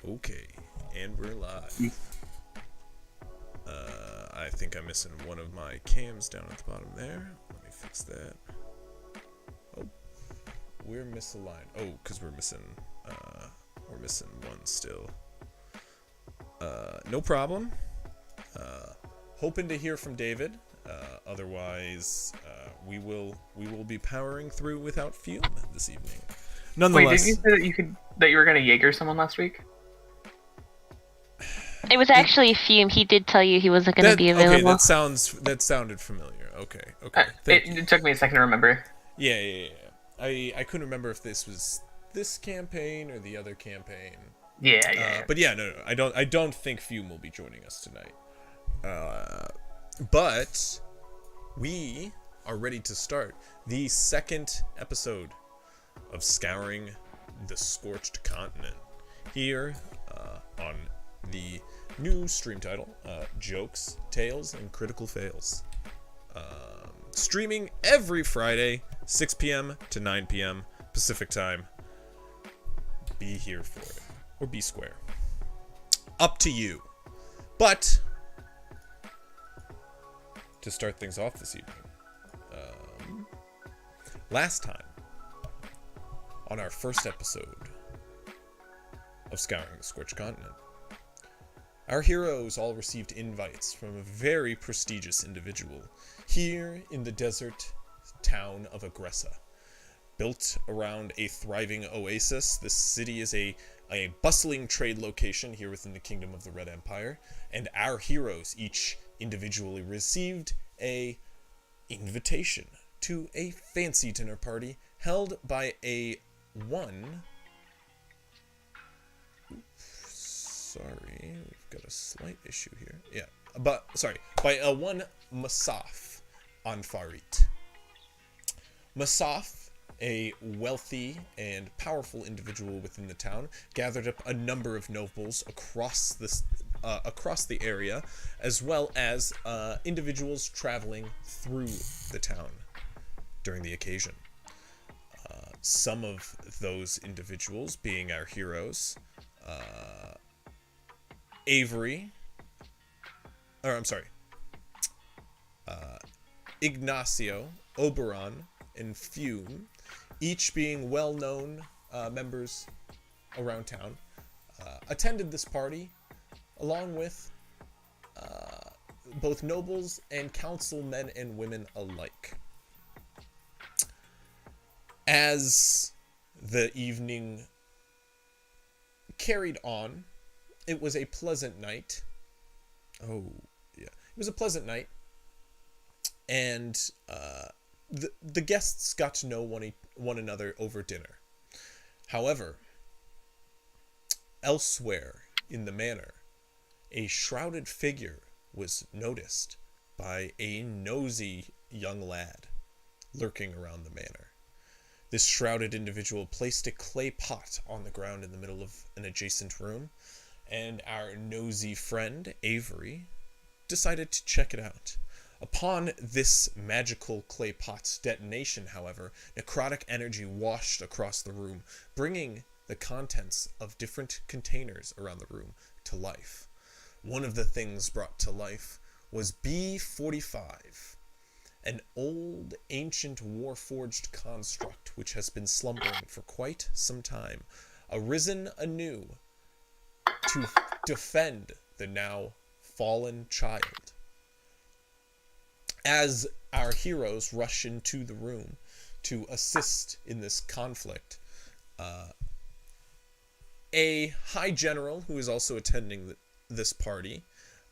Okay, and we're live. I think I'm missing one of my cams down at the bottom there. Let me fix that. Oh, we're misaligned. Oh, because we're missing one still. No problem. Hoping to hear from David. Otherwise, we will be powering through without Fume this evening. Nonetheless, Wait, didn't you say that you were gonna Jaeger someone last week? It was actually Fume. He did tell you he wasn't going to be available. Okay, that sounded familiar. Okay. It took me a second to remember. Yeah. I couldn't remember if this was this campaign or the other campaign. Yeah. But yeah, no. I don't think Fume will be joining us tonight. But we are ready to start the second episode of Scouring the Scorched Continent here on the new stream title, Jokes, Tales, and Critical Fails. Streaming every Friday, 6 p.m. to 9 p.m. Pacific Time. Be here for it. Or be square. Up to you. But, to start things off this evening, last time, on our first episode of Scouring the Scorched Continent, our heroes all received invites from a very prestigious individual here in the desert town of Agressa. Built around a thriving oasis, this city is a bustling trade location here within the Kingdom of the Red Empire, and our heroes each individually received a invitation to a fancy dinner party held by a one... Sorry, we've got a slight issue here. Yeah, by a one Masaf on Farit. Masaf, a wealthy and powerful individual within the town, gathered up a number of nobles across the area, as well as individuals traveling through the town during the occasion. Some of those individuals being our heroes, Ignacio, Oberon, and Fume, each being well-known members around town, attended this party, along with both nobles and councilmen and women alike. As the evening carried on, it was a pleasant night. Oh, yeah. It was a pleasant night. And the guests got to know one another over dinner. However, elsewhere in the manor, a shrouded figure was noticed by a nosy young lad lurking around the manor. This shrouded individual placed a clay pot on the ground in the middle of an adjacent room, and our nosy friend, Avery, decided to check it out. Upon this magical clay pot's detonation, however, necrotic energy washed across the room, bringing the contents of different containers around the room to life. One of the things brought to life was B-45, an old, ancient, war-forged construct which has been slumbering for quite some time, arisen anew to defend the now fallen child. As our heroes rush into the room to assist in this conflict, a high general who is also attending this party,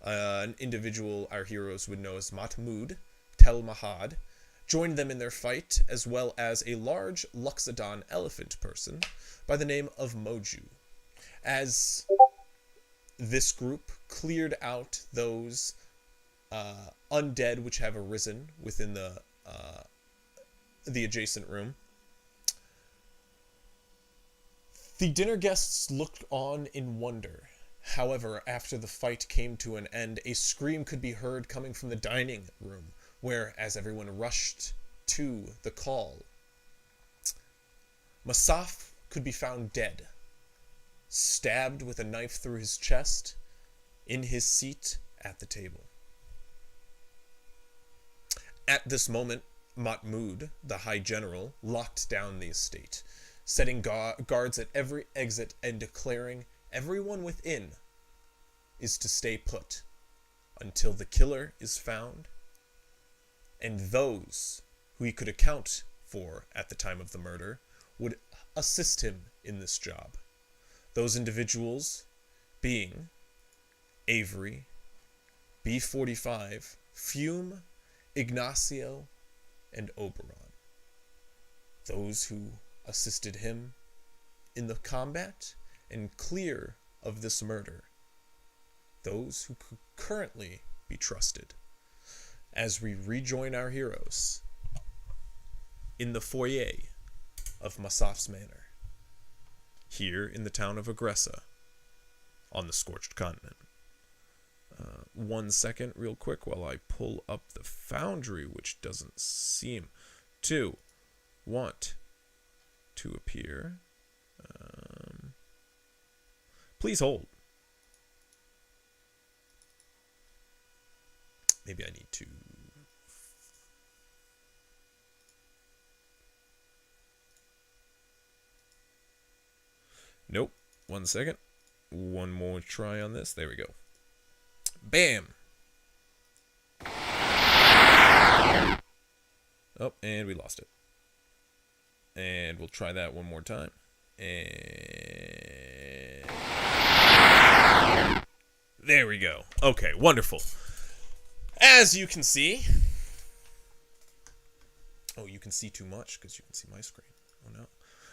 an individual our heroes would know as Matamud, Tel Mahad, joined them in their fight, as well as a large Luxodon elephant person by the name of Moju. As this group cleared out those undead which have arisen within the adjacent room, the dinner guests looked on in wonder. However, after the fight came to an end, a scream could be heard coming from the dining room, where, as everyone rushed to the call, Masaf could be found dead, stabbed with a knife through his chest, in his seat at the table. At this moment, Matamud, the High General, locked down the estate, setting guards at every exit and declaring everyone within is to stay put until the killer is found, and those who he could account for at the time of the murder would assist him in this job. Those individuals being Avery, B45, Fume, Ignacio, and Oberon. Those who assisted him in the combat and clear of this murder. Those who could currently be trusted. As we rejoin our heroes in the foyer of Masaf's Manor, here in the town of Agressa, on the Scorched Continent. 1 second, real quick, while I pull up the foundry, which doesn't seem to want to appear. Please hold. Maybe I need to... Nope. 1 second. One more try on this. There we go. Bam! Oh, and we lost it. And we'll try that one more time. And... there we go. Okay, wonderful. As you can see... oh, you can see too much because you can see my screen. Oh, no.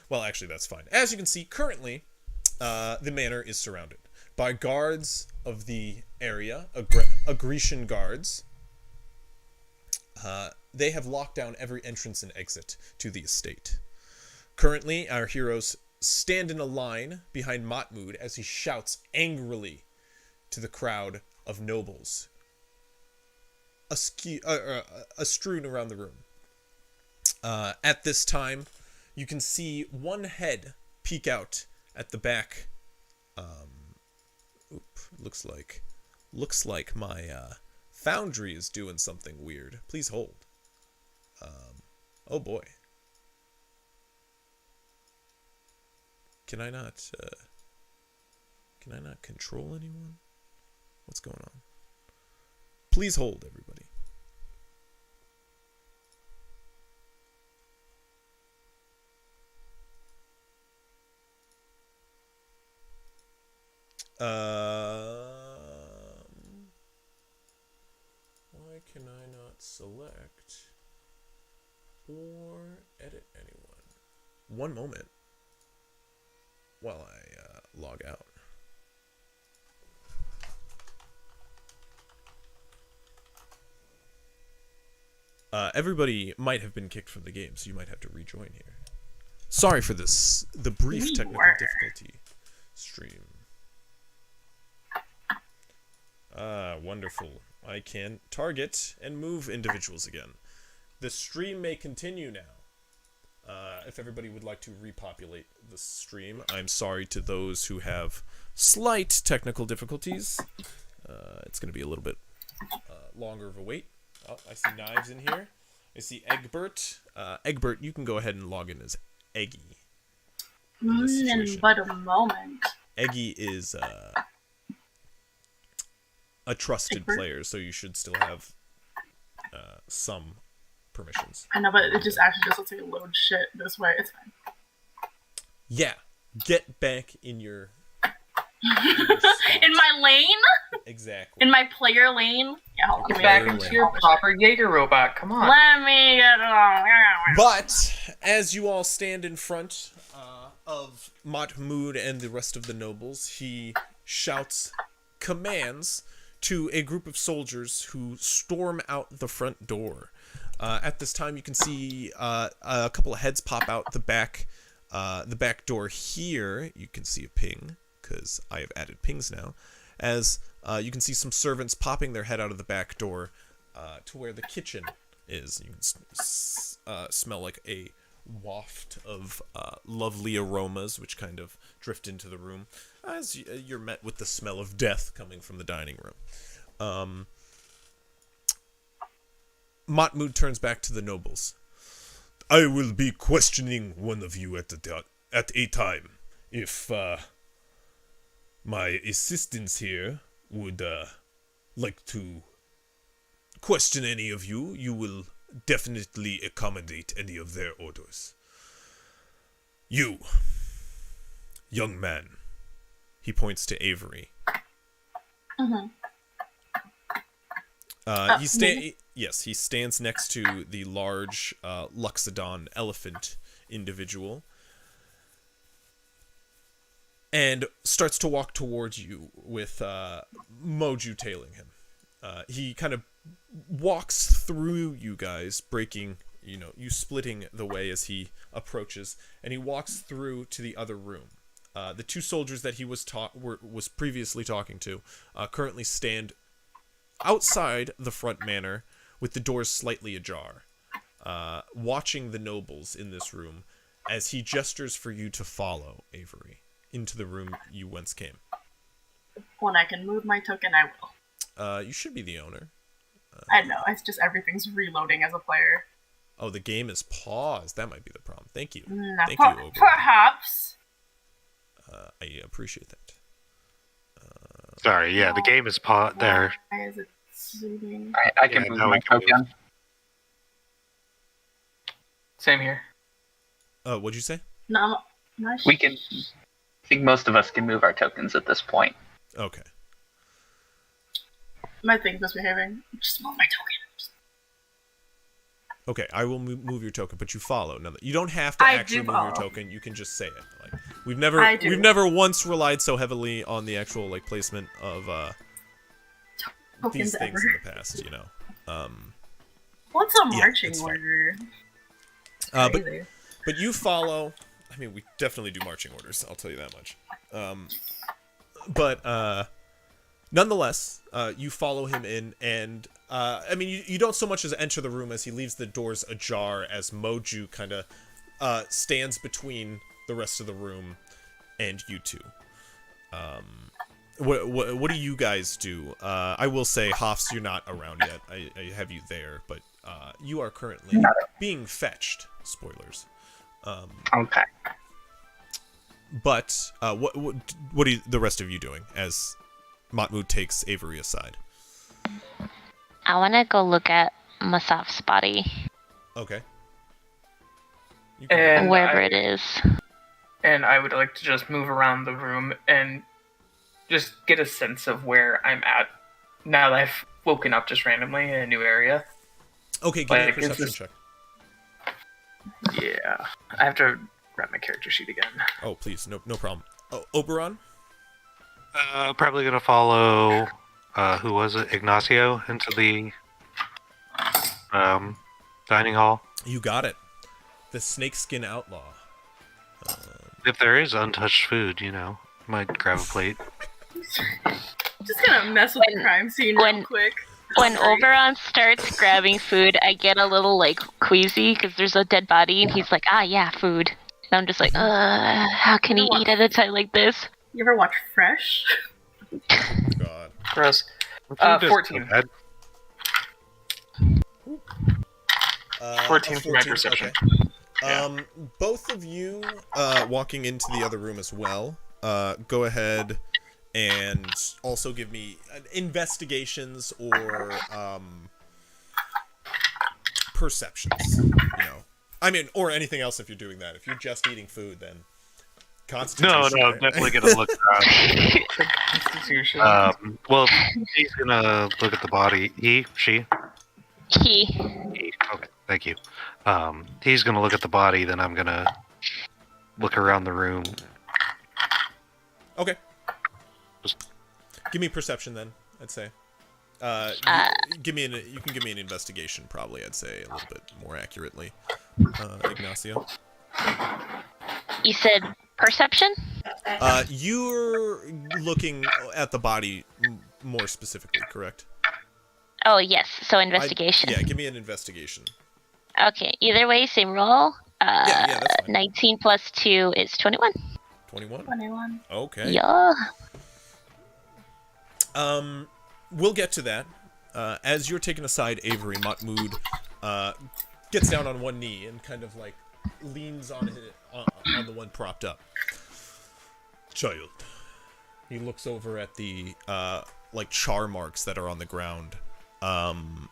Well, actually, that's fine. As you can see, currently, the manor is surrounded by guards of the area, Grecian guards. They have locked down every entrance and exit to the estate. Currently, our heroes stand in a line behind Matamud as he shouts angrily to the crowd of nobles strewn around the room. At this time, you can see one head peek out at the back. Looks like my foundry is doing something weird. Please hold. Oh boy. Can I not control anyone? What's going on? Please hold, everybody. Why can I not select or edit anyone? One moment while I log out. Everybody might have been kicked from the game, so you might have to rejoin here. Sorry for this, the brief technical difficulty stream. Wonderful. I can target and move individuals again. The stream may continue now. If everybody would like to repopulate the stream, I'm sorry to those who have slight technical difficulties. It's going to be a little bit longer of a wait. Oh, I see Knives in here. I see Egbert. Egbert, you can go ahead and log in as Eggy. In but a moment. Eggy is a trusted player, so you should still have some permissions. I know, but it just actually just looks like it loads shit this way. It's fine. Yeah, get back in your in my lane? Exactly. In my player lane? Yeah, hold on. Get back into your proper Jaeger robot. Come on. Let me get on. But as you all stand in front of Matamud and the rest of the nobles, he shouts commands to a group of soldiers who storm out the front door. At this time, you can see a couple of heads pop out the back door here. You can see a ping, because I have added pings now. As you can see some servants popping their head out of the back door to where the kitchen is. You can smell like a waft of lovely aromas which kind of drift into the room as you're met with the smell of death coming from the dining room. Matamud turns back to the nobles. I will be questioning one of you at a time. If my assistants here would like to question any of you, you will definitely accommodate any of their orders. You, young man, he points to Avery. Mm-hmm. He stands next to the large Luxodon elephant individual and starts to walk towards you with Moju tailing him. He kind of walks through you guys, breaking, you splitting the way as he approaches, and he walks through to the other room. The two soldiers that he was previously talking to currently stand outside the front manor with the doors slightly ajar, watching the nobles in this room as he gestures for you to follow Avery into the room you once came. When I can move my token, I will. You should be the owner. I know, it's just everything's reloading as a player. Oh, the game is paused. That might be the problem. Thank you. Thank you, you, Obi. Perhaps. I appreciate that. Sorry, yeah, the game is paused there. Why is it zooming? I can move my token. Same here. What'd you say? No, I'm not We can. I think most of us can move our tokens at this point. Okay. My thing's misbehaving. Just move my token. Okay, I will move your token, but you follow. Now, you don't have to actually move your token. You can just say it. Like we've never once relied so heavily on the actual placement of these things in the past. What's a marching order? But you follow. I mean, we definitely do marching orders. I'll tell you that much. But nonetheless, you follow him in, and I mean, you don't so much as enter the room as he leaves the doors ajar as Moju kind of stands between the rest of the room and you two. What do you guys do? I will say, Hoffs, you're not around yet. I have you there, but you are currently being fetched. Spoilers. Okay. But what are the rest of you doing as Matamud takes Avery aside? I want to go look at Masaf's body. Okay. And wherever it is. And I would like to just move around the room and just get a sense of where I'm at now that I've woken up just randomly in a new area. Okay, give me a perception check. Yeah. I have to grab my character sheet again. Oh, please. No problem. Oh, Oberon? Probably gonna follow, who was it? Ignacio into the dining hall. You got it. The snakeskin outlaw. If there is untouched food, might grab a plate. Just gonna mess with the crime scene real quick. When Oberon starts grabbing food, I get a little queasy because there's a dead body, and he's like, yeah, food. And I'm just like, how can he eat at a time like this? You ever watch Fresh? Oh, God. Gross. 14. 14 for my perception. Okay. Both of you walking into the other room as well. Go ahead and also give me investigations or perceptions. I mean, or anything else if you're doing that. If you're just eating food, then Constitution. No, definitely gonna look around. Constitution. Well, he's gonna look at the body. She. Okay, thank you. He's gonna look at the body, then I'm gonna look around the room. Okay. Give me perception then, I'd say. You can give me an investigation, probably, I'd say, a little bit more accurately. Ignacio. You said perception? You're looking at the body more specifically, correct? Oh, yes. So investigation. Yeah, give me an investigation. Okay. Either way, same roll. Yeah, that's fine. 19 plus 2 is 21. 21? 21. Okay. Yeah. We'll get to that. As you're taken aside, Avery, Matamud gets down on one knee and kind of like leans on the one propped up. Child. He looks over at the like char marks that are on the ground from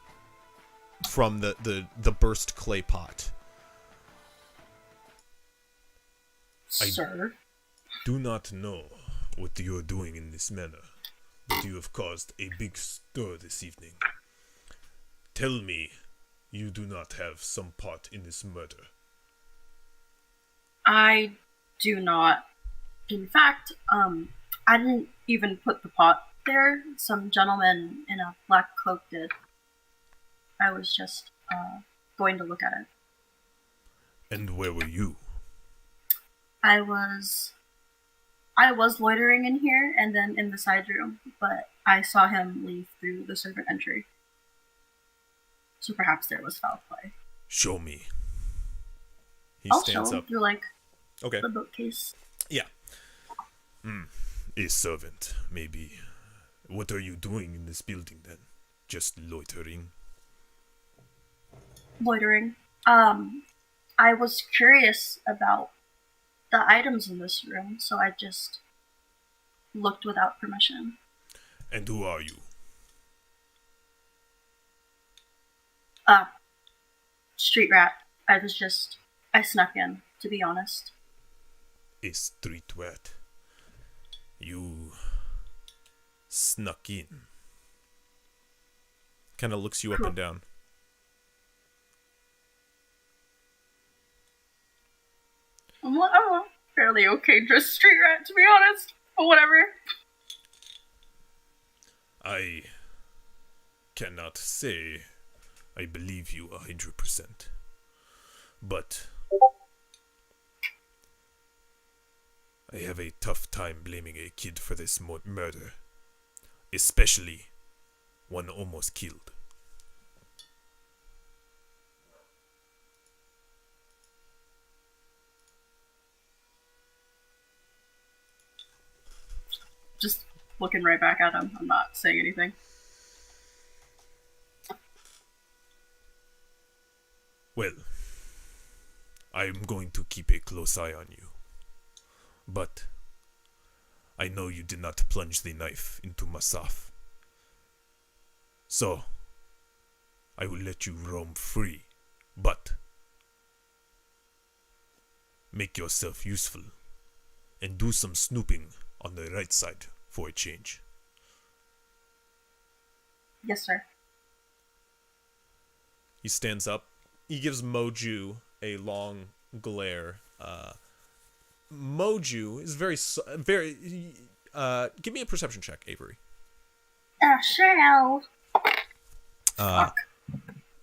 the burst clay pot. Sir? Do not know what you are doing in this manner, but you have caused a big stir this evening. Tell me you do not have some part in this murder. I do not. In fact, I didn't even put the pot there. Some gentleman in a black cloak did. I was just going to look at it. And where were you? I was loitering in here and then in the side room, but I saw him leave through the servant entry. So perhaps there was foul play. Show me. He I'll stands show up. through like Okay. the bookcase. Yeah. A servant, maybe. What are you doing in this building then? Just loitering? Loitering. I was curious about the items in this room, so I just looked without permission. And who are you? Street rat. I snuck in, to be honest. A street rat. You snuck in. Kind of looks you up and down. I'm a fairly okay dressed street rat, to be honest. But whatever. I cannot say I believe you 100%. But I have a tough time blaming a kid for this murder. Especially one almost killed. Just looking right back at him. I'm not saying anything. Well, I am going to keep a close eye on you. But I know you did not plunge the knife into Masaf. So, I will let you roam free, but make yourself useful and do some snooping on the right side for a change. Yes, sir. He stands up. He gives Moju a long glare. Moju is very. Give me a perception check, Avery. Sure.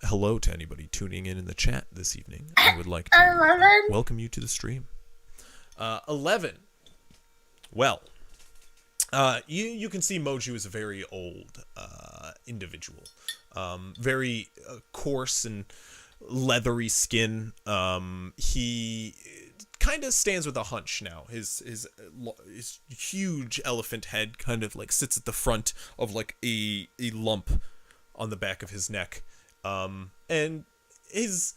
Hello to anybody tuning in the chat this evening. I would like to 11. welcome you to the stream. 11. Well, you can see Moju is a very old individual. Very coarse and leathery skin. He kind of stands with a hunch now. His huge elephant head kind of like sits at the front of like a lump on the back of his neck. And his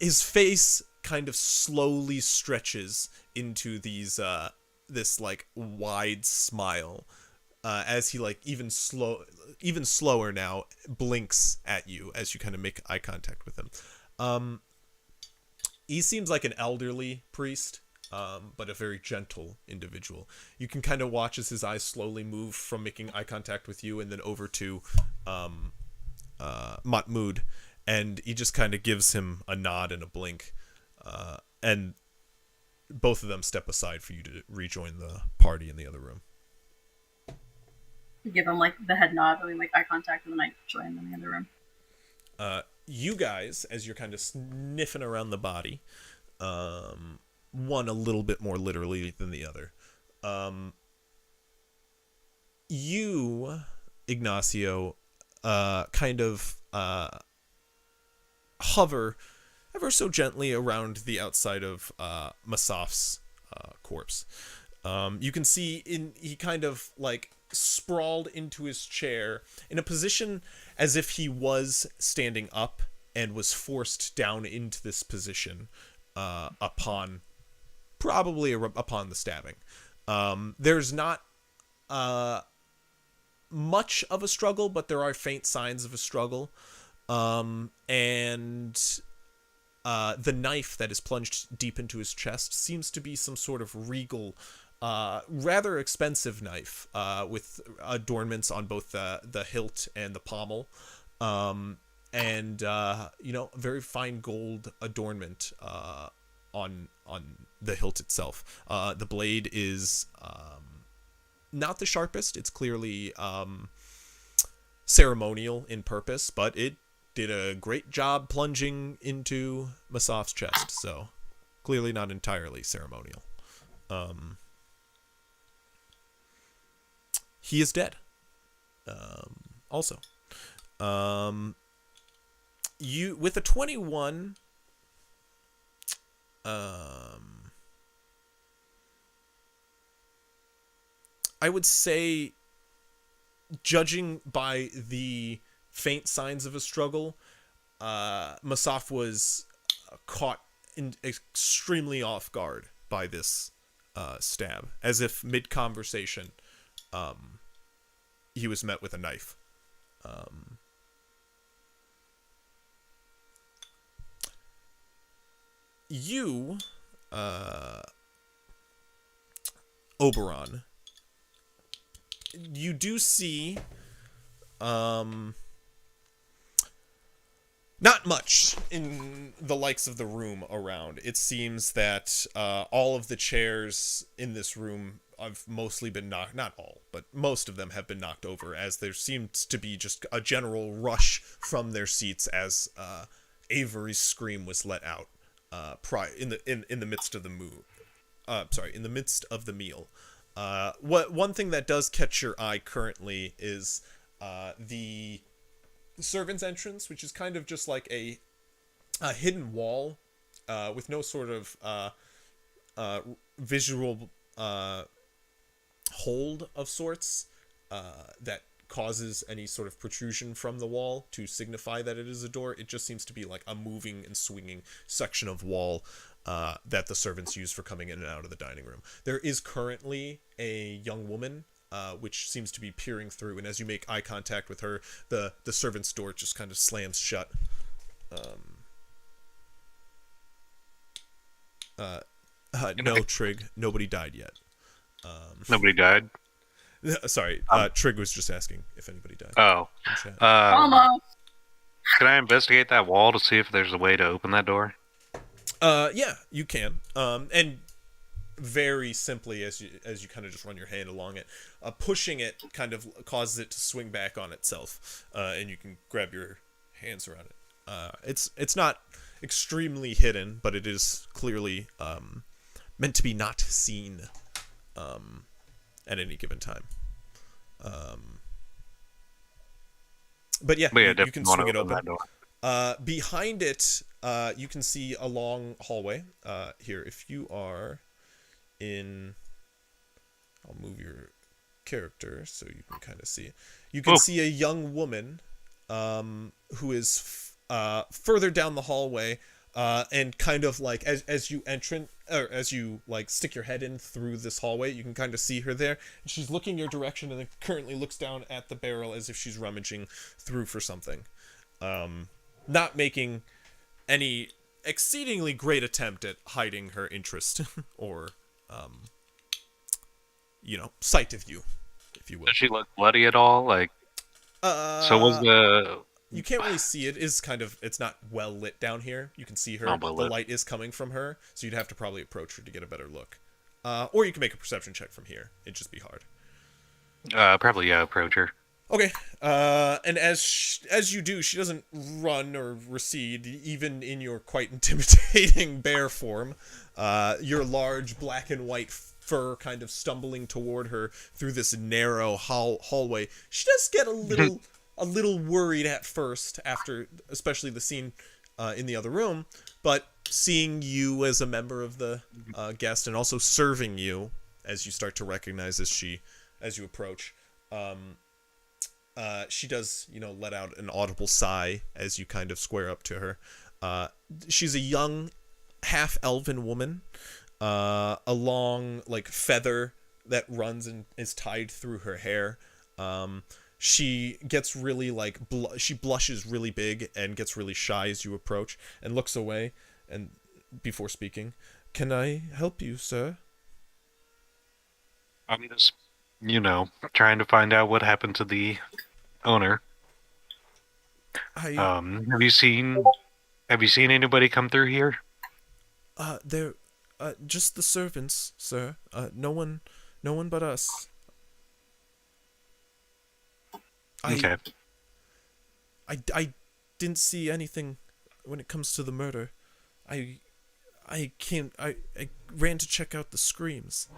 face kind of slowly stretches into this like wide smile as he like even slower now blinks at you as you kind of make eye contact with him. He seems like an elderly priest, but a very gentle individual. You can kind of watch as his eyes slowly move from making eye contact with you and then over to Matamud, and he just kind of gives him a nod and a blink, and both of them step aside for you to rejoin the party in the other room. Give him like the head nod, and we make eye contact, and then I join them in the other room. You guys, as you're kind of sniffing around the body, one a little bit more literally than the other. You, Ignacio, kind of hover ever so gently around the outside of Masaf's corpse. You can see he kind of like sprawled into his chair in a position as if he was standing up and was forced down into this position upon the stabbing. There's not much of a struggle, but there are faint signs of a struggle. And the knife that is plunged deep into his chest seems to be some sort of regal, rather expensive knife with adornments on both the hilt and the pommel. And very fine gold adornment on the hilt itself. The blade is not the sharpest. It's clearly ceremonial in purpose, but it did a great job plunging into Masaf's chest, so clearly not entirely ceremonial. He is dead. Also. You with a 21, I would say, judging by the faint signs of a struggle, Masaf was caught extremely off guard by this stab, as if mid-conversation he was met with a knife. You, Oberon, you do see not much in the likes of the room around. It seems that all of the chairs in this room have mostly been knocked, not all, but most of them have been knocked over, as there seems to be just a general rush from their seats as Avery's scream was let out in the midst of the in the midst of the meal. One thing that does catch your eye currently is the servant's entrance, which is kind of just like a hidden wall with no sort of visual hold of sorts that causes any sort of protrusion from the wall to signify that it is a door. It just seems to be like a moving and swinging section of wall that the servants use for coming in and out of the dining room. There is currently a young woman which seems to be peering through, and as you make eye contact with her, the servant's door just kind of slams shut. No, Trig, nobody died yet. Nobody died? Sorry, Trig was just asking if anybody died. Oh. In chat. Almost. Can I investigate that wall to see if there's a way to open that door? Yeah, you can. And very simply, as you kind of just run your hand along it, pushing it kind of causes it to swing back on itself, and you can grab your hands around it. It's not extremely hidden, but it is clearly meant to be not seen at any given time. But yeah, you can swing it open. Behind it, you can see a long hallway. Here, if you are in, I'll move your character so you can kind of see it. You can see a young woman who is further down the hallway, and kind of like as you like stick your head in through this hallway, you can kind of see her there, and she's looking your direction, and then currently looks down at the barrel as if she's rummaging through for something, not making any exceedingly great attempt at hiding her interest or sight of you, if you will. Does she look bloody at all? Like, so was the... You can't really see it. It's not well lit down here. You can see her. The light is coming from her, so you'd have to probably approach her to get a better look. Or you can make a perception check from here. It'd just be hard. Probably, yeah, approach her. Okay. And as you do, she doesn't run or recede, even in your quite intimidating bear form. Your large black and white fur kind of stumbling toward her through this narrow hallway. She does get a little worried at first, after especially the scene in the other room, but seeing you as a member of the guest and also serving you as you start to recognize as you approach, she does, let out an audible sigh as you kind of square up to her. She's a young, half-elven woman, a long, feather that runs and is tied through her hair. She gets really, she blushes really big and gets really shy as you approach and looks away and before speaking. Can I help you, sir? I'm just, trying to find out what happened to the owner. Have you seen anybody come through here? They're just the servants, sir. No one but us. Okay. I didn't see anything when it comes to the murder. I ran to check out the screams.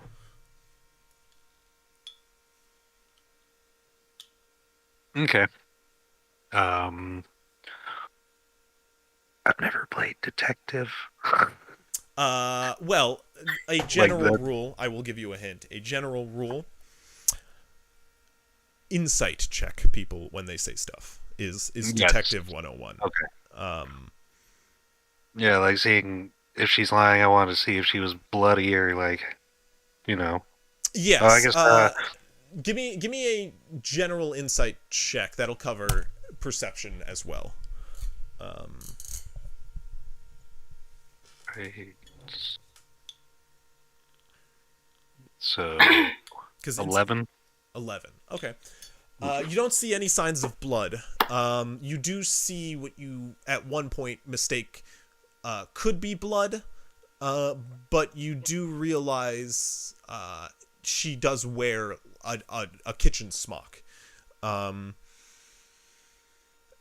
Okay. I've never played detective. Well, a general rule, I will give you a hint. A general rule, insight check people when they say stuff is Detective 101. Okay. Yeah, seeing if she's lying, I want to see if she was bloody or Yes. I guess give me a general insight check. That'll cover perception as well. So 11. 11. Okay. You don't see any signs of blood. You do see what you at one point mistake could be blood, but you do realize she does wear a kitchen smock.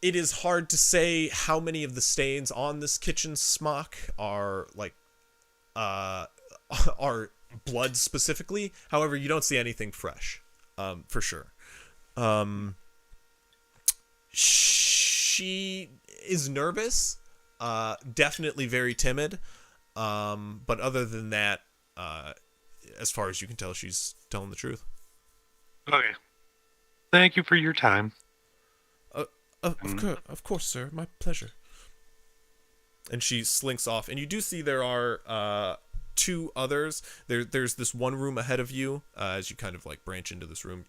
It is hard to say how many of the stains on this kitchen smock are are blood specifically. However, you don't see anything fresh, for sure. She is nervous, definitely very timid, but other than that, as far as you can tell, she's telling the truth. Okay. Thank you for your time. Of course, sir. My pleasure. And she slinks off, and you do see there are two others. There's this one room ahead of you as you kind of branch into this room.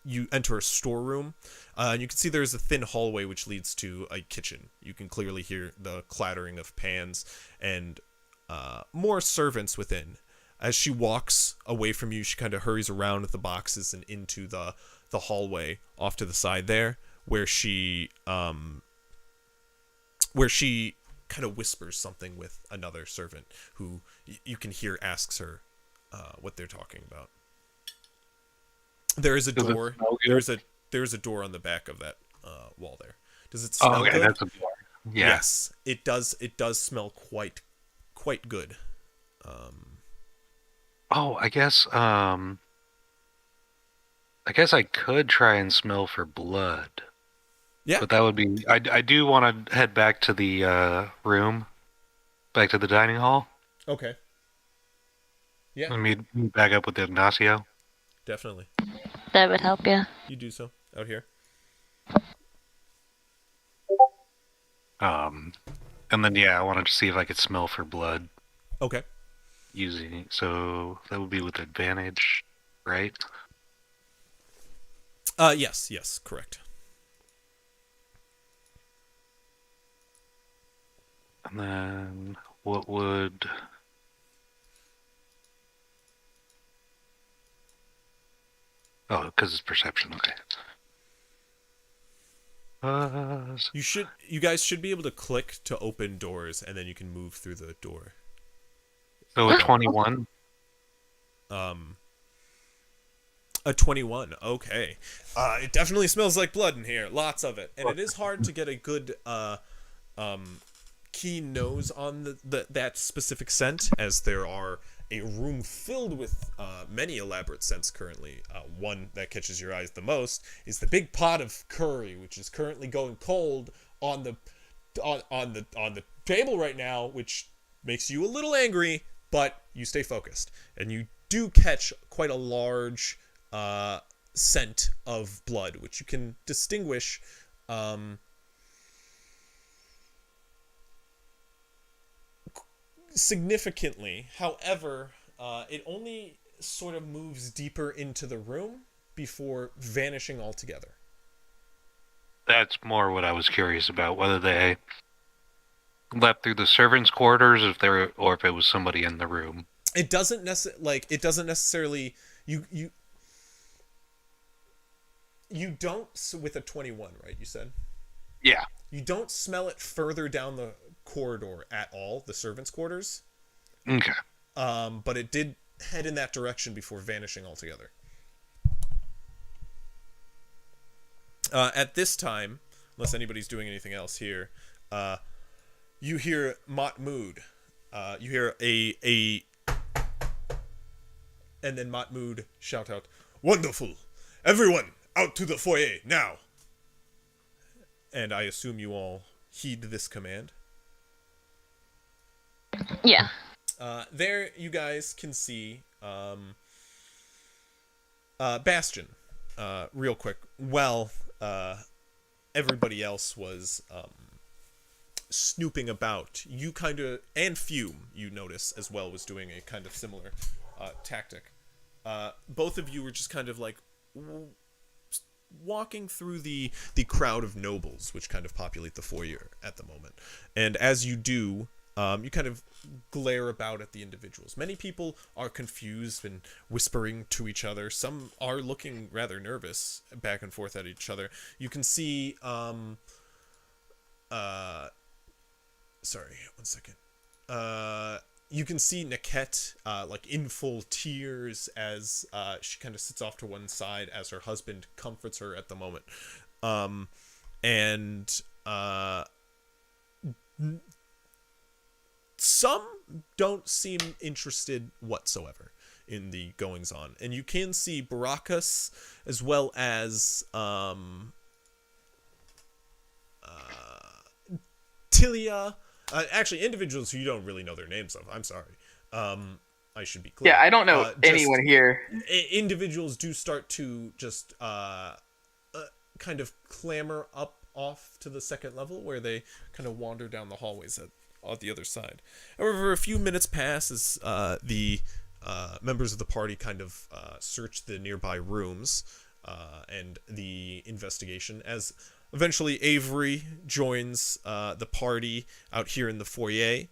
You enter a storeroom, and you can see there's a thin hallway which leads to a kitchen. You can clearly hear the clattering of pans and more servants within. As she walks away from you, she kind of hurries around with the boxes and into the hallway off to the side there, where she kind of whispers something with another servant who you can hear asks her what they're talking about. There is a door. There's a door on the back of that wall there. Does it smell good? That's a door. Yeah. Yes, it does. It does smell quite good. I guess I could try and smell for blood. Yeah. But that would be... I do want to head back to the room. Back to the dining hall. Okay. Yeah. And meet back up with Ignacio. Definitely. That would help, yeah. You do so out here. And then, I wanted to see if I could smell for blood. Okay. Using... So, that would be with advantage, right? Yes, correct. And then, what would... Oh, because it's perception, okay. You guys should be able to click to open doors, and then you can move through the door. So a 21? A 21, okay. It definitely smells like blood in here, lots of it. And it is hard to get a good keen nose on that specific scent, as there are a room filled with many elaborate scents currently. One that catches your eyes the most is the big pot of curry, which is currently going cold on the on the table right now, which makes you a little angry, but you stay focused, and you do catch quite a large scent of blood, which you can distinguish significantly. However, it only sort of moves deeper into the room before vanishing altogether. That's more what I was curious about, whether they left through the servants' quarters, or if it was somebody in the room. It doesn't necessarily you don't, with a 21, right? You said? Yeah. You don't smell it further down the corridor at all, the servants' quarters. Okay. But it did head in that direction before vanishing altogether. At this time, unless anybody's doing anything else here, you hear Matamud. You hear a and then Matamud shout out, "Wonderful! Everyone, out to the foyer, now!" And I assume you all heed this command. Yeah. There you guys can see Bastion, real quick. Well, everybody else was snooping about. You kind of, and Fume, you notice as well, was doing a kind of similar tactic. Both of you were just kind of like walking through the crowd of nobles which kind of populate the foyer at the moment. And as you do, you kind of glare about at the individuals. Many people are confused and whispering to each other. Some are looking rather nervous back and forth at each other. You can see sorry, one second. You can see Niket like in full tears as she kind of sits off to one side as her husband comforts her at the moment. Some don't seem interested whatsoever in the goings on, and you can see Barakas as well as Tilia. Actually, individuals who you don't really know their names of. I'm sorry. I should be clear. Yeah, I don't know anyone here. Individuals do start to just kind of clamber up off to the second level, where they kind of wander down the hallways on the other side. However, a few minutes pass as the members of the party kind of search the nearby rooms and the investigation, as eventually Avery joins the party out here in the foyer,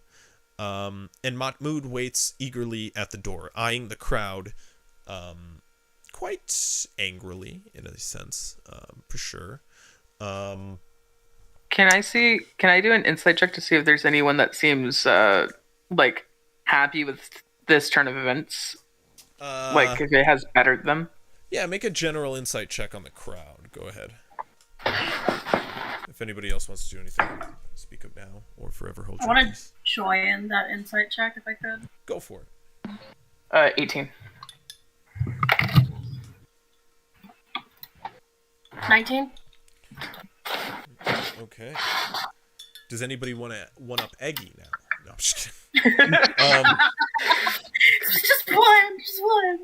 and Matamud waits eagerly at the door, eyeing the crowd quite angrily, in a sense, for sure. Can I do an insight check to see if there's anyone that seems like happy with this turn of events? Like if it has bettered them? Yeah, make a general insight check on the crowd. Go ahead. If anybody else wants to do anything, speak up now or forever hold I your want to peace. join that insight check if I could. Go for it. 18. 19? Okay. Does anybody want to one-up Eggy now? No, I'm just kidding. Just one.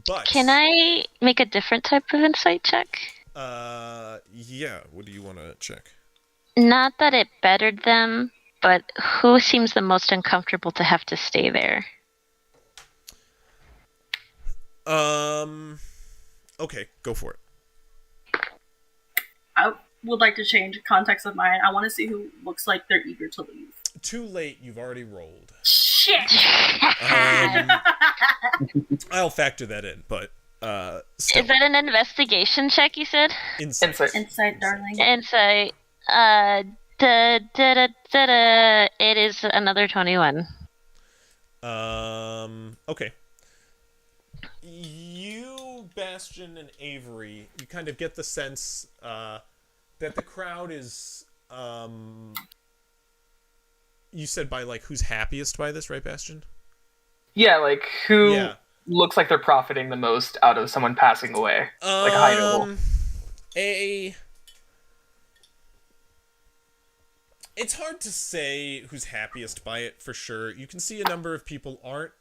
But Can I make a different type of insight check? yeah. What do you want to check? Not that it bettered them, but who seems the most uncomfortable to have to stay there? Okay, go for it. I would like to change context of mine. I want to see who looks like they're eager to leave. Too late. You've already rolled. Shit! I'll factor that in, but still. Is that an investigation check, you said? Insight. Insight, darling. Insight. It is another 21. Okay. You, Bastion, and Avery, you kind of get the sense that the crowd is, you said by, like, who's happiest by this, right, Bastion? Yeah, like who Yeah. looks like they're profiting the most out of someone passing away? Like a high noble. It's hard to say who's happiest by it for sure. You can see a number of people aren't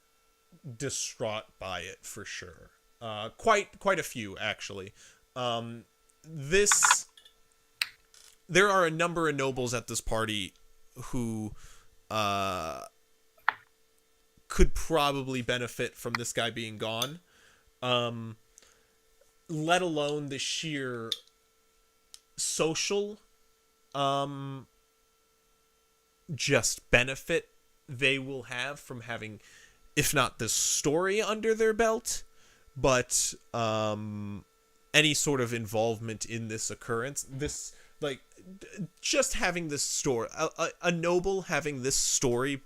distraught by it for sure. Quite a few actually. This there are a number of nobles at this party who could probably benefit from this guy being gone. Let alone the sheer social just benefit they will have from having, if not the story under their belt, but any sort of involvement in this occurrence. This, like, just having this story, a noble having this story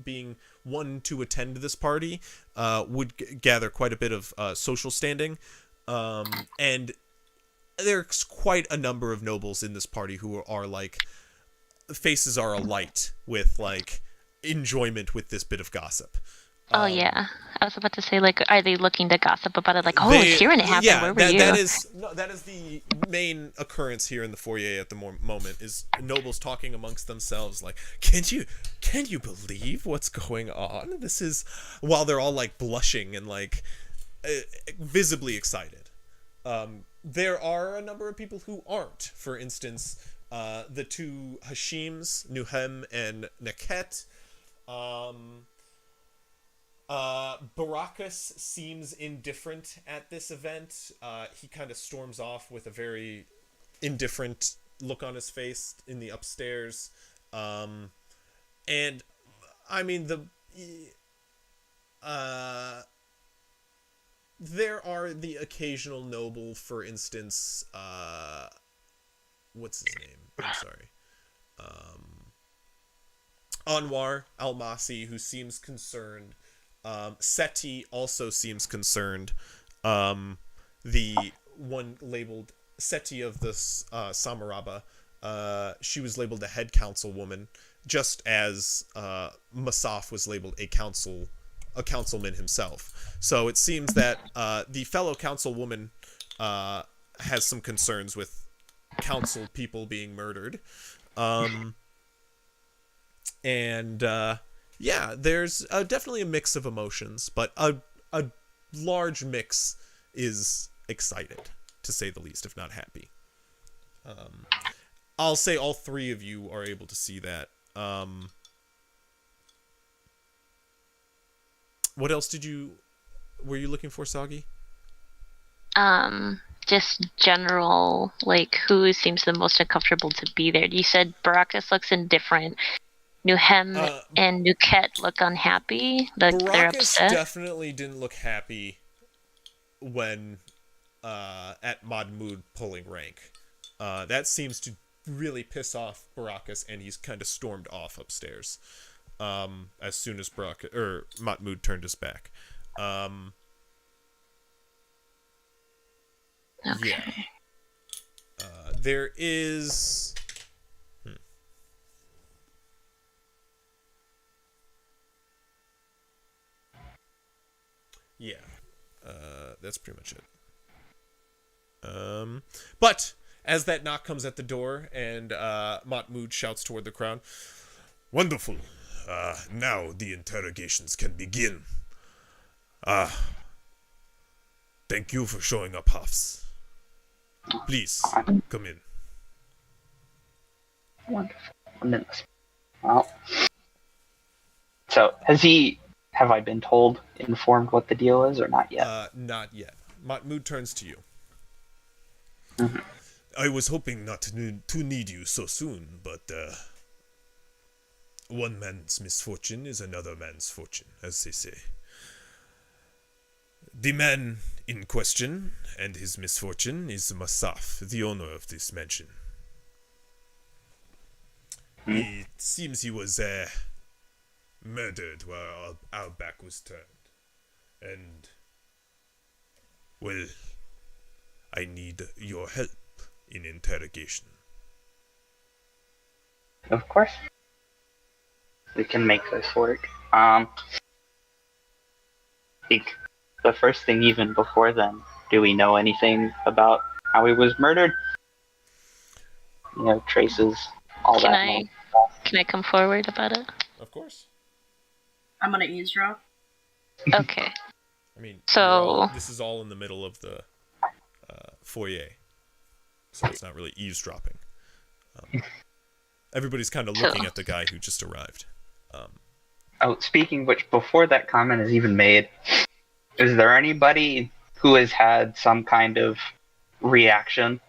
being one to attend this party would gather quite a bit of social standing. And there's quite a number of nobles in this party who are like, faces are alight with like enjoyment with this bit of gossip. Oh yeah, I was about to say, like, are they looking to gossip about it? Like, oh, it's here and it happened. Yeah, where were you? that is the main occurrence here in the foyer at the moment, is nobles talking amongst themselves. Like, can you believe what's going on? This is, while they're all like blushing and like visibly excited. There are a number of people who aren't. For instance, the two Hashims, Nuhem and Naket. Baracus seems indifferent at this event. He kind of storms off with a very indifferent look on his face in the upstairs. And I mean, there are the occasional noble, for instance, what's his name? I'm sorry. Anwar Almasi, who seems concerned. Seti also seems concerned. The one labeled Seti of the Samaraba, she was labeled a head councilwoman, just as Masaf was labeled a councilman himself. So it seems that the fellow councilwoman has some concerns with council people being murdered. Yeah, there's definitely a mix of emotions, but a large mix is excited, to say the least, if not happy. I'll say all three of you are able to see that. What else were you looking for, Sagi? Just general, like, who seems the most uncomfortable to be there. You said Baracus looks indifferent. Nuhem and Nuket look unhappy. Like, they're upset. Definitely didn't look happy when at Matamud pulling rank. That seems to really piss off Baracus, and he's kind of stormed off upstairs as soon as Matamud turned his back. Okay. Yeah. There is. Yeah, that's pretty much it. But as that knock comes at the door and Matamud shouts toward the crowd, "Wonderful! Now the interrogations can begin. Thank you for showing up, Hafs. Please come in." Wonderful. Well, so have I been informed what the deal is, or not yet? Not yet. Matamud turns to you. Mm-hmm. I was hoping not to need you so soon, but one man's misfortune is another man's fortune, as they say. The man in question and his misfortune is Masaf, the owner of this mansion. Mm-hmm. It seems he was murdered while our back was turned. And, well, I need your help in interrogation. Of course. We can make this work. I think the first thing, even before then, do we know anything about how he was murdered? Traces, all Can that. I Can I come forward about it? Of course. I'm gonna eavesdrop. Okay. I mean, So- this is all in the middle of the foyer, so it's not really eavesdropping. Everybody's kind of looking at the guy who just arrived. Oh, speaking of which, before that comment is even made, is there anybody who has had some kind of reaction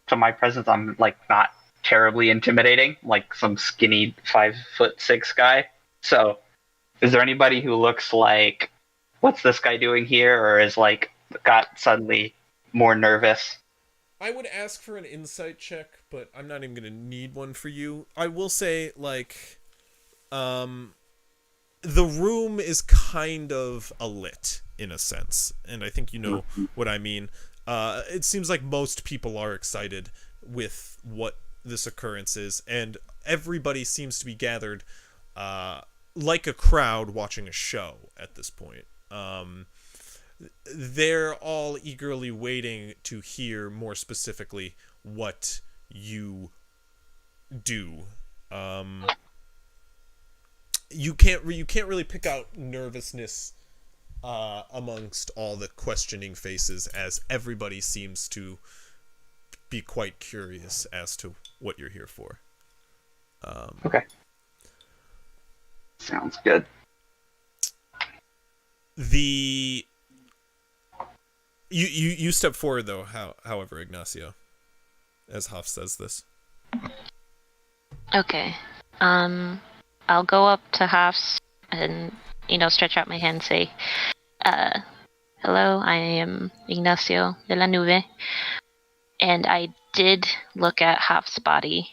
to my presence? I'm like not terribly intimidating, like some skinny 5'6" guy. So, is there anybody who looks like, what's this guy doing here, or is like got suddenly more nervous? I would ask for an insight check, but I'm not even gonna need one for you. I will say, like, the room is kind of alit in a sense, and I think you know what I mean. It seems like most people are excited with what this occurrence is, and everybody seems to be gathered like a crowd watching a show at this point. They're all eagerly waiting to hear more specifically what you do. You can't really pick out nervousness amongst all the questioning faces, as everybody seems to be quite curious as to what you're here for. Okay. Sounds good. You step forward though, however, Ignacio, as Hoff says this. Okay. I'll go up to Hafs and, stretch out my hand and say, hello, I am Ignacio de la Nube. And I did look at Haf's body.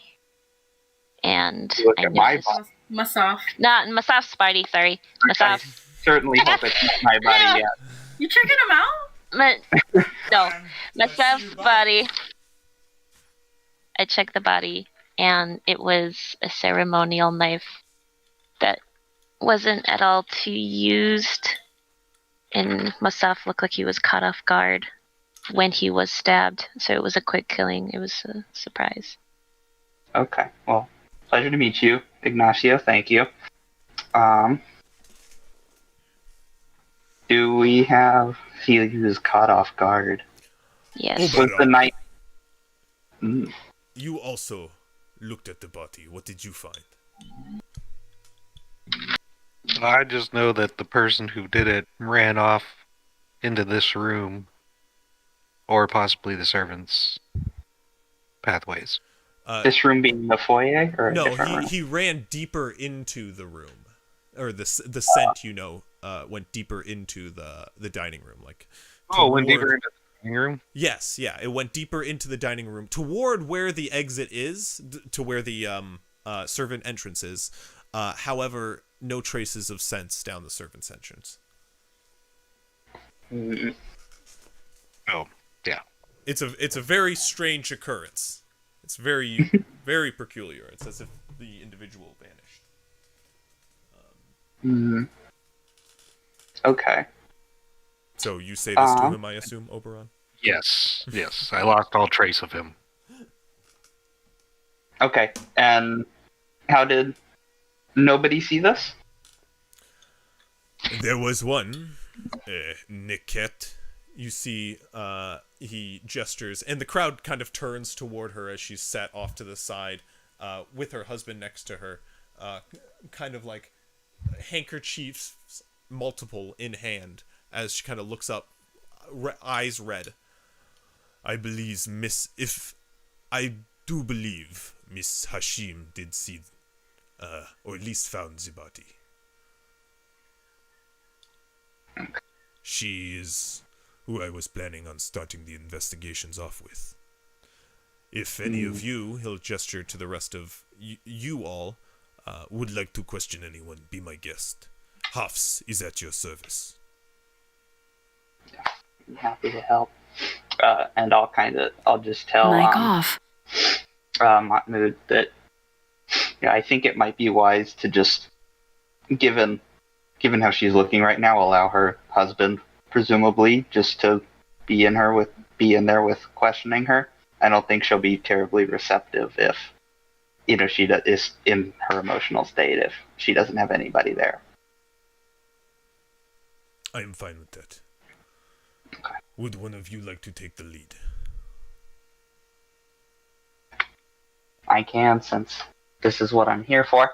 And Look I at my noticed... body. Masaf. Not Masaf's body, sorry. I Masaf. certainly hope it's not my body yet. You checking him out? No. Masaf's body. I checked the body, and it was a ceremonial knife that wasn't at all too used. And Masaf looked like he was caught off guard when he was stabbed, so it was a quick killing. It was a surprise. Okay, well, pleasure to meet you, Ignacio. Thank you. Do we have... He was caught off guard. Yes. Oh, Was the night... You also looked at the body. What did you find? I just know that the person who did it ran off into this room, or possibly the servants' pathways. This room being the foyer, or a No, different room? he ran deeper into the room, or the scent, went deeper into the dining room, like. Went deeper into the dining room? Yes, yeah, it went deeper into the dining room toward where the exit is, to where the servant entrance is. However, no traces of scents down the servant's entrance. Mm, Oh, yeah. It's a very strange occurrence. It's very very peculiar. It's as if the individual vanished. Okay. So you say this to him, I assume, Oberon? Yes. I lost all trace of him. Okay, and how did nobody see this? There was one, Niket. You see, he gestures, and the crowd kind of turns toward her as she's sat off to the side, with her husband next to her, kind of like handkerchiefs, multiple in hand, as she kind of looks up, eyes red. I do believe Miss Hashim did see, or at least found the body. She is who I was planning on starting the investigations off with. If any of you, he'll gesture to the rest of you all, would like to question anyone, be my guest. Hafs is at your service. I'm happy to help. And I'll just tell Matamud that I think it might be wise to just, given how she's looking right now, allow her husband, presumably, just to be in there with questioning her. I don't think she'll be terribly receptive is in her emotional state if she doesn't have anybody there. I am fine with that. Okay. Would one of you like to take the lead? I can, since this is what I'm here for.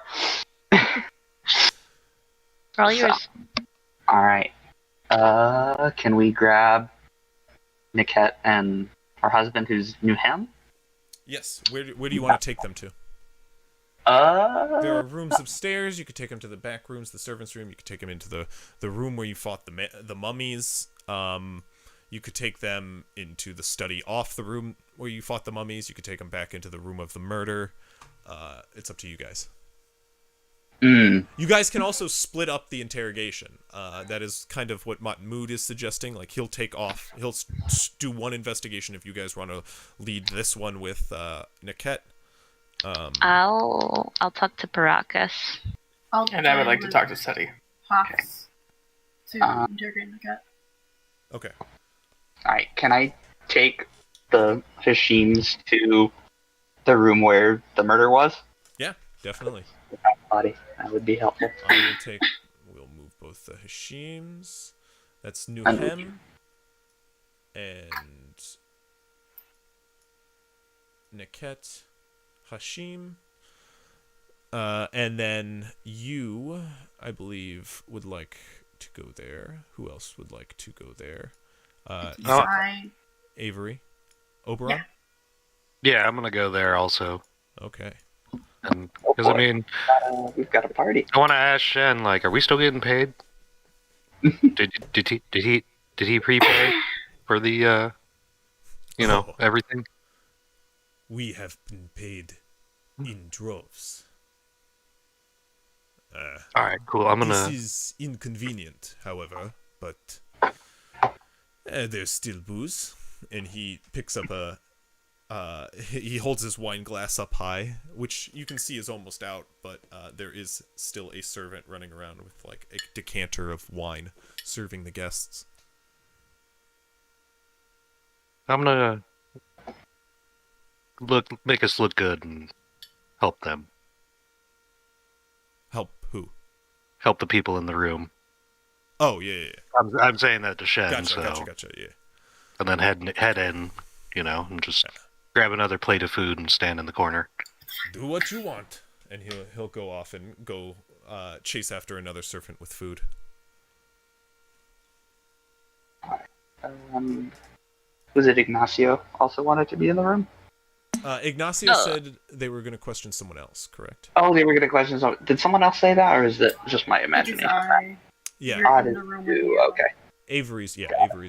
All yours. All right. Can we grab Niket and her husband, who's Nuhem? Yes. Where do you want to take them to? There are rooms upstairs. You could take them to the back rooms, the servants' room. You could take them into the room where you fought the mummies. You could take them into the study off the room where you fought the mummies. You could take them back into the room of the murder. It's up to you guys. You guys can also split up the interrogation. That is kind of what Matamud is suggesting. Like, he'll take off. He'll do one investigation if you guys want to lead this one with Niket. I'll talk to Barakas. And I would like to talk to Seti. Hawks to interrogate Niket. Okay. Alright, can I take the Hashims to the room where the murder was? Yeah, definitely. Body. That would be helpful. We'll move both the Hashims. That's Nuhem and Niket, Hashim. And then you, I believe, would like to go there. Who else would like to go there? Avery? Oberon? Yeah, I'm gonna go there also. Okay. And because I mean, we've got a party. I want to ask Shen, like, are we still getting paid? did he prepay for the everything? We have been paid in droves. All right, cool. I'm gonna. This is inconvenient, however, but there's still booze, and he picks up he holds his wine glass up high, which you can see is almost out, but there is still a servant running around with like a decanter of wine serving the guests. I'm gonna make us look good and help them. Help who? Help the people in the room. Oh, yeah. I'm saying that to Shen. Gotcha, yeah. And then head in, and just grab another plate of food and stand in the corner. Do what you want. And he'll go off and go chase after another servant with food. Was it Ignacio also wanted to be in the room? Ignacio said they were going to question someone else, correct? Oh, they were going to question someone. Did someone else say that, or is it just my imagination? Yeah. In the room with you. Okay. Avery's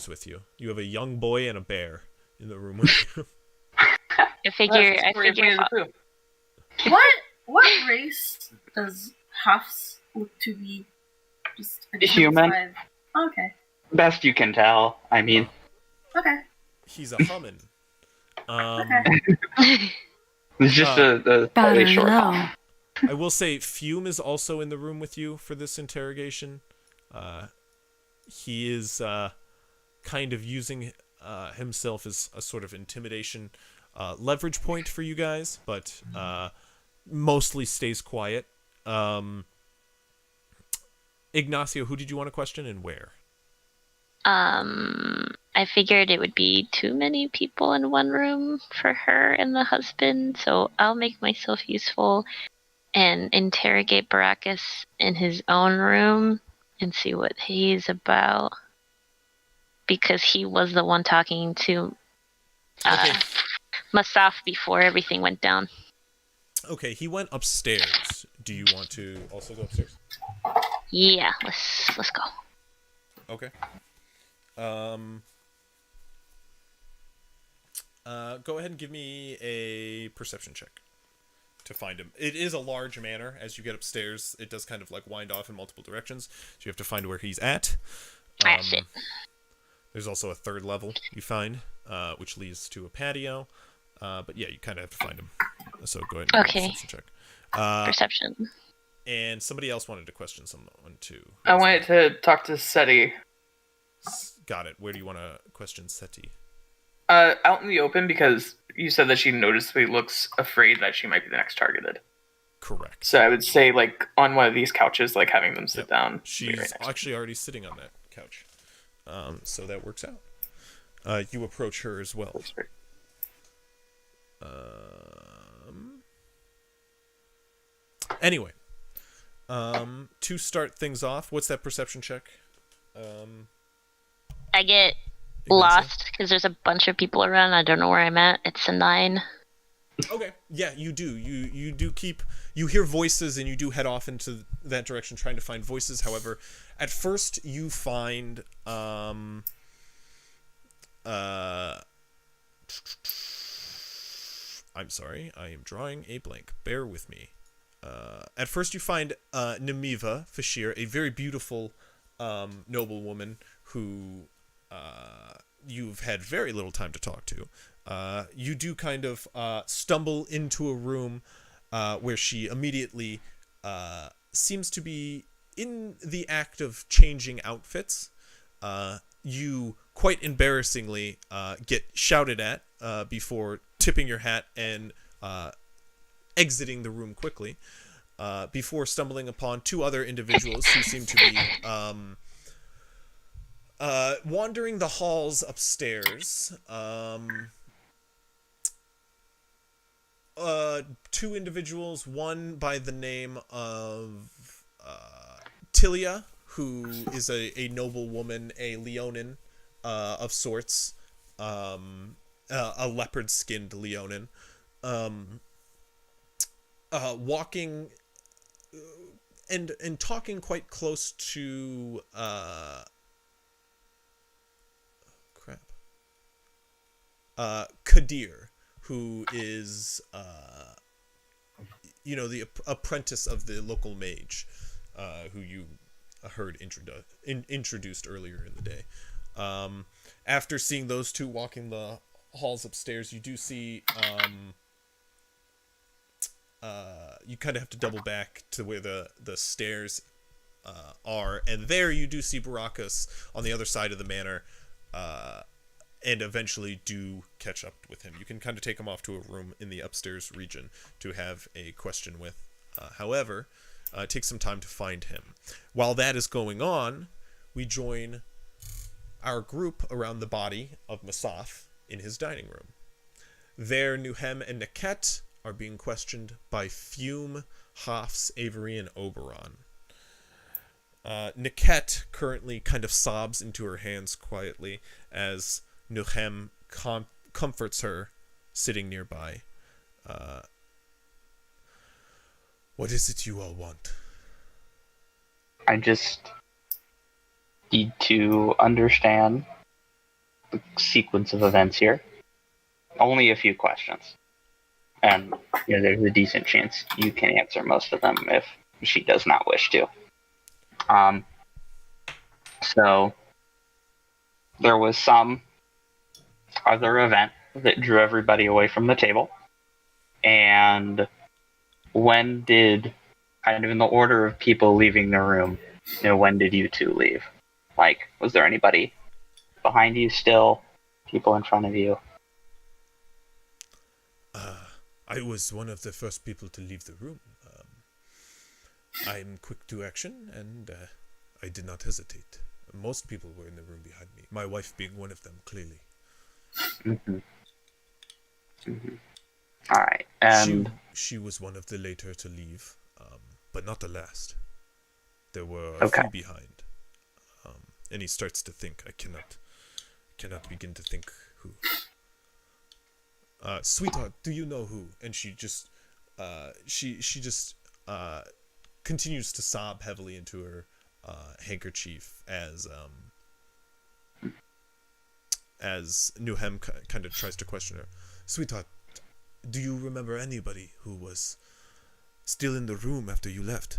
with you. You have a young boy and a bear in the room with you. I figure. What race does Huffs look to be? Just human. Okay. Best you can tell. I mean. Okay. He's a hummin. It's just a slightly short hum. I will say Fume is also in the room with you for this interrogation. He is kind of using himself as a sort of intimidation leverage point for you guys, but mostly stays quiet. Ignacio, who did you want to question and where? I figured it would be too many people in one room for her and the husband, so I'll make myself useful and interrogate Barakas in his own room and see what he's about. Because he was the one talking to Masaf before everything went down. Okay, he went upstairs. Do you want to also go upstairs? Yeah, let's go. Okay. Go ahead and give me a perception check to find him. It is a large manor. As you get upstairs, it does kind of like wind off in multiple directions, so you have to find where he's at. That's it. There's also a third level you find, which leads to a patio. But yeah, you kind of have to find him. So go ahead and give me a perception check. Perception. And somebody else wanted to question someone too. I wanted to talk to Seti. Got it. Where do you want to question Seti? Out in the open, because you said that she noticeably looks afraid that she might be the next targeted. Correct. So I would say, like, on one of these couches, like, having them sit down. Be She's right next actually already sitting on that couch. So that works out. You approach her as well. Anyway, to start things off, what's that perception check? I get lost because there's a bunch of people around. I don't know where I'm at. It's a 9. Okay, yeah, you do. You do keep. You hear voices, and you do head off into that direction, trying to find voices. However, at first you find I'm sorry, I am drawing a blank. Bear with me. At first you find Nemiva Fashir, a very beautiful noblewoman who you've had very little time to talk to. You do kind of stumble into a room where she immediately seems to be in the act of changing outfits. You quite embarrassingly get shouted at before tipping your hat and exiting the room quickly, before stumbling upon 2 other individuals who seem to be wandering the halls upstairs. 2 individuals, one by the name of Tilia, who is a noble woman, a Leonin of sorts, a leopard-skinned Leonin, walking and talking quite close to Kadir, who is the apprentice of the local mage, who you heard introduced earlier in the day. After seeing those 2 walking the halls upstairs, you do see you kind of have to double back to where the stairs are, and there you do see Baracus on the other side of the manor, and eventually do catch up with him. You can kind of take him off to a room in the upstairs region to have a question with. However, it takes some time to find him. While that is going on, we join our group around the body of Masaf in his dining room. There, Nuhem and Naket are being questioned by Fume, Hafs, Avery, and Oberon. Naket currently kind of sobs into her hands quietly as Nuhem comforts her, sitting nearby. What is it you all want? I just need to understand the sequence of events here. Only a few questions. And there's a decent chance you can answer most of them if she does not wish to. So there was some other event that drew everybody away from the table. And when did, kind of in the order of people leaving the room, when did you 2 leave? Like, was there anybody behind you still? People in front of you? I was one of the first people to leave the room. I'm quick to action, and I did not hesitate. Most people were in the room behind me, my wife being one of them, clearly. Mm-hmm. Mm-hmm. All right. And she was one of the later to leave, but not the last. There were a few behind. And he starts to think. I cannot begin to think who. Sweetheart, do you know who? And she just continues to sob heavily into her handkerchief as Nuhem kind of tries to question her. Sweetheart, do you remember anybody who was still in the room after you left?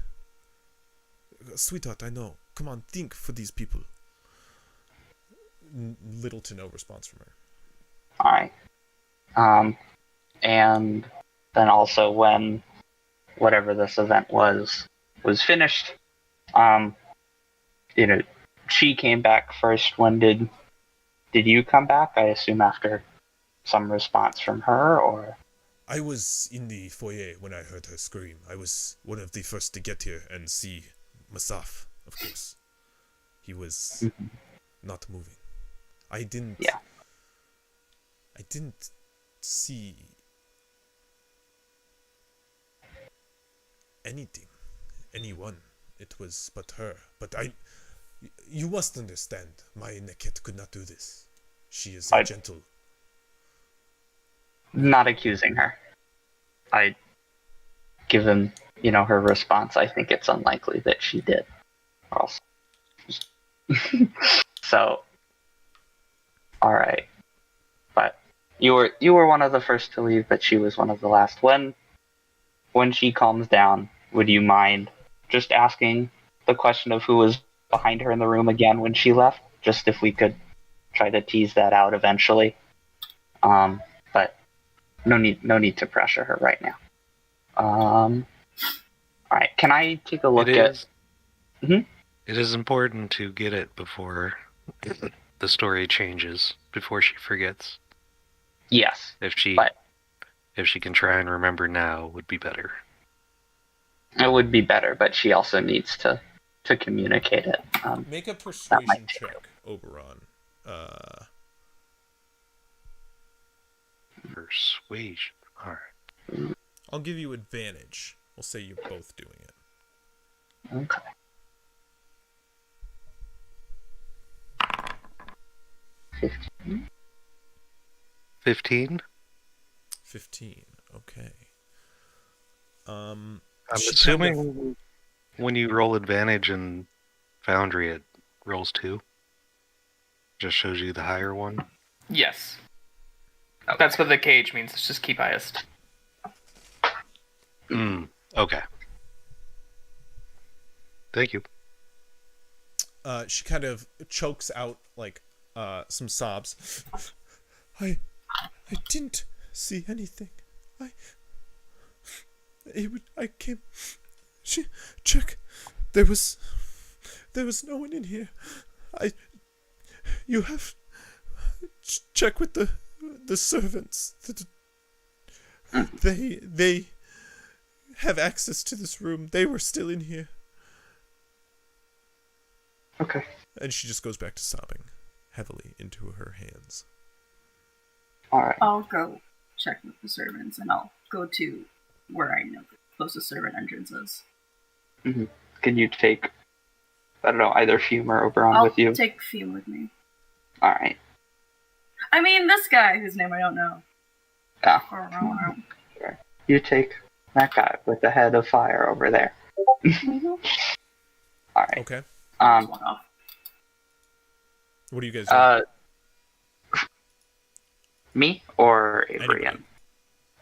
Sweetheart, I know. Come on, think for these people. Little to no response from her. Alright. And then also when whatever this event was finished, she came back first. When did you come back? I assume after some response from her, or? I was in the foyer when I heard her scream. I was one of the first to get here and see Masaf, of course. He was not moving. I didn't see anyone. It was but her. But you must understand, my Neket could not do this. She is gentle. Not accusing her. Given, her response, I think it's unlikely that she did. Or else. So, alright. But you were one of the first to leave, but she was one of the last. When she calms down, would you mind just asking the question of who was behind her in the room again when she left? Just if we could try to tease that out eventually. But no need to pressure her right now. Alright, can I take a look at... It is important to get it before the story changes, before she forgets. Yes. If she can try and remember now, would be better. It would be better, but she also needs to communicate it. Make a persuasion check, Oberon. Persuasion. Alright. I'll give you advantage. We'll say you're both doing it. Okay. 15? 15. Okay. I'm assuming when you roll advantage in Foundry, it rolls 2. Just shows you the higher one. Yes. That's what the cage means. It's just keep highest. Okay. Thank you. She kind of chokes out some sobs. I didn't see anything. I came. Check. There was no one in here. You have check with the servants. They have access to this room. They were still in here. Okay. And she just goes back to sobbing heavily into her hands. Alright. I'll go check with the servants, and I'll go to where I know the closest servant entrance is. Mm-hmm. Can you take, I don't know, either Fume or Oberon with you? I'll take Fume with me. Alright. I mean, this guy, whose name I don't know. Yeah. Sure. You take that guy with the head of fire over there. Alright. Okay. What do you guys do? Me or Avery?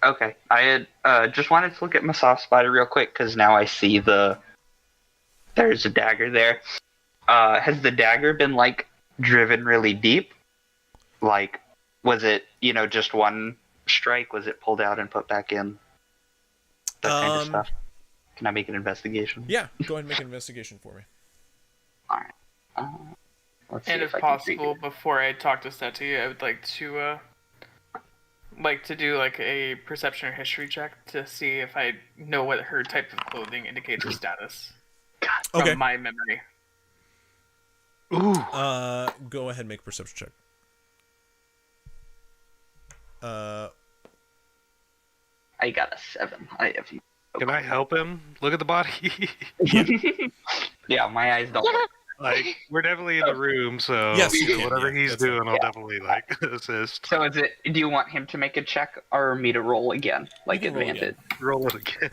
Okay. I had just wanted to look at Masaf's body real quick, because now I see there's a dagger there. Has the dagger been, driven really deep? Was it, just one strike? Was it pulled out and put back in? That kind of stuff. Can I make an investigation? Yeah, go ahead and make an investigation for me. Alright. Let's see And if I can possible, before I talk to Seti, I would like to do a perception or history check to see if I know what her type of clothing indicates her status. Okay. From my memory. Ooh. Go ahead and make a perception check. I got a 7. Can I help him look at the body? Yeah, my eyes don't. We're definitely in the room, so Yes, you can, whatever yeah, he's that's doing, fine. I'll definitely assist. So do you want him to make a check or me to roll again? Advantage? Roll it again.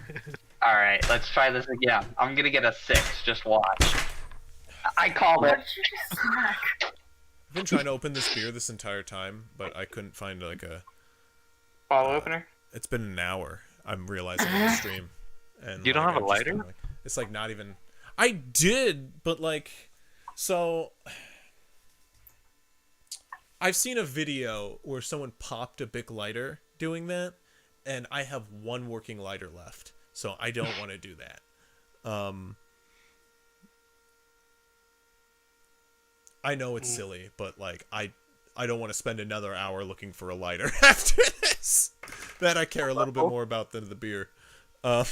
Alright, let's try this again. I'm gonna get a 6, just watch. I called it. I've been trying to open this beer this entire time, but I couldn't find a Bottle opener? It's been an hour. I'm realizing on the stream. And You don't have a lighter? It's not even. I did, but so I've seen a video where someone popped a big lighter doing that, and I have one working lighter left, so I don't want to do that. I know it's silly, but I don't want to spend another hour looking for a lighter after this. That I care a little bit more about than the beer. I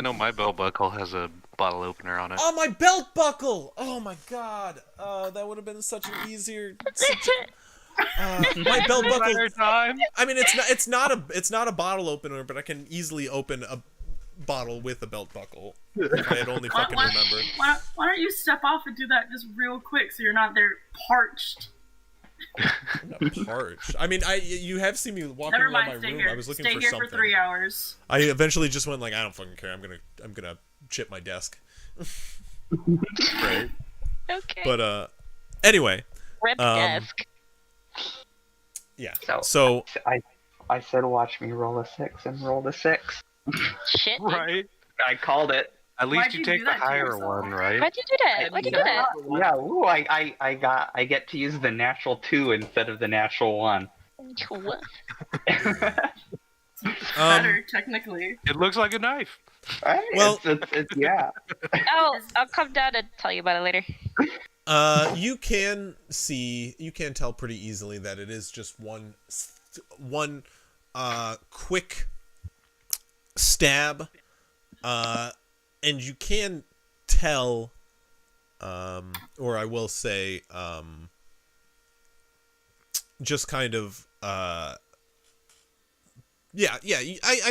know my belt buckle has a bottle opener on it. Oh, my belt buckle! Oh my god. That would have been such an easier... my belt buckle... Time. I mean, it's not a bottle opener, but I can easily open a bottle with a belt buckle. If I had only fucking remembered. Why don't you step off and do that just real quick so you're not there parched? I'm not parched. I mean, you have seen me walking Never around mind, my stay room. here. I was looking Stay for here something. for 3 hours. I eventually just went like, I don't fucking care. I'm gonna chip my desk. Right. Okay. But anyway. Rip desk. Yeah. So I said, watch me roll a 6 and roll a 6. Shit. Right. I called it. At least Why'd you you take do the that to higher yourself? one, right? Why'd you do that? Why'd you do that? Yeah, ooh, I get to use the natural 2 instead of the natural 1. What? Better, technically. It looks like a knife. Right? Well- it's yeah. I'll come down and tell you about it later. You can tell pretty easily that it is just one quick stab, and you can tell, or I will say, just kind of, I'd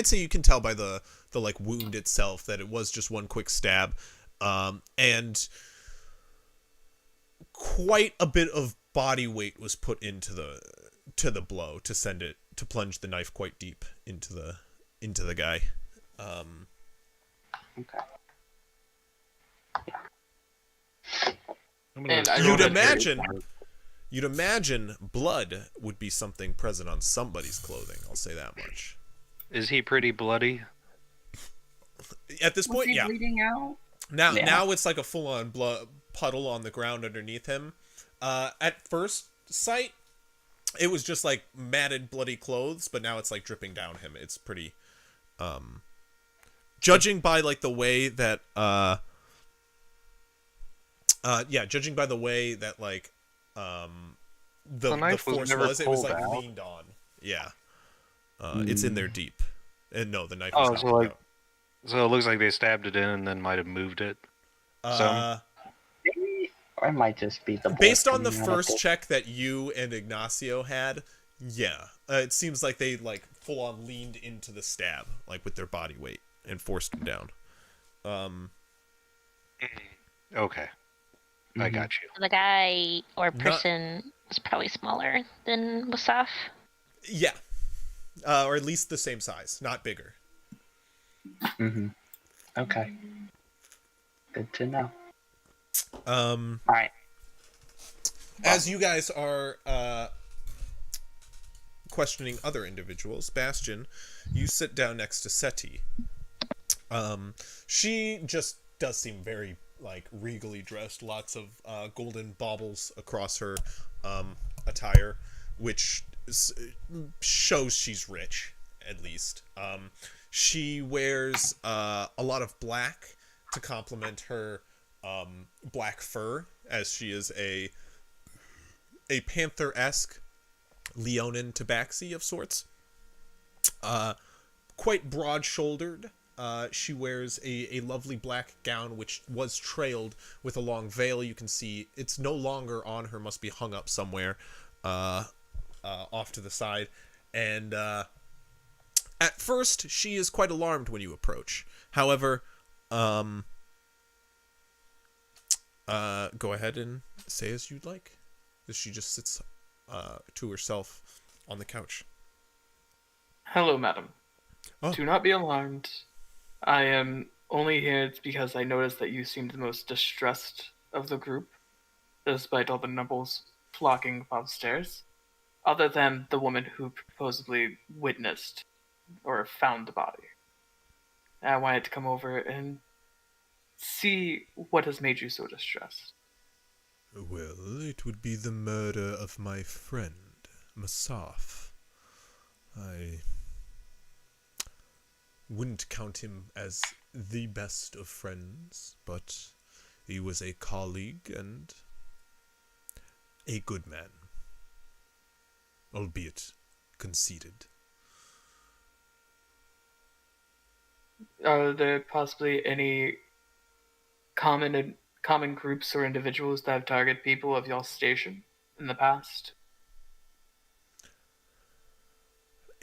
say you can tell by the like wound itself that it was just one quick stab, and quite a bit of body weight was put into the blow to plunge the knife quite deep into the guy. Okay. And I You'd imagine blood would be something present on somebody's clothing. I'll say that much. Is he pretty bloody? At this Was point, he yeah. bleeding out? Now it's like a full-on blood puddle on the ground underneath him. At first sight, it was just like matted, bloody clothes, but now it's like dripping down him. It's pretty. Judging by like the way that, judging by the way that like, the knife was force never was, it was pulled like out. leaned on. Yeah. It's in there deep. And no, the knife was not so pulled like, out. so it looks like they stabbed it in and then might have moved it. Maybe, or it might just be the. Based on the coming out of first it. check that you and Ignacio had, yeah, it seems like they like full on leaned into the stab, like with their body weight, and forced him down. Okay. I got you. The guy or person was probably smaller than Wasaf. Yeah, or at least the same size, not bigger. Mm-hmm. Okay. Good to know. All right. As you guys are questioning other individuals, Bastion, you sit down next to Seti. She just does seem very like regally dressed, lots of golden baubles across her attire, which shows she's rich, at least. She wears a lot of black to complement her black fur, as she is a panther-esque Leonin tabaxi of sorts. Quite broad-shouldered. She wears a lovely black gown, which was trailed with a long veil. You can see it's no longer on her, must be hung up somewhere off to the side. And at first, she is quite alarmed when you approach. However, go ahead and say as you'd like. She just sits to herself on the couch. Hello, madam. Oh. Do not be alarmed. I am only here because I noticed that you seemed the most distressed of the group, despite all the nobles flocking upstairs, other than the woman who supposedly witnessed or found the body. I wanted to come over and see what has made you so distressed. Well, it would be the murder of my friend, Masaf. I wouldn't count him as the best of friends, but he was a colleague and a good man. albeit conceited. Are there possibly any common groups or individuals that have targeted people of your station in the past?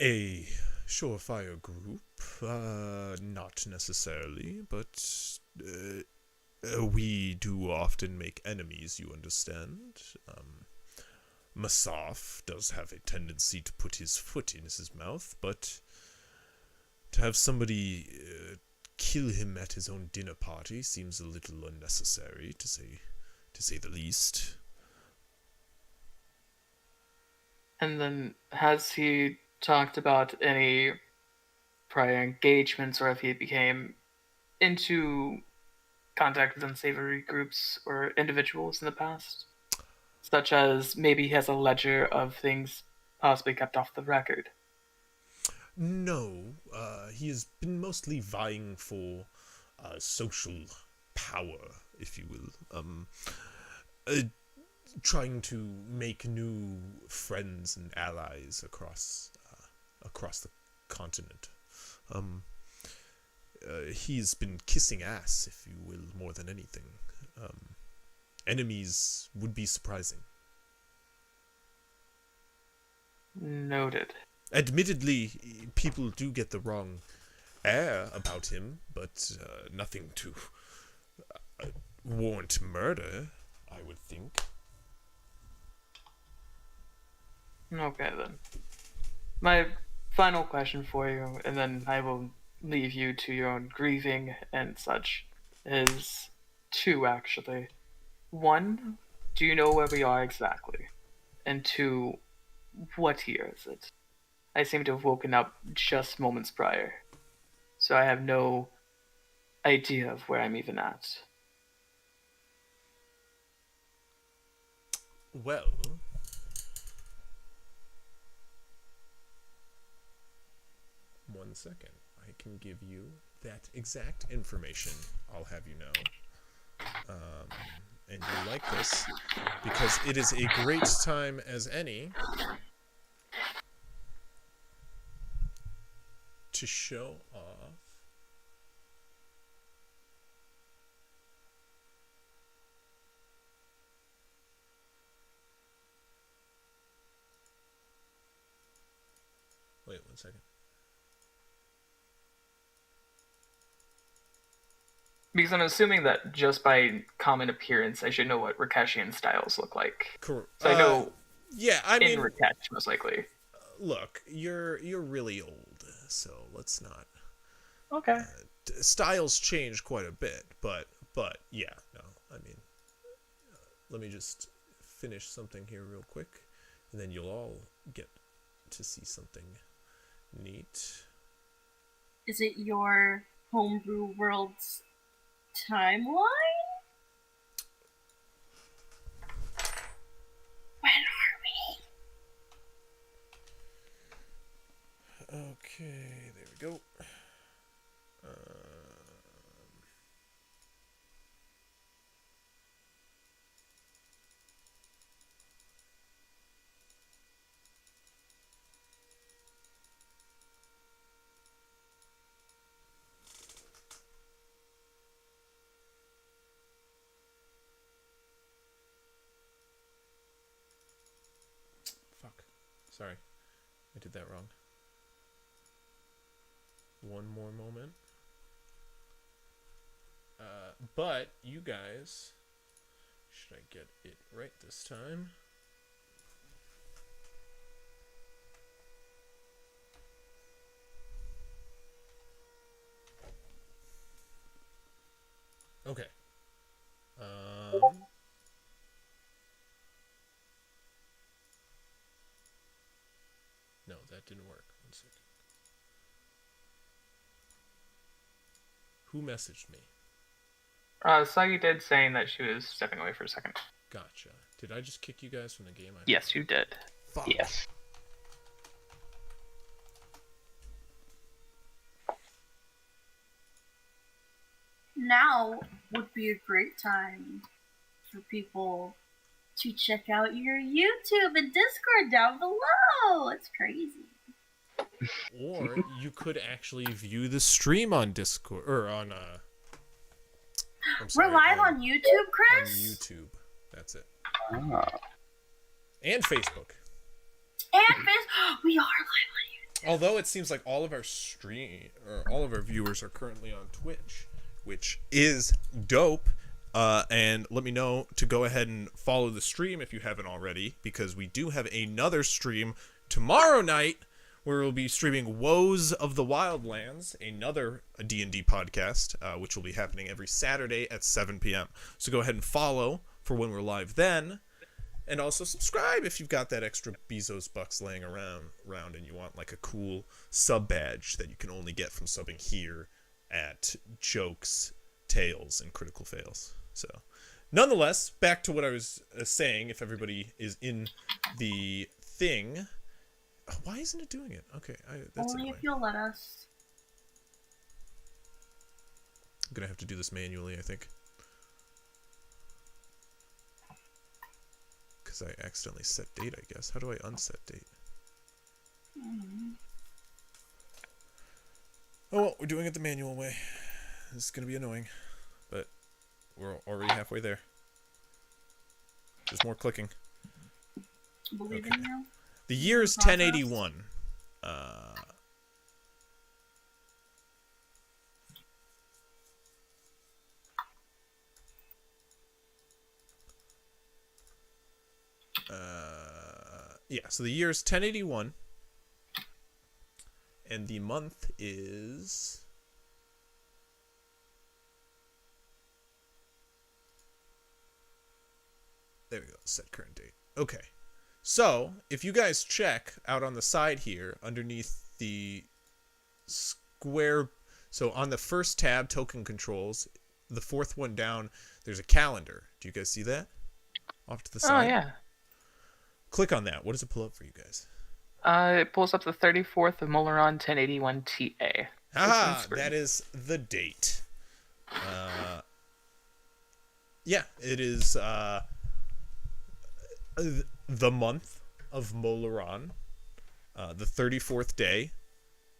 A surefire group? Not necessarily, but we do often make enemies, you understand. Masaf does have a tendency to put his foot in his mouth, but to have somebody kill him at his own dinner party seems a little unnecessary, to say the least. And then, has he talked about any prior engagements, or if he became into contact with unsavory groups or individuals in the past? Such as maybe he has a ledger of things possibly kept off the record. No, he has been mostly vying for social power, if you will. Trying to make new friends and allies across the continent. He's been kissing ass, if you will, more than anything. Enemies would be surprising. Noted. Admittedly, people do get the wrong air about him, but nothing to warrant murder, I would think. Okay, then. My final question for you, and then I will leave you to your own grieving and such, is two, actually. One, do you know where we are exactly? And two, what year is it? I seem to have woken up just moments prior, so I have no idea of where I'm even at. Well, one second. I can give you that exact information, I'll have you know. And you'll like this, because it is a great time as any to show off wait one second. Because I'm assuming that just by common appearance, I should know what Rakeshian styles look like. Correct. So I know yeah, I mean, in Rakesh, most likely. Look, you're really old, so let's not. Okay. Styles change quite a bit, but yeah, no. I mean, let me just finish something here real quick, and then you'll all get to see something neat. Is it your homebrew world's timeline? When are we? Okay, there we go. Fuck. Sorry. I did that wrong. One more moment. But you guys, should I get it right this time? Okay. No, that didn't work. One second. Who messaged me? Sagi did saying that she was stepping away for a second. Gotcha. Did I just kick you guys from the game? Yes, you did. Fuck. Yes. Now would be a great time for people to check out your YouTube and Discord down below. It's crazy. Or you could actually view the stream on Discord or on We're live on YouTube, Chris? On YouTube. That's it. Ah. And Facebook. And we are live on YouTube. Although it seems like all of our viewers are currently on Twitch, which is dope. And let me know to go ahead and follow the stream if you haven't already, because we do have another stream tomorrow night where we'll be streaming Woes of the Wildlands, another D&D podcast, which will be happening every Saturday at 7 p.m. So go ahead and follow for when we're live then. And also subscribe if you've got that extra Bezos bucks laying around and you want like a cool sub badge that you can only get from subbing here at Jokes, Tales, and Critical Fails. So, nonetheless, back to what I was saying, if everybody is in the thing. Oh, why isn't it doing it? Okay, that's Only annoying. if you'll let us. I'm gonna have to do this manually, I think. Because I accidentally set date, I guess. How do I unset date? Oh, well, we're doing it the manual way. This is gonna be annoying, but we're already halfway there. Just more clicking. Believe Okay. in you. The year is 1081. Yeah, so the year is 1081. And the month is... There we go, set current date. Okay. So, if you guys check out on the side here, underneath the square... So, on the first tab, Token Controls, the fourth one down, there's a calendar. Do you guys see that? Off to the side? Oh, yeah. Click on that. What does it pull up for you guys? It pulls up the 34th of Molaron 1081 TA. Ah, that is the date. Yeah, it is the month of Molaron, the 34th day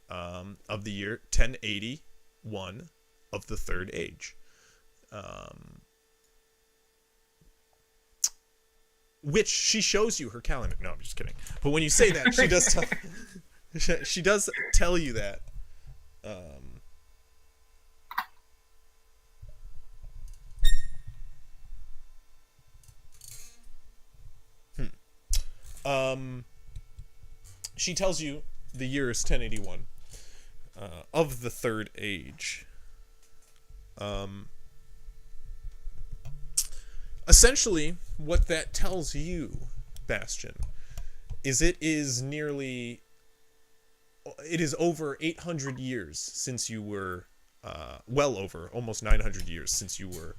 of the year 1081 of the Third Age. Which she shows you her calendar. No, I'm just kidding. But when you say that, she does tell she does tell you that. She tells you the year is 1081 of the Third Age. Essentially, what that tells you, Bastion, is it is over 800 years since you were, well over, almost 900 years since you were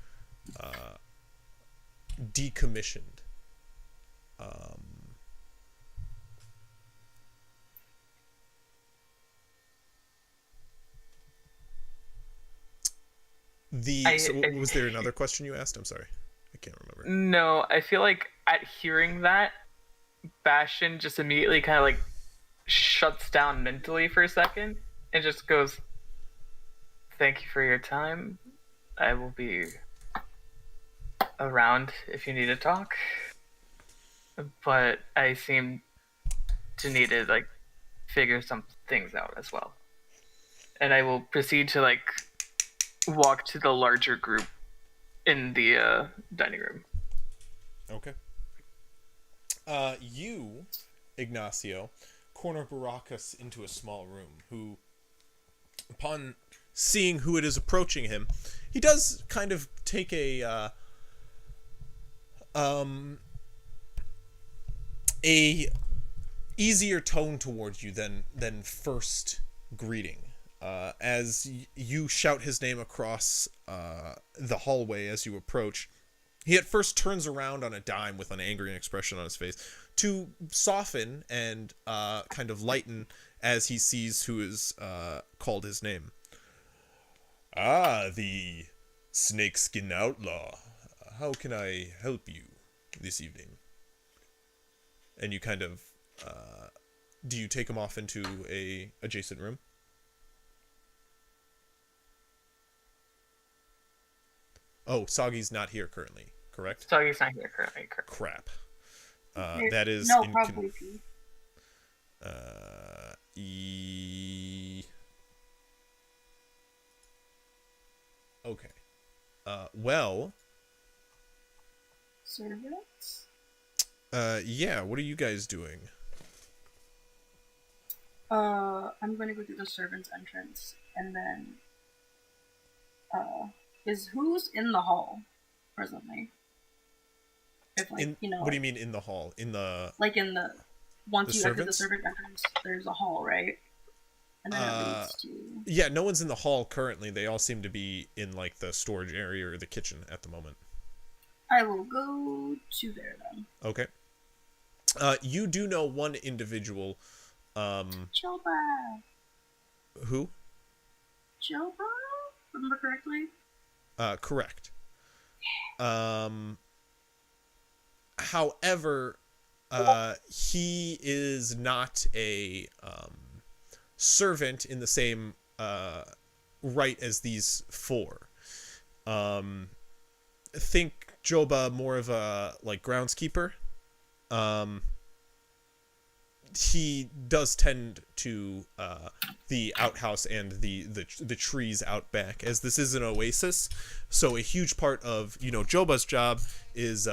decommissioned. Was there another question you asked? I'm sorry. I can't remember. No, I feel like at hearing that, Bastion just immediately kind of like shuts down mentally for a second and just goes, "Thank you for your time. I will be around if you need to talk." But I seem to need to like figure some things out as well. And I will proceed to like walk to the larger group in the dining room. Okay. You, Ignacio, corner Baracus into a small room, who, upon seeing who it is approaching him, he does kind of take a easier tone towards you than first greeting. As you shout his name across the hallway as you approach, he at first turns around on a dime with an angry expression on his face to soften and kind of lighten as he sees who is called his name. "Ah, the snakeskin outlaw. How can I help you? this evening. And you kind of, do you take him off into a adjacent room? Oh, Soggy's not here currently, correct? Soggy's not here currently. Correct. Crap. That is no, probably P. Okay. Well. Servants? Yeah, what are you guys doing? I'm gonna go through the servants' entrance, and then, who's in the hall presently? If, like, what do you mean in the hall? In the... Like, in the... Once the you enter the servants? servant entrance, there's a hall, right? And then it leads to... Yeah, no one's in the hall currently. They all seem to be in, like, the storage area or the kitchen at the moment. I will go to there, then. Okay. You do know one individual, Joba! Who? Joba? Remember correctly? Correct. However, he is not a servant in the same right as these four. Think Joba more of a like groundskeeper. He does tend to the outhouse and the trees out back, as this is an oasis. So a huge part of Joba's job is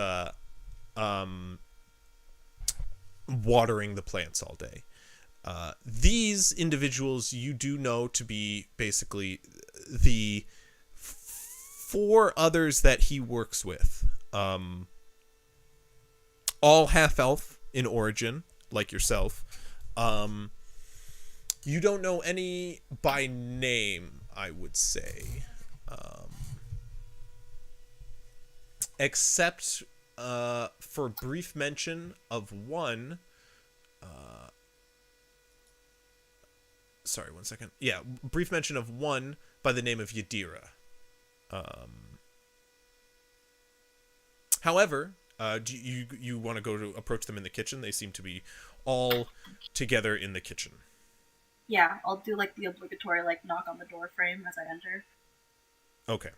watering the plants all day. These individuals you do know to be basically the four others that he works with. All half-elf in origin, like yourself. You don't know any by name, I would say. Except for brief mention of one. Sorry, 1 second. Yeah, brief mention of one by the name of Yadira. However, do you want to go to approach them in the kitchen? They seem to be all together in the kitchen. Yeah, I'll do like the obligatory like knock on the door frame as I enter. Okay.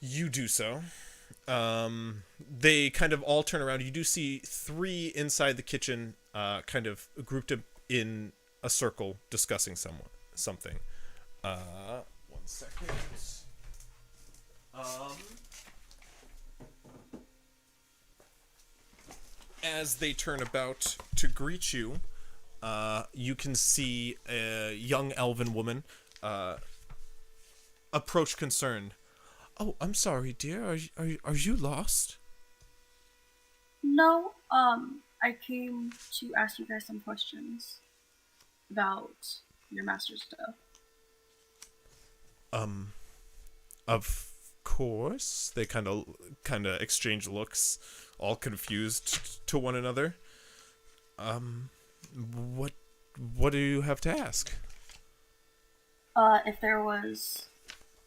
You do so. They kind of all turn around. You do see three inside the kitchen, kind of grouped in a circle, discussing something. 1 second. As they turn about to greet you, you can see a young elven woman approach concerned. Oh, I'm sorry, dear. Are you lost? No, I came to ask you guys some questions about your master's stuff. Of course. They kind of exchange looks, all confused to one another. What do you have to ask? If there was,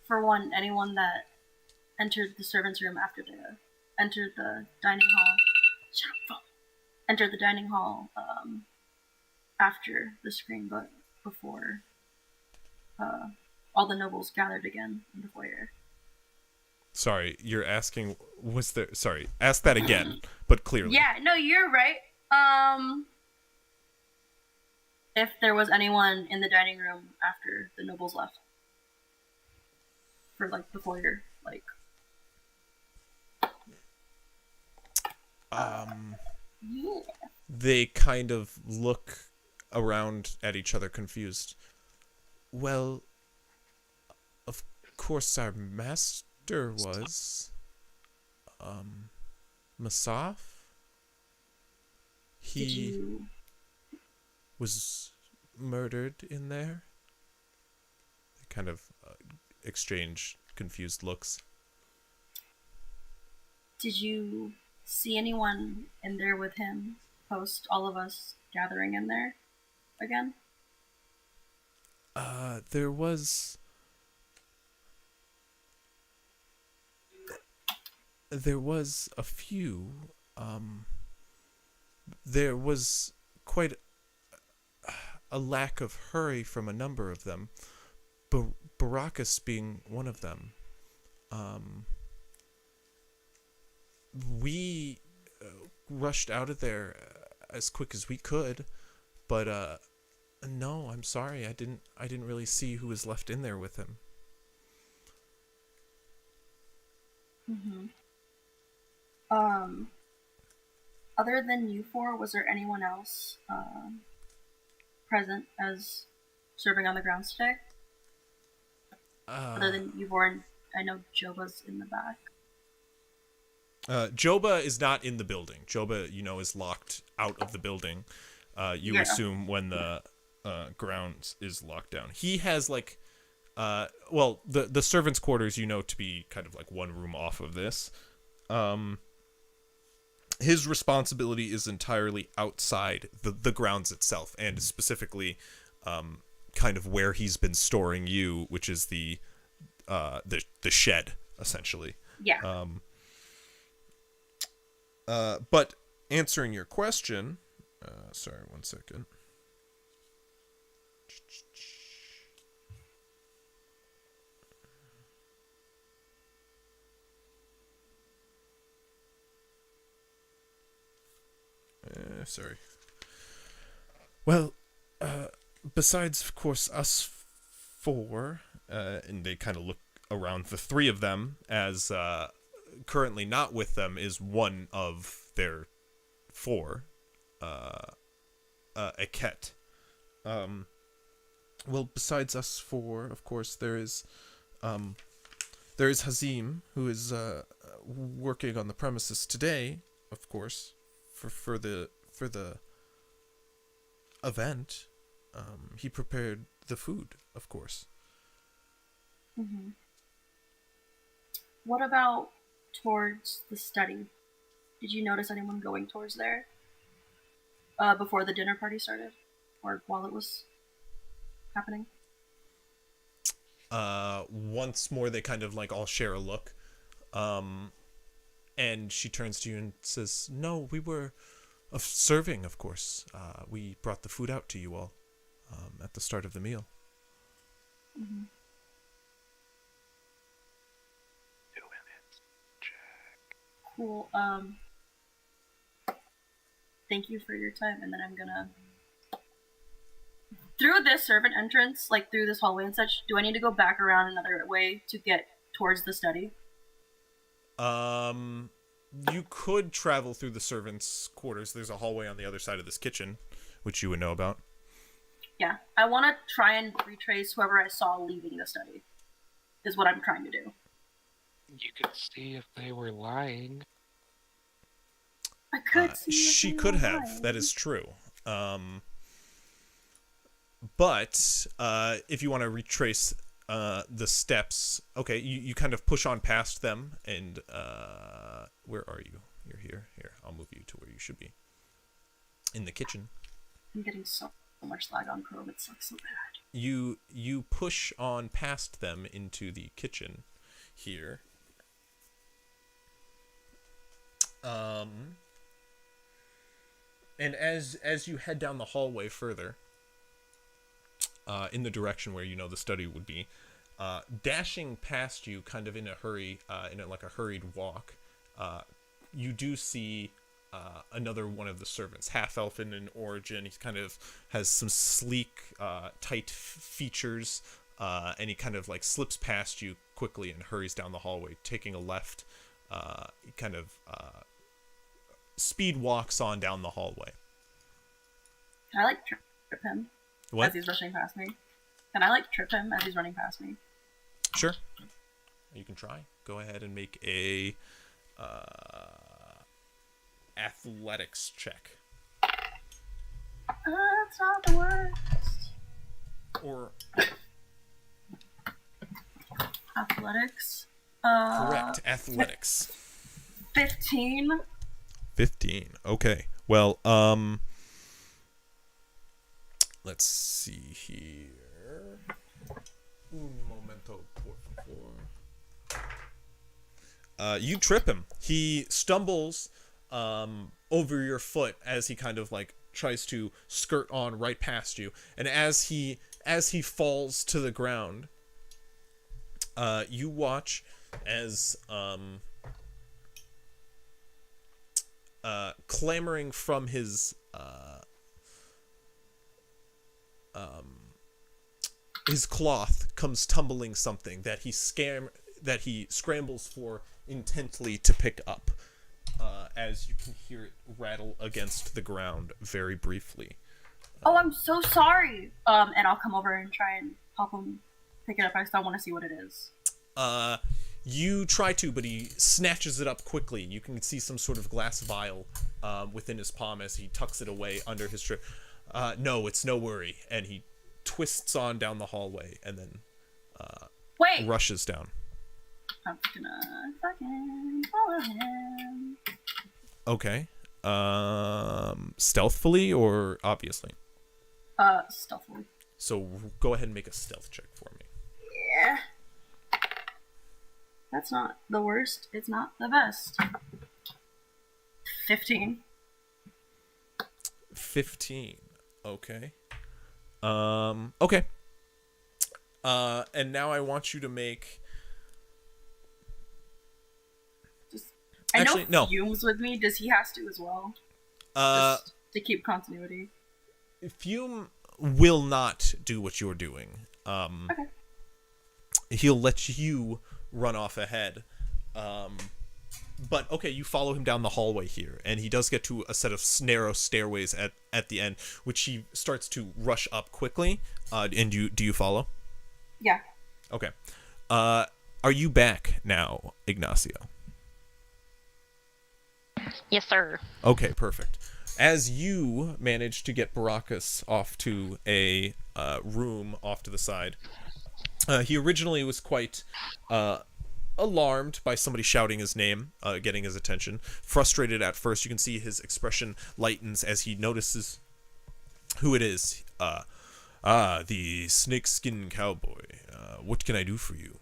for one, anyone that entered the servants' room after they entered the dining hall. Entered the dining hall after the scream, but before all the nobles gathered again in the foyer. Sorry, you're asking, was there... Sorry, ask that again, but clearly. Yeah, no, you're right. If there was anyone in the dining room after the nobles left. For, like, the foyer, like... Yeah. They kind of look around at each other confused. Well, of course our master was. Masaf? He was murdered in there? They kind of exchange confused looks. Did you see anyone in there with him post all of us gathering in there again? There was there was a few. There was quite a lack of hurry from a number of them, Baracus being one of them. We rushed out of there as quick as we could, but no, I'm sorry, I didn't really see who was left in there with him. Mm-hmm. Other than you four, was there anyone else present as serving on the grounds today? Other than you four, and I know Joba's in the back. Joba is not in the building. Joba, is locked out of the building. You assume when the grounds is locked down. He has the servants' quarters, to be kind of like one room off of this. His responsibility is entirely outside the grounds itself, and specifically, kind of where he's been storing you, which is the shed, essentially. Yeah. But answering your question, sorry, 1 second. Sorry. Well, besides, of course, us four, and they kind of look around, the three of them, as currently not with them is one of their four, Aket. Well, besides us four, of course, there is Hazim, who is working on the premises today, of course, for the event. He prepared the food, of course. Mm-hmm. What about towards the study? Did you notice anyone going towards there before the dinner party started, or while it was happening? Once more, they kind of all share a look, and she turns to you and says, "No, we were serving, of course. We brought the food out to you all at the start of the meal." Mm-hmm. Cool. Thank you for your time, and then I'm gonna through this servant entrance, through this hallway and such. Do I need to go back around another way to get towards the study? You could travel through the servants' quarters. There's a hallway on the other side of this kitchen, which you would know about. Yeah, I want to try and retrace whoever I saw leaving the study. Is what I'm trying to do. You could see if they were lying. I could see. She could have. Lying. That is true. But if you want to retrace the steps, okay, you kind of push on past them, and where are you? You're here. Here, I'll move you to where you should be. In the kitchen. I'm getting so much lag on Chrome. It sucks so bad. You push on past them into the kitchen here. And as you head down the hallway further, in the direction where the study would be, dashing past you, kind of in a hurry, in a hurried walk, you do see another one of the servants, half elfin in origin. He kind of has some sleek, tight features, and he kind of slips past you quickly and hurries down the hallway, taking a left. He kind of speed walks on down the hallway. Can I trip him What? as he's rushing past me? Can I trip him as he's running past me? Sure. You can try. Go ahead and make a athletics check. That's not the worst. Or Athletics. correct, athletics. 15. 15. Okay. Well, let's see here. Un momento, por favor. You trip him. He stumbles over your foot as he kind of like tries to skirt on right past you, and as he falls to the ground, you watch as clamoring from his cloth comes tumbling something that he scrambles for intently to pick up, as you can hear it rattle against the ground very briefly. Oh, I'm so sorry. And I'll come over and try and help him pick it up. I still want to see what it is. You try to, but he snatches it up quickly. You can see some sort of glass vial within his palm as he tucks it away under his shirt. No, it's no worry. And he twists on down the hallway and then Wait! rushes down. I'm gonna fucking follow him. Okay. Stealthfully or obviously? Stealthily. So go ahead and make a stealth check for me. Yeah. That's not the worst. It's not the best. 15. 15. Okay. Okay. And now I want you to make... Actually, I know Fume's with me. Does he has to as well? Just to keep continuity. Fume will not do what you're doing. Okay. He'll let you run off ahead. But okay, you follow him down the hallway here, and he does get to a set of narrow stairways at the end, which he starts to rush up quickly. And do you follow? Yeah. Okay. Are you back now, Ignacio? Yes, sir. Okay, perfect. As you manage to get Baracus off to a room off to the side, he originally was quite alarmed by somebody shouting his name, getting his attention. Frustrated at first, you can see his expression lightens as he notices who it is. The snakeskin cowboy. What can I do for you?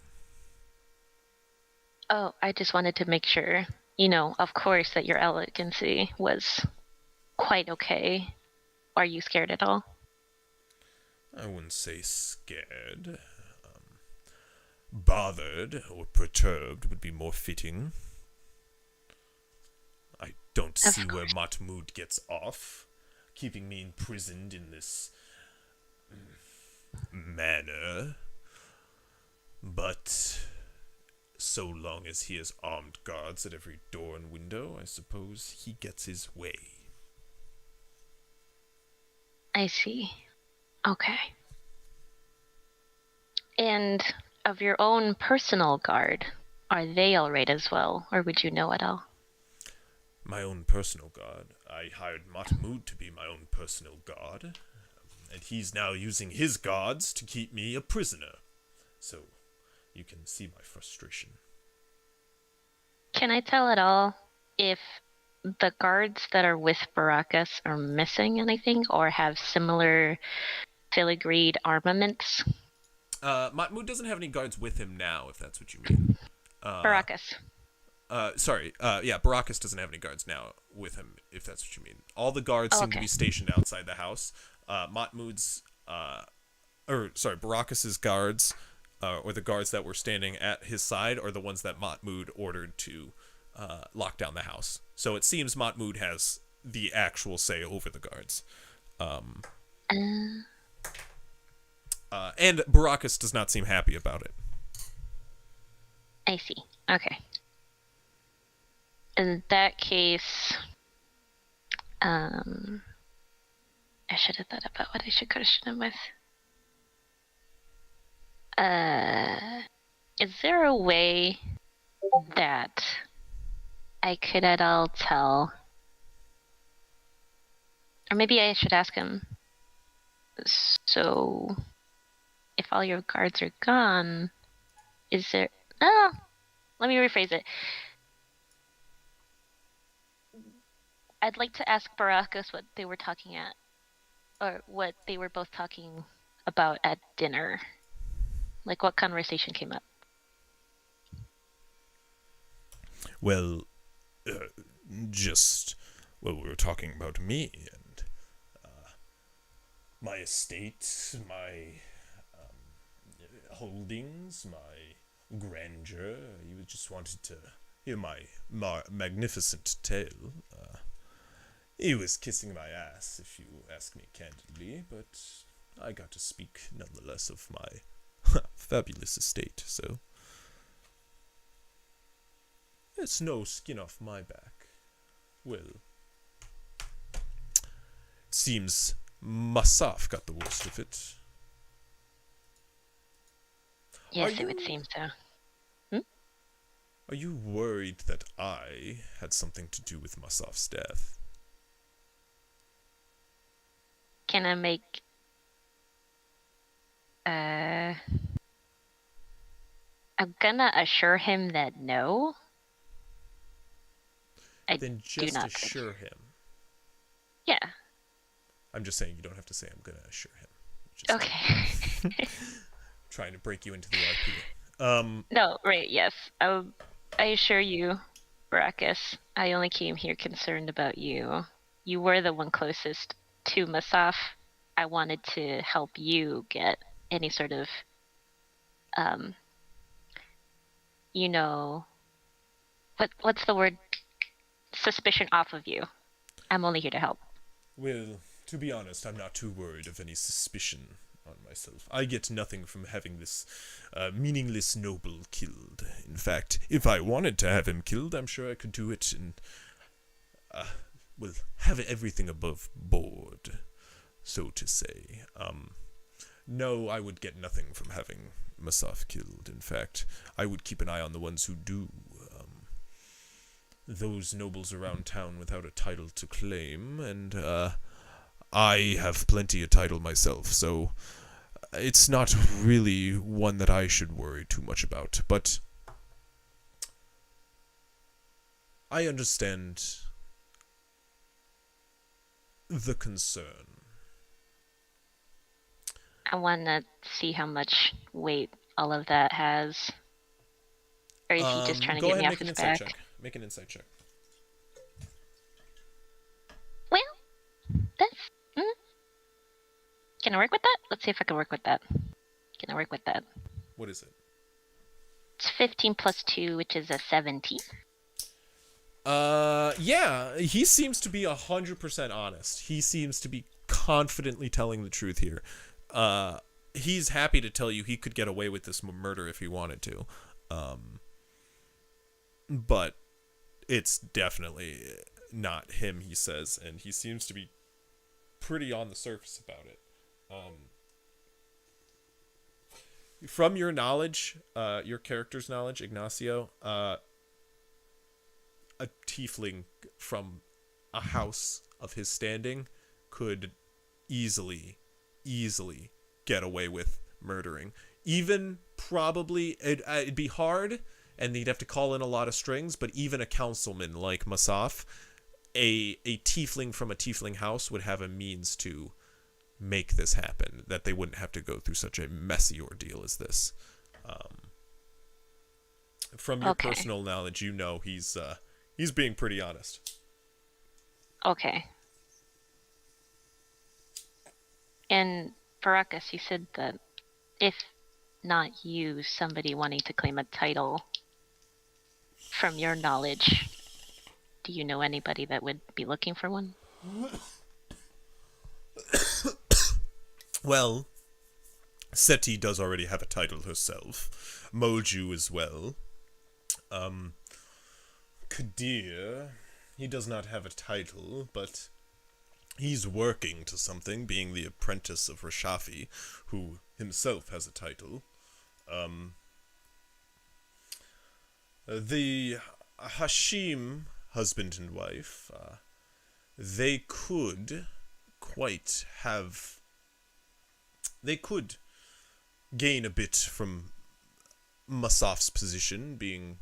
Oh, I just wanted to make sure, of course, that your elegancy was quite okay. Are you scared at all? I wouldn't say scared. Bothered or perturbed would be more fitting. I don't see where Matamud gets off, keeping me imprisoned in this manner. But so long as he has armed guards at every door and window, I suppose he gets his way. I see. Okay. And of your own personal guard, are they all right as well, or would you know at all? My own personal guard? I hired Matamud to be my own personal guard, and he's now using his guards to keep me a prisoner. So, you can see my frustration. Can I tell at all if the guards that are with Baracus are missing anything, or have similar filigreed armaments? Matamud doesn't have any guards with him now, if that's what you mean. Baracus. Baracus doesn't have any guards now with him, if that's what you mean. All the guards seem to be stationed outside the house. Baracus's guards, or the guards that were standing at his side, are the ones that Matamud ordered to lock down the house. So it seems Matamud has the actual say over the guards. And Baracus does not seem happy about it. I see. Okay. In that case, I should have thought about what I should question him with. Is there a way that I could at all tell, or maybe I should ask him, so if all your guards are gone, is there... Oh, let me rephrase it. I'd like to ask Baracus what they were talking at, or what they were both talking about at dinner. Like, what conversation came up? Well, we were talking about me and my estate, my holdings, my grandeur. You just wanted to hear my magnificent tale. He was kissing my ass, if you ask me candidly, but I got to speak nonetheless of my fabulous estate, so it's no skin off my back. Well, it seems Masaf got the worst of it. Yes, it would seem so. Are you worried that I had something to do with Masaf's death? Can I make... I'm gonna assure him that no. Then just assure him. Yeah. I'm just saying you don't have to say I'm gonna assure him. Okay. Trying to break you into the RP. No, right, yes. I assure you, Baracus, I only came here concerned about you. You were the one closest to Masaf. I wanted to help you get any sort of, what's the word? Suspicion off of you. I'm only here to help. Well, to be honest, I'm not too worried of any suspicion on myself. I get nothing from having this meaningless noble killed. In fact, if I wanted to have him killed, I'm sure I could do it and, have everything above board, so to say. No, I would get nothing from having Masaf killed. In fact, I would keep an eye on the ones who do. Those nobles around town without a title to claim, and I have plenty of title myself, so it's not really one that I should worry too much about. But I understand the concern. I want to see how much weight all of that has. Or is he just trying to get me off his back? Make an insight check. Well, that's... Can I work with that? Let's see if I can work with that. Can I work with that? What is it? It's 15 plus 2, which is a 17. Yeah, he seems to be 100% honest. He seems to be confidently telling the truth here. He's happy to tell you he could get away with this murder if he wanted to. But it's definitely not him, he says, and he seems to be pretty on the surface about it. From your knowledge, your character's knowledge, Ignacio, a tiefling from a house of his standing could easily get away with murdering. Even probably, it'd be hard, and they'd have to call in a lot of strings, but even a councilman like Masaf, a tiefling from a tiefling house would have a means to make this happen, that they wouldn't have to go through such a messy ordeal as this. From your personal knowledge, you know he's being pretty honest. Okay. And Baracus, you said that if not you, somebody wanting to claim a title, from your knowledge, do you know anybody that would be looking for one? Well, Seti does already have a title herself. Molju as well. Kadir, he does not have a title, but he's working to something, being the apprentice of Rashafi, who himself has a title. The Hashim, husband and wife, they could gain a bit from Masaf's position, being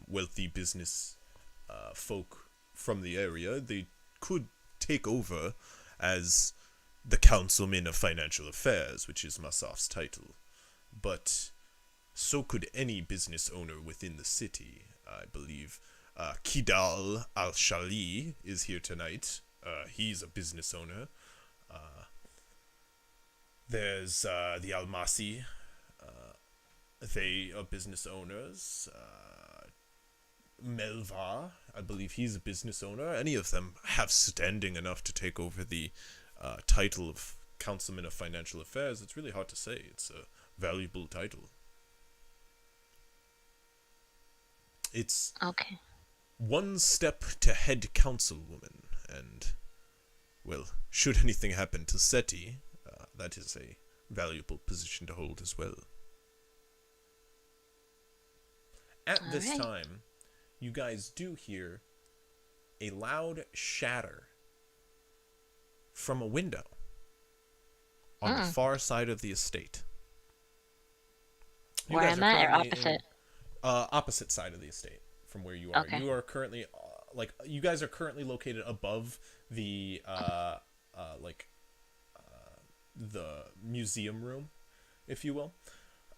wealthy business folk from the area. They could take over as the councilman of financial affairs, which is Masaf's title. But so could any business owner within the city, I believe. Kidal al-Shali is here tonight. He's a business owner. There's the Almasi. They are business owners. Melva, I believe he's a business owner. Any of them have standing enough to take over the title of Councilman of Financial Affairs. It's really hard to say. It's a valuable title. It's Okay. one step to head councilwoman, and, well, should anything happen to Seti, that is a valuable position to hold as well. At this Alright. time, you guys do hear a loud shatter from a window on the far side of the estate. You Where guys am are I, or currently opposite? opposite side of the estate from where you are. Okay. You are currently you guys are currently located above the the museum room, if you will.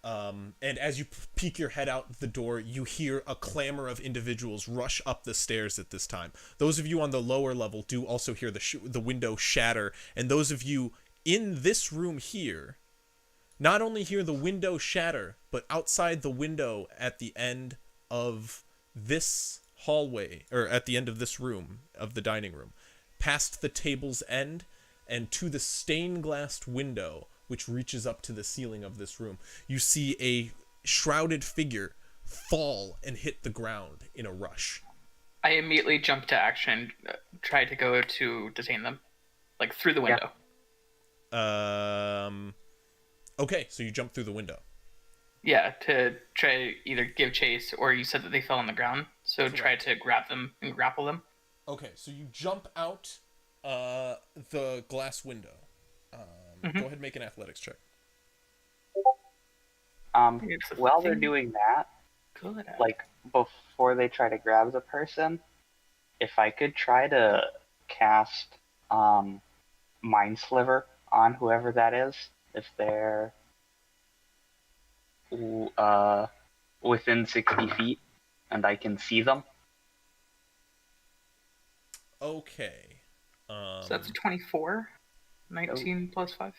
And as you peek your head out the door, you hear a clamor of individuals rush up the stairs at this time. Those of you on the lower level do also hear the window shatter, and those of you in this room here not only hear the window shatter, but outside the window at the end of this hallway, or at the end of this room, of the dining room, past the table's end and to the stained glass window which reaches up to the ceiling of this room, you see a shrouded figure fall and hit the ground in a rush. I immediately jump to action, try to go to detain them, like through the window. Okay, so you jump through the window. Yeah, to try to either give chase, or you said that they fell on the ground, so try to grab them and grapple them. Okay, so you jump out the glass window. Go ahead and make an athletics check. While they're doing that, Good. like before they try to grab the person, if I could try to cast Mind Sliver on whoever that is, if they're within 60 feet and I can see them. Okay. So that's a 24. 19 plus 5.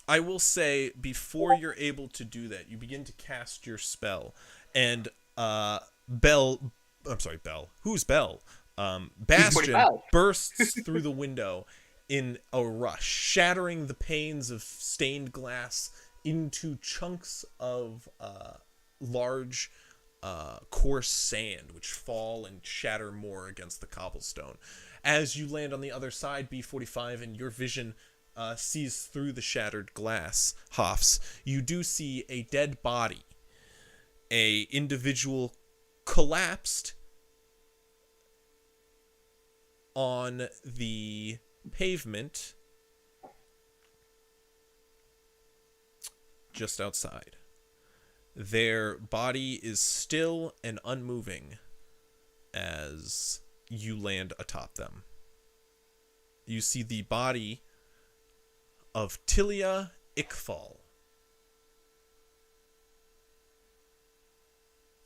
I will say, before you're able to do that, you begin to cast your spell, and Bell. Who's Bell? Bastion bursts through the window in a rush, shattering the panes of stained glass into chunks of large, coarse sand, which fall and shatter more against the cobblestone. As you land on the other side, B45, and your vision sees through the shattered glass, Hoffs, you do see a dead body. A individual collapsed on the pavement just outside. Their body is still and unmoving as you land atop them. You see the body of Tilia Iqfal,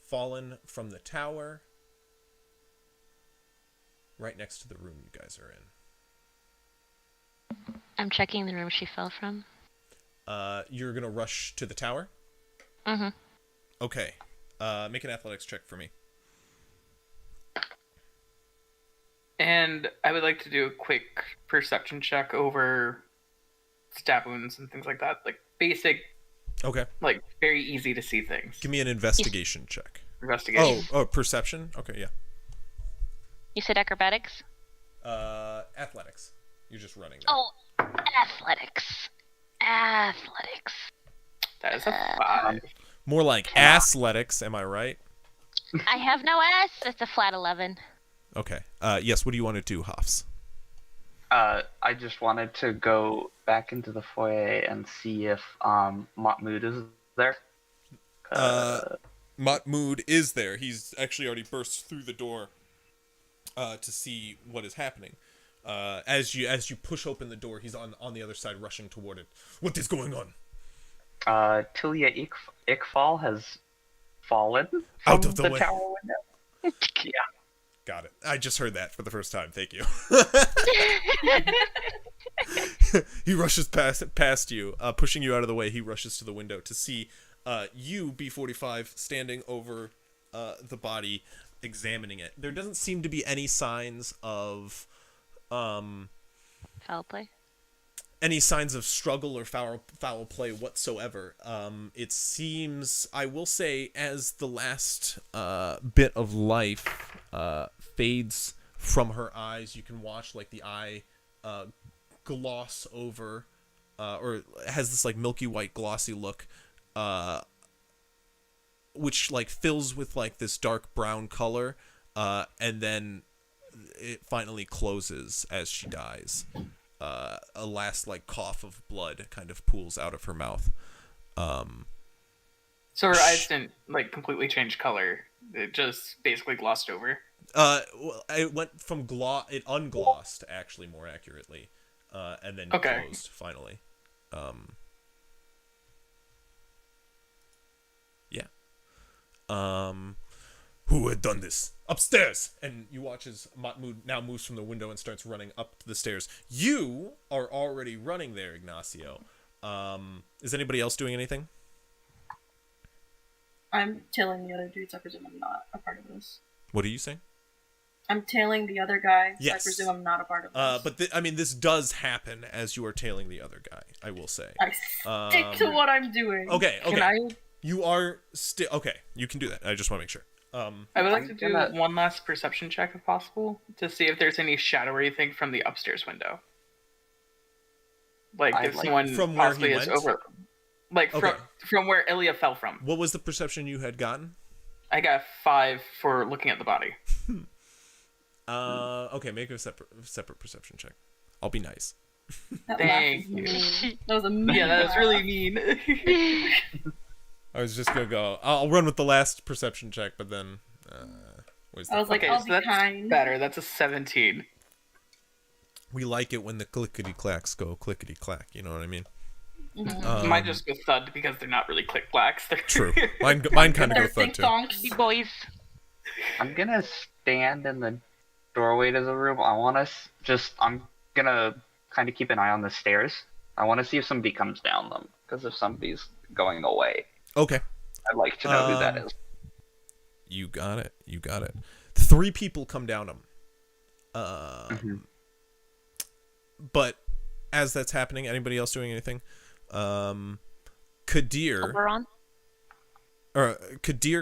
fallen from the tower right next to the room you guys are in. I'm checking the room she fell from. You're gonna rush to the tower? Mm-hmm. Okay. Make an athletics check for me. And I would like to do a quick perception check over stab wounds and things like that. Like basic, Okay. like very easy to see things. Give me an investigation check. Investigation. Oh, perception? Okay, yeah. You said acrobatics? Athletics. You're just running. There. Oh, athletics. Athletics. That is a 5. More like athletics, am I right? I have no ass. It's a flat 11. Okay. Yes, what do you want to do, Hoffs? I just wanted to go back into the foyer and see if Matamud is there. Matamud is there. He's actually already burst through the door to see what is happening. As you push open the door, he's on the other side, rushing toward it. What is going on? Tilia Iqfal has fallen Out from of the way. tower window. Got it. I just heard that for the first time. Thank you. He rushes past you, pushing you out of the way. He rushes to the window to see you, B45, standing over the body, examining it. There doesn't seem to be any signs of Foul play. any signs of struggle or foul play whatsoever. It seems, I will say, as the last bit of life fades from her eyes, you can watch like the eye gloss over, or has this like milky white glossy look, which like fills with like this dark brown color, and then it finally closes as she dies. A last like cough of blood kind of pools out of her mouth. So her eyes didn't like completely change color. It just basically glossed over. Well, it went from it unglossed, actually, more accurately, and then closed finally. Yeah. Who had done this? Upstairs! And you watch as Matamud now moves from the window and starts running up the stairs. You are already running there, Ignacio. Is anybody else doing anything? I'm tailing the other dudes. I presume I'm not a part of this. What are you saying? I'm tailing the other guy. So Yes. I presume I'm not a part of this. But I mean, this does happen as you are tailing the other guy, I will say. I stick to what I'm doing. Okay. Can I? You are still... Okay, you can do that. I just want to make sure. I would like to do one last perception check if possible to see if there's any shadowy thing from the upstairs window. Like if someone from where possibly he is went? over, like from where Ilya fell from. What was the perception you had gotten? I got 5 for looking at the body. Okay, make a separate perception check. I'll be nice. That Thank laugh was you. mean. That was a mean Yeah, that was laugh. really mean. I was just gonna go. I'll run with the last perception check, but then where's I was like, Okay, I'll so be that's kind. better. That's a 17. we like it when the clickety clacks go clickety clack. You know what I mean? Mhm. Mine just go thud because they're not really click clacks. True. Mine kind of They're go thud think too. donks. You boys. I'm gonna stand in the doorway to the room. I'm gonna kind of keep an eye on the stairs. I want to see if somebody comes down them, because if somebody's going away, Okay. I'd like to know who that is. You got it. 3 people come down them. But as that's happening, anybody else doing anything? Kadir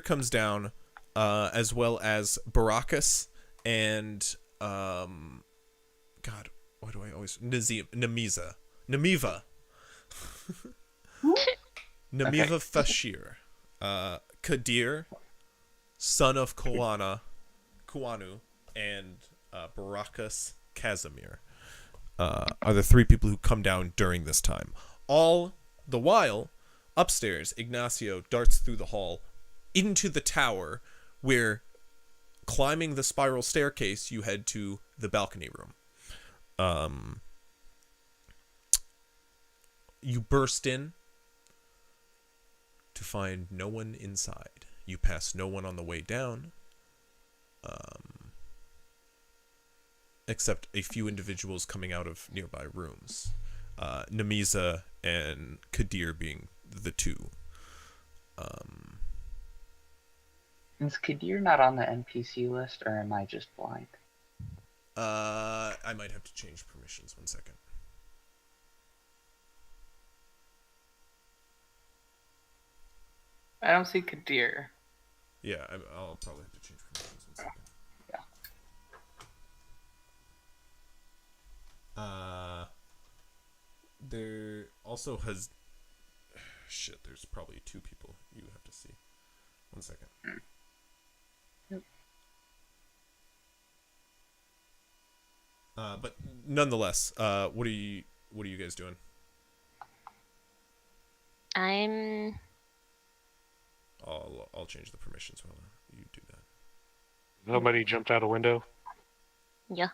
comes down, as well as Baracus and God, why do I always Namiva Fashir, Kadir, son of Kuanu, and Baracus Casimir are the 3 people who come down during this time. All the while, upstairs, Ignacio darts through the hall into the tower, where, climbing the spiral staircase, you head to the balcony room. You burst in to find no one inside. You pass no one on the way down, except a few individuals coming out of nearby rooms. Namiza and Kadir being the 2. Is Kadir not on the NPC list, or am I just blind? I might have to change permissions. 1 second. I don't see Kadir. Yeah, I'll probably have to change permissions. 1 second. Yeah. There also has... Shit, there's probably 2 people you have to see. 1 second. Yep. But nonetheless, what are you guys doing? I'll change the permissions while you do that. Nobody jumped out a window? Yeah.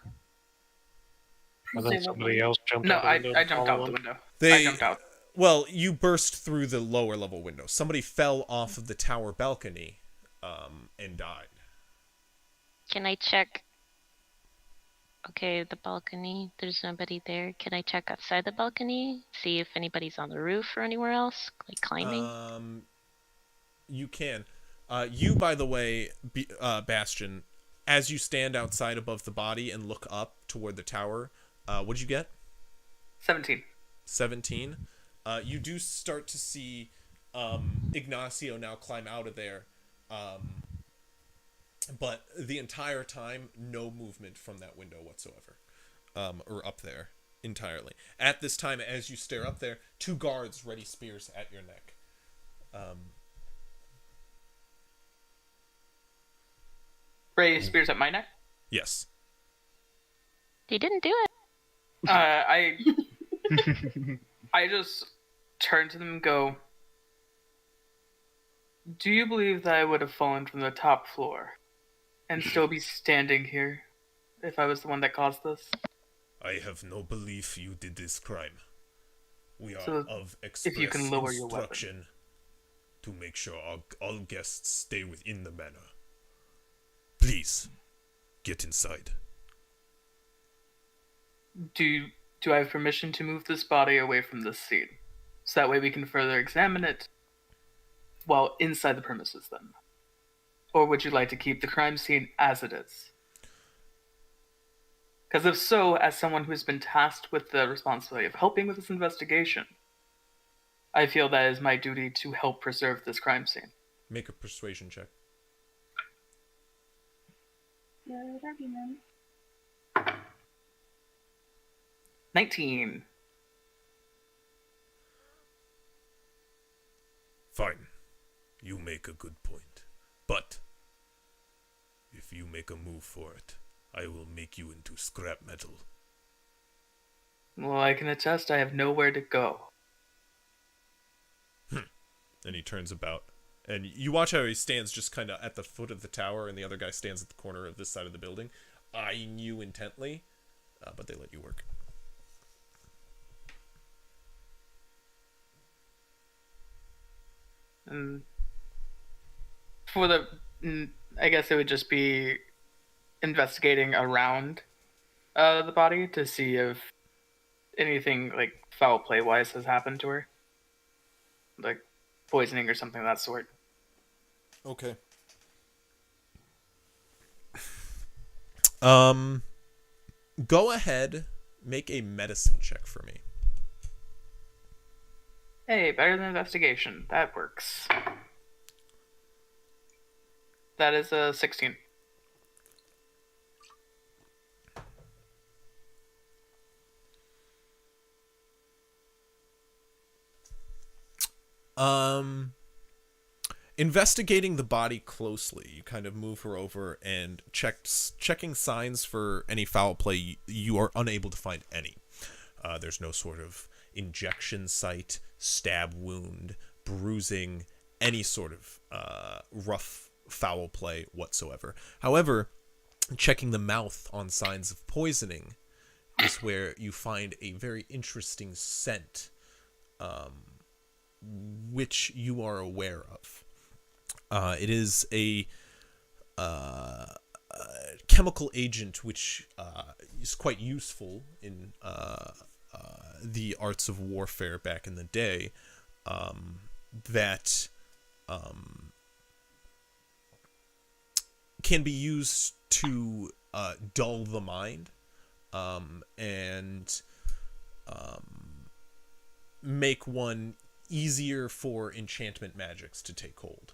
And then somebody else jumped No, out the window? I jumped out the Follow window. They- I jumped out. Well, you burst through the lower level window. Somebody fell off of the tower balcony, and died. Can I check? Okay, the balcony. There's nobody there. Can I check outside the balcony? See if anybody's on the roof or anywhere else, like climbing? You can. You, by the way, Bastion, as you stand outside above the body and look up toward the tower, what'd you get? 17. 17. You do start to see Ignacio now climb out of there, but the entire time, no movement from that window whatsoever, or up there entirely. At this time, as you stare up there, 2 guards ready spears at your neck. Ray spears at my neck. Yes. They didn't do it. I just turn to them and go, do you believe that I would have fallen from the top floor and still be standing here if I was the one that caused this? I have no belief you did this crime. We are So, of express if you can lower your instruction to make sure all guests stay within the manor. Please, get inside. Do I have permission to move this body away from this scene? So that way we can further examine it while inside the premises then? Or would you like to keep the crime scene as it is? Because if so, as someone who's been tasked with the responsibility of helping with this investigation, I feel that is my duty to help preserve this crime scene. Make a persuasion check. Good argument. 19. Fine. You make a good point. But if you make a move for it, I will make you into scrap metal. Well, I can attest I have nowhere to go. And he turns about. And you watch how he stands just kind of at the foot of the tower, and the other guy stands at the corner of this side of the building, eyeing you intently, but they let you work. For the, I guess it would just be investigating around the body to see if anything like foul play wise has happened to her, like poisoning or something of that sort. Okay. Go ahead, make a medicine check for me. Hey, better than investigation. That works. That is a 16. Investigating the body closely, you kind of move her over and checking signs for any foul play. You are unable to find any. There's no sort of injection site, stab wound, bruising, any sort of rough foul play whatsoever. However, checking the mouth on signs of poisoning is where you find a very interesting scent, which you are aware of. It is a chemical agent which is quite useful in the arts of warfare back in the day, that can be used to dull the mind and make one easier for enchantment magics to take hold.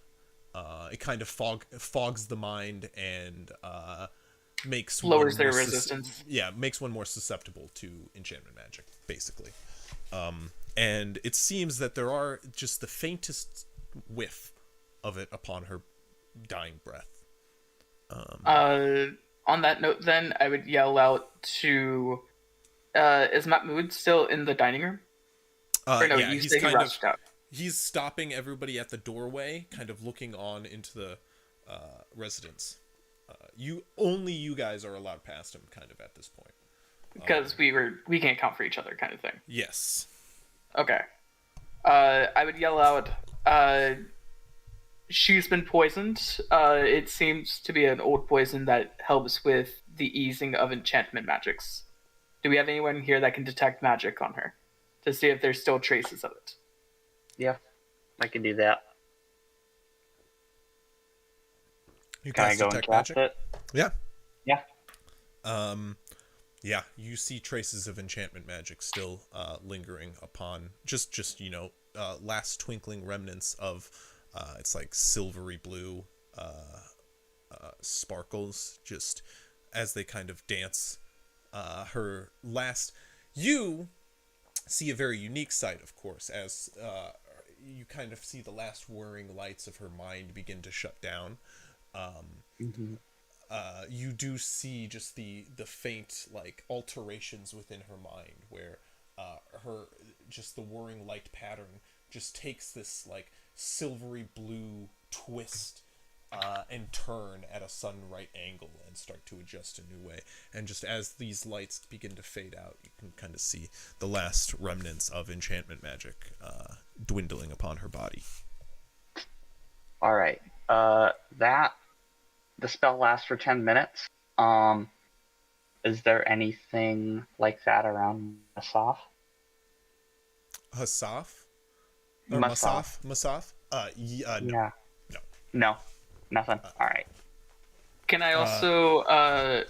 It kind of fogs the mind and makes lowers their resistance. Makes one more susceptible to enchantment magic, basically. And it seems that there are just the faintest whiff of it upon her dying breath. On that note, then I would yell out to, is Matamud still in the dining room? Or no, yeah, you say he rushed out. He's stopping everybody at the doorway, kind of looking on into the residence. You guys are allowed past him, kind of at this point, because we can't count for each other, kind of thing. Yes. Okay. I would yell out, she's been poisoned. It seems to be an old poison that helps with the easing of enchantment magics. Do we have anyone here that can detect magic on her to see if there's still traces of it? Yeah, I can do that. You Can I cast go and detect cast magic? it? Yeah. Yeah. Yeah, you see traces of enchantment magic still lingering upon just last twinkling remnants of it's like silvery blue sparkles just as they kind of dance. Her last, you see a very unique sight, of course, as you kind of see the last whirring lights of her mind begin to shut down. You do see just the faint like alterations within her mind where her just the whirring light pattern just takes this like silvery blue twist and turn at a sun right angle and start to adjust a new way. And just as these lights begin to fade out, you can kind of see the last remnants of enchantment magic dwindling upon her body. All right. The spell lasts for 10 minutes. Is there anything like that around Masaf? Hasaf? Or Masaf. Masaf? No. Yeah. No. No. Nothing. All right. Can I also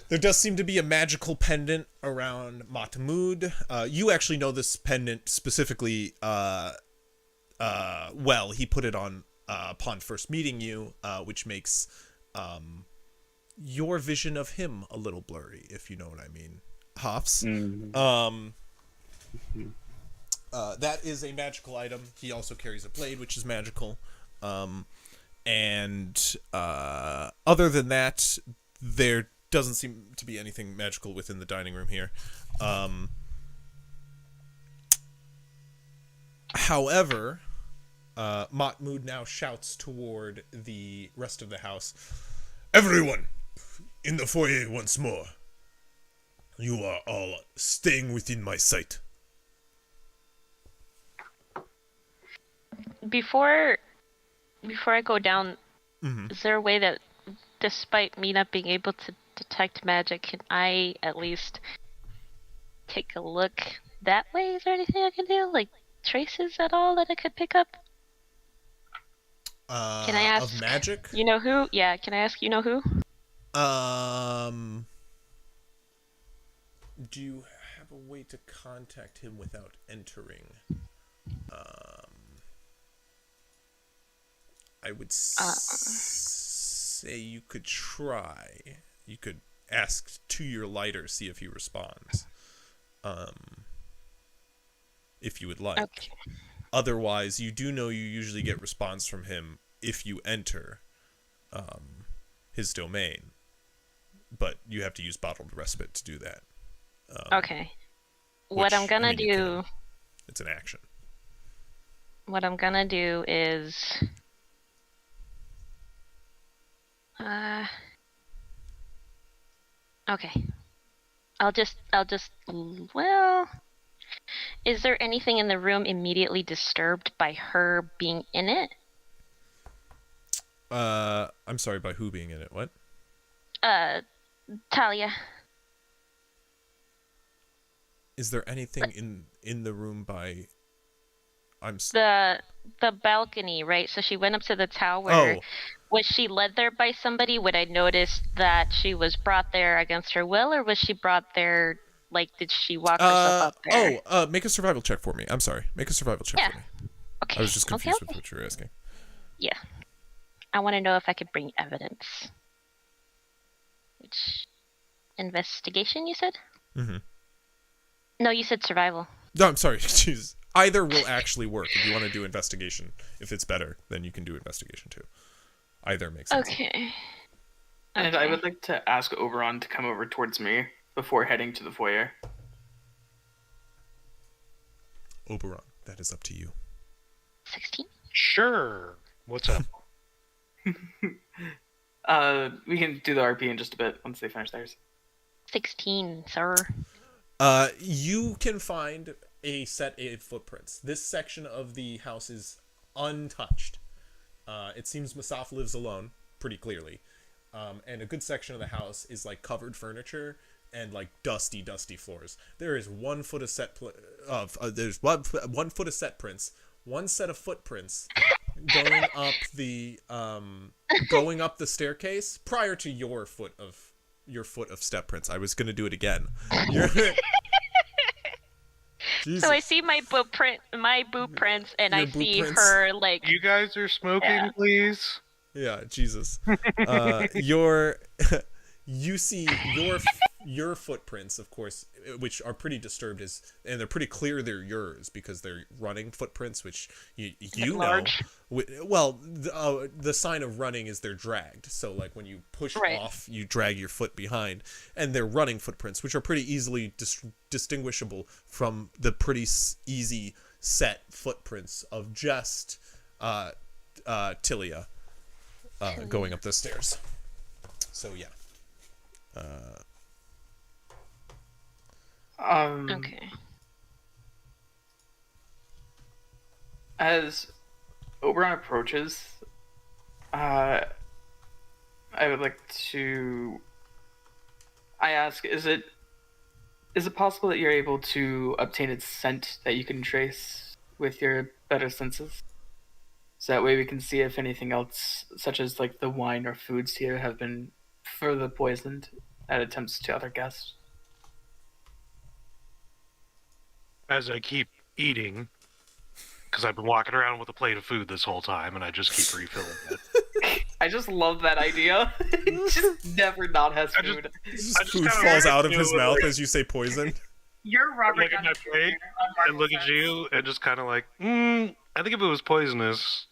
There does seem to be a magical pendant around Matamud. You actually know this pendant specifically well. He put it on upon first meeting you, which makes your vision of him a little blurry, if you know what I mean. Hoffs. That is a magical item. He also carries a blade, which is magical. And other than that, there doesn't seem to be anything magical within the dining room here. However, Matamud now shouts toward the rest of the house. Everyone, in the foyer once more. You are all staying within my sight. Before I go down, Mm-hmm. is there a way that, despite me not being able to detect magic, can I at least take a look that way? Is there anything I can do? Like traces at all that I could pick up? Can I ask of magic? You know who? Yeah, can I ask you know who? Do you have a way to contact him without entering? I would say you could try. You could ask to your lighter, see if he responds. If you would like. Okay. Otherwise, you do know you usually get response from him if you enter his domain. But you have to use bottled respite to do that. Okay. What I'm gonna do... It's an action. What I'm gonna do is... Okay. I'll just, well... Is there anything in the room immediately disturbed by her being in it? I'm sorry, by who being in it? What? Talia. Is there anything in the room by... The balcony, right? So she went up to the tower. Oh. Was she led there by somebody? Would I notice that she was brought there against her will, or was she brought there, like, did she walk herself up there? Make a survival check for me. I'm sorry. Make a survival check for me. Okay. I was just confused Okay. with what you were asking. Yeah. I want to know if I could bring evidence. Which... Investigation, you said? Mm-hmm. No, you said survival. No, I'm sorry. Jeez. Either will actually work. If you want to do investigation, if it's better, then you can do investigation too. Either makes sense. Okay. And I would like to ask Oberon to come over towards me before heading to the foyer. Oberon, that is up to you. 16? Sure. What's up? We can do the RP in just a bit once they finish theirs. 16, sir. You can find a set of footprints. This section of the house is untouched. It seems Masaf lives alone, pretty clearly. And a good section of the house is like covered furniture and like dusty floors. There is 1 foot of there's 1 foot of set prints, 1 set of footprints going up the staircase prior to your foot of step prints. I was gonna do it again. So I see my boot prints, and I see her like. You guys are smoking, please. Yeah, Jesus. You see your footprints, of course, which are pretty disturbed, and they're pretty clear they're yours because they're running footprints, which you know. Large. Well, the sign of running is they're dragged. So like when you push off, you drag your foot behind, and they're running footprints, which are pretty easily distinguishable from the pretty easy set footprints of just Tilia going up the stairs. So yeah. Okay. As Oberon approaches, I would like to. I ask: Is it possible that you're able to obtain its scent that you can trace with your better senses? So that way we can see if anything else, such as like the wine or foods here, have been further poisoned at attempts to other guests. As I keep eating, because I've been walking around with a plate of food this whole time, and I just keep refilling it. I just love that idea. Just never not has food. Food falls out of his mouth as you say poison. You're Robert. Look at my plate and look at you, and just kind of like, I think if it was poisonous,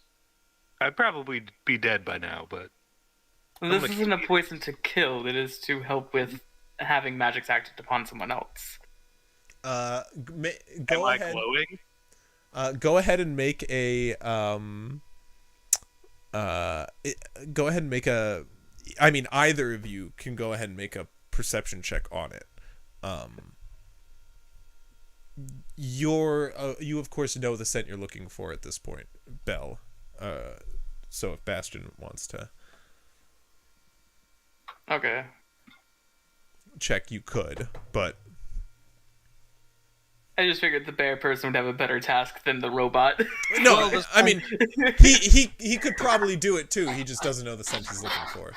I'd probably be dead by now. But this isn't a poison to kill; it is to help with having magics acted upon someone else. Go ahead. Glowing? Go ahead and make a go ahead and make a. I mean, either of you can go ahead and make a perception check on it. You of course know the scent you're looking for at this point, Belle. So if Bastion wants to check, you could, but I just figured the bear person would have a better task than the robot. No, I mean, he could probably do it too. He just doesn't know the scent he's looking for.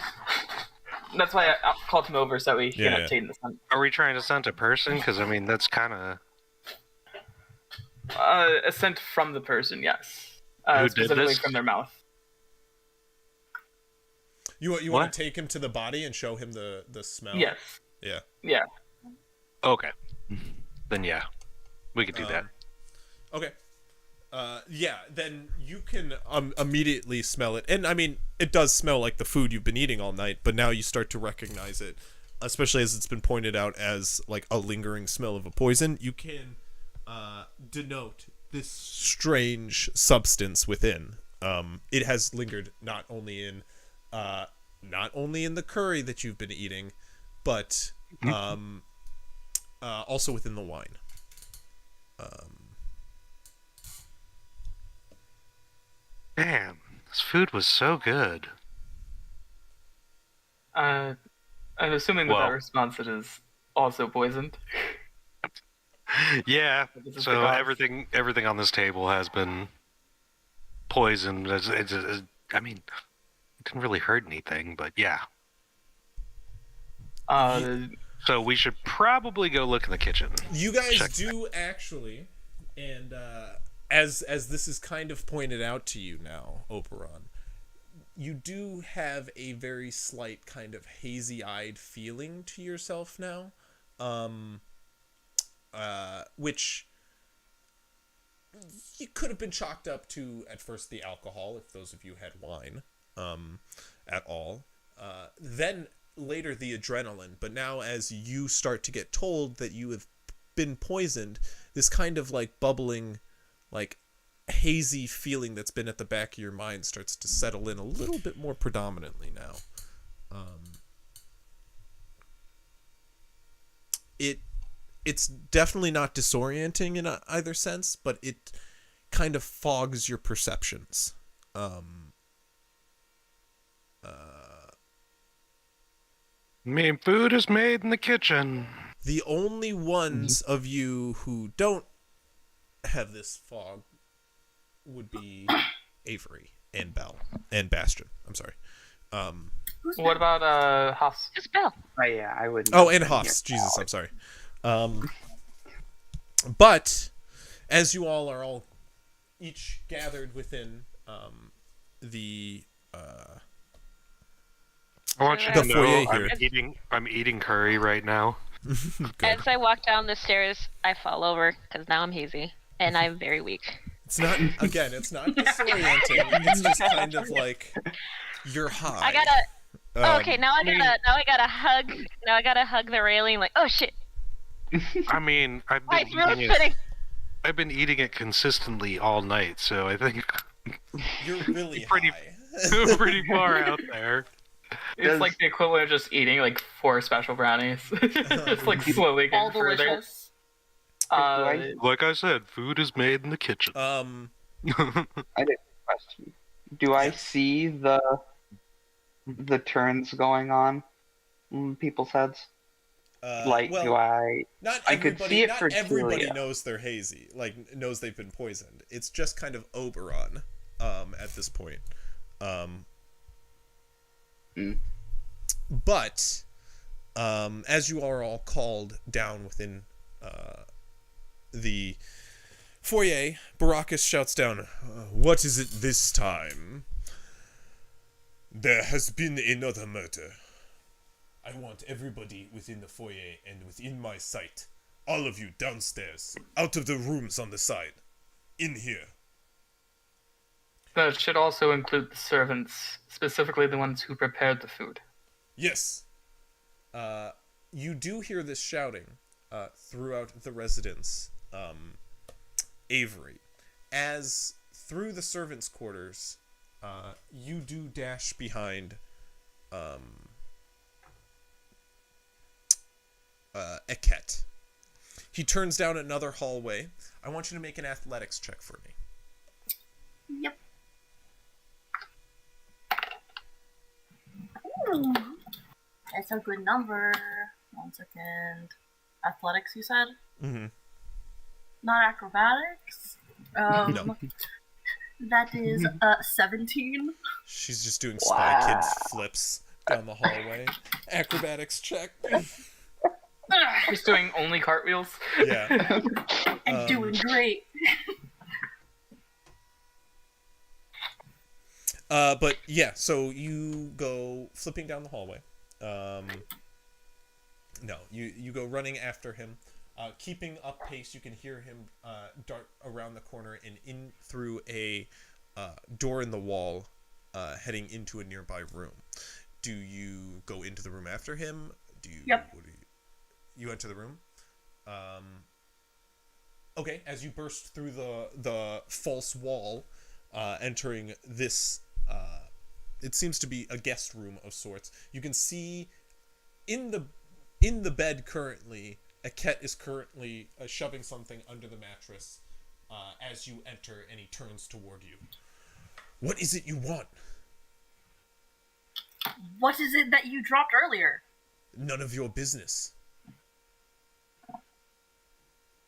That's why I called him over so he can obtain the scent. Are we trying to scent a person? Because I mean, that's kind of a scent from the person, yes. Specifically from their mouth. You want to take him to the body and show him the smell? Yes. Yeah. Yeah. Okay. Then yeah, we could do that. Okay. Yeah, then you can immediately smell it. And I mean, it does smell like the food you've been eating all night, but now you start to recognize it, especially as it's been pointed out as like a lingering smell of a poison. You can denote this strange substance within. It has lingered not only in the curry that you've been eating, but also within the wine. Damn, this food was so good. I'm assuming with that response it is also poisoned. Yeah, so everything on this table has been poisoned. I mean, it didn't really hurt anything, but yeah. So we should probably go look in the kitchen. You guys do actually, and as this is kind of pointed out to you now, Operon, you do have a very slight kind of hazy-eyed feeling to yourself now, which you could have been chalked up to at first the alcohol, if those of you had wine at all. Then later the adrenaline, but now as you start to get told that you have been poisoned, this kind of like bubbling, like hazy feeling that's been at the back of your mind starts to settle in a little bit more predominantly now. It's definitely not disorienting in either sense, but it kind of fogs your perceptions. I mean, food is made in the kitchen. The only ones of you who don't have this fog would be Avery and Bell and Bastion. I'm sorry. What about Hoffs? It's Bill. Oh yeah, I would. Oh, and Hoffs. Jesus, I'm sorry. But as you all are all each gathered within the I want you The to know foyer here. I'm eating curry right now. As I walk down the stairs, I fall over because now I'm hazy and I'm very weak. It's not disorienting. It's just kind of like you're high. I gotta. Okay, now I gotta hug. Now I gotta hug the railing. Like, oh shit! I mean, My throat's spinning. I've been eating it consistently all night, so I think You're really Pretty- high. pretty far out there. It's like the equivalent of just eating like 4 special brownies. Just like slowly All getting further. delicious. Like I said, food is made in the kitchen. I did a question. Do I see the turns going going in people's heads? Do I? Not I could everybody, see it not for everybody Julia. knows they're hazy, like knows they've been poisoned. It's just kind of Oberon, at this point. But, as you are all called down within, the foyer, Baracus shouts down, "What is it this time?" "There has been another murder. I want everybody within the foyer and within my sight. All of you downstairs, out of the rooms on the side. In here." That should also include the servants, specifically the ones who prepared the food. Yes. You do hear this shouting throughout the residence, Avery. As through the servants' quarters, you do dash behind Eket. He turns down another hallway. I want you to make an athletics check for me. Yep. Ooh, that's a good number. 1 second. Athletics, you said? Mm-hmm. Not acrobatics? No. That is 17. She's just doing Spy Kid flips down the hallway. Acrobatics check. Just doing only cartwheels. Yeah. And doing great. But yeah, so you go flipping down the hallway. No, you go running after him. Keeping up pace, you can hear him dart around the corner and in through a door in the wall, heading into a nearby room. Do you go into the room after him? Yep. You enter the room? Okay, as you burst through the false wall, entering this, it seems to be a guest room of sorts. You can see in the bed currently, Eket is currently shoving something under the mattress as you enter, and he turns toward you. "What is it you want?" What is it that you dropped earlier? "None of your business."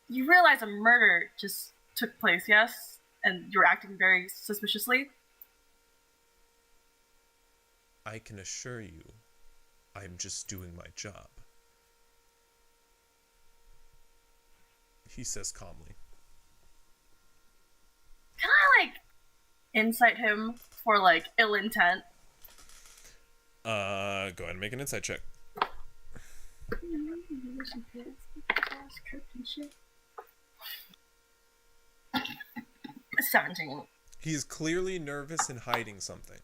You realize a murder just took place, yes? And you're acting very suspiciously? "I can assure you, I'm just doing my job," he says calmly. Can I, insight him for, ill intent? Go ahead and make an insight check. 17. He is clearly nervous and hiding something.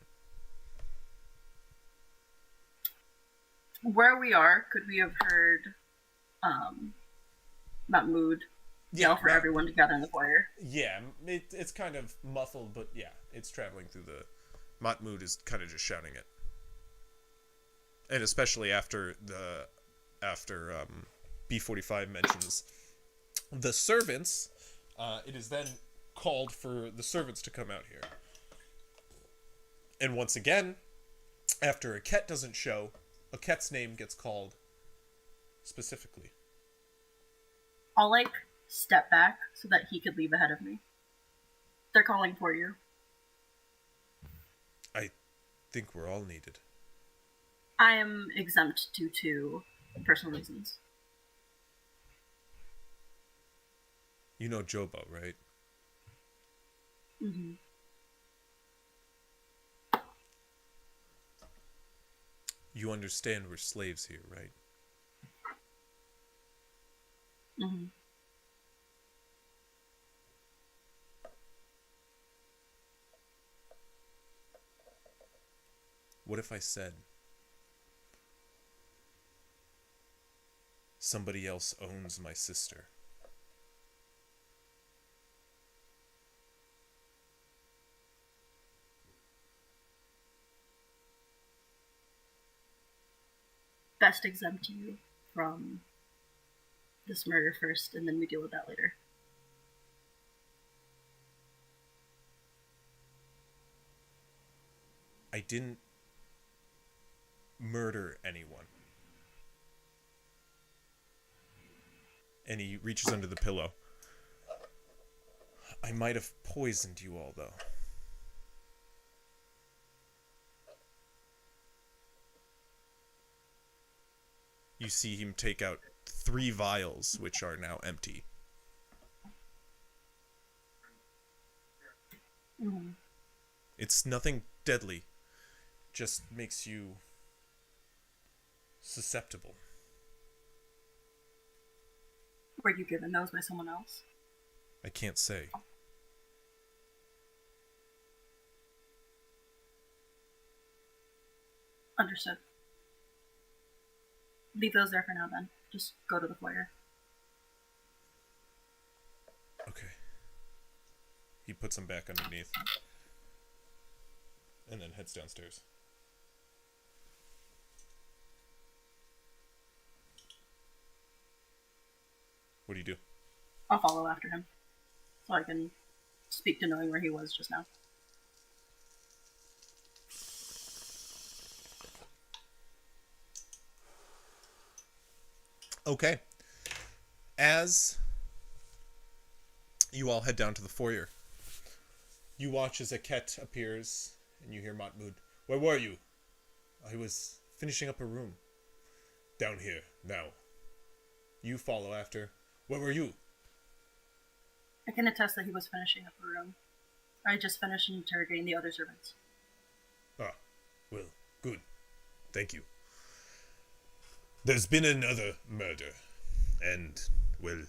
Where we are, could we have heard Matamud yell for everyone to gather in the foyer? Yeah, it's kind of muffled, but yeah, it's traveling through the... Matamud is kind of just shouting it. And especially after B45 mentions the servants, it is then called for the servants to come out here. And once again, After a Ket doesn't show, a Ket's name gets called specifically. I'll, step back so that he could leave ahead of me. They're calling for you. I think we're all needed. I am exempt due to personal reasons. You know Jobo, right? Mm-hmm. You understand we're slaves here, right? Mm-hmm. What if I said somebody else owns my sister? Best exempt you from this murder first, and then we deal with that later. I didn't murder anyone. And he reaches under the pillow. I might have poisoned you all, though. You see him take out 3 vials, which are now empty. Mm-hmm. It's nothing deadly. Just makes you susceptible. Were you given those by someone else? I can't say. Understood. Leave those there for now, then. Just go to the foyer. Okay. He puts them back underneath. And then heads downstairs. What do you do? I'll follow after him, so I can speak to knowing where he was just now. Okay. As you all head down to the foyer, you watch as a Ket appears, and you hear Matamud. Where were you? I was finishing up a room. Down here, now. You follow after. Where were you? I can attest that he was finishing up a room. I just finished interrogating the other servants. Ah, well, good. Thank you. There's been another murder, and, well,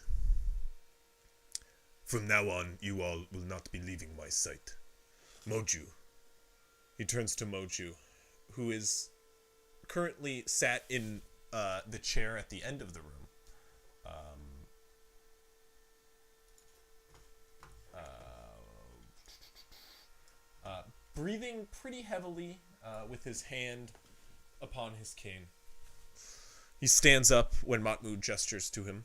from now on, you all will not be leaving my sight. Moju. He turns to Moju, who is currently sat in the chair at the end of the room. Breathing pretty heavily with his hand upon his cane. He stands up when Matamud gestures to him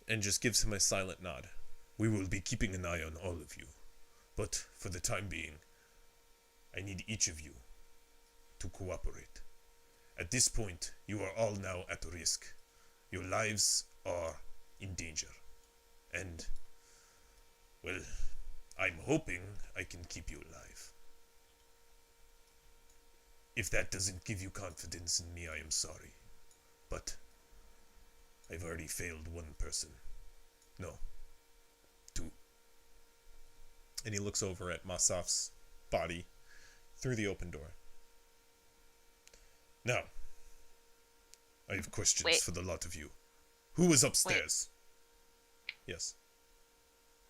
and just gives him a silent nod. We will be keeping an eye on all of you, but for the time being, I need each of you to cooperate. At this point, you are all now at risk. Your lives are in danger. And, well, I'm hoping I can keep you alive. If that doesn't give you confidence in me, I am sorry. But I've already failed one person. No, 2. And he looks over at Masaf's body through the open door. Now, I have questions for the lot of you. Who was upstairs? Yes.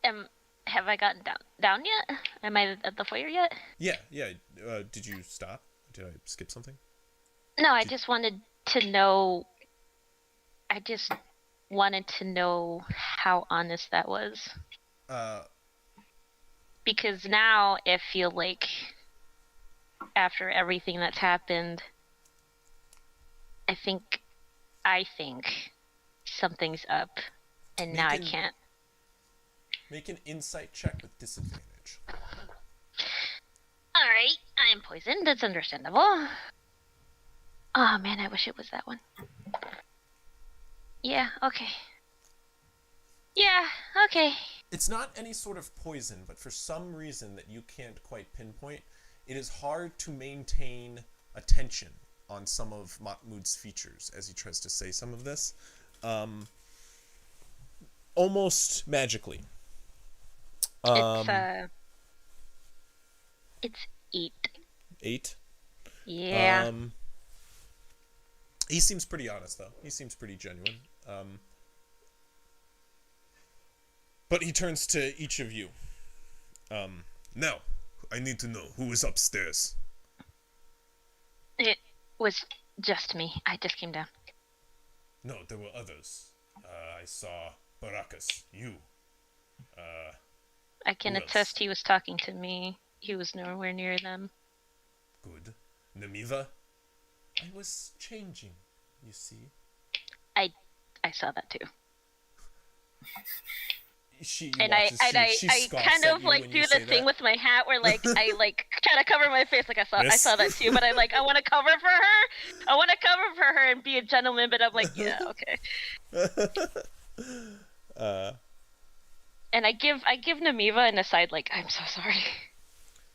Have I gotten down yet? Am I at the foyer yet? Yeah. Did you stop? Did I skip something? No, I just wanted to know. I just wanted to know how honest that was. Because now I feel like after everything that's happened, I think something's up, and now I can't. Make an insight check with disadvantage. Alright, I'm poisoned. That's understandable. Oh man, I wish it was that one. Yeah, okay. Yeah, okay. It's not any sort of poison, but for some reason that you can't quite pinpoint, it is hard to maintain attention on some of Matamud's features as he tries to say some of this. Almost magically. It's 8. 8? Yeah. He seems pretty honest, though. He seems pretty genuine. But he turns to each of you. Now, I need to know who is upstairs. It was just me. I just came down. No, there were others. I saw Barakas, you. I can who attest else? he was talking to me. He was nowhere near them. Good. Namiva? I was changing, you see. I saw that too. She And watches I you. She scoffs kind at of you like when do you the say thing that. with my hat where like I like try to cover my face like I Yes. saw that too, but I want to cover for her. I want to cover for her and be a gentleman, but I'm like, yeah, okay. And I give Namiva an aside like, I'm so sorry.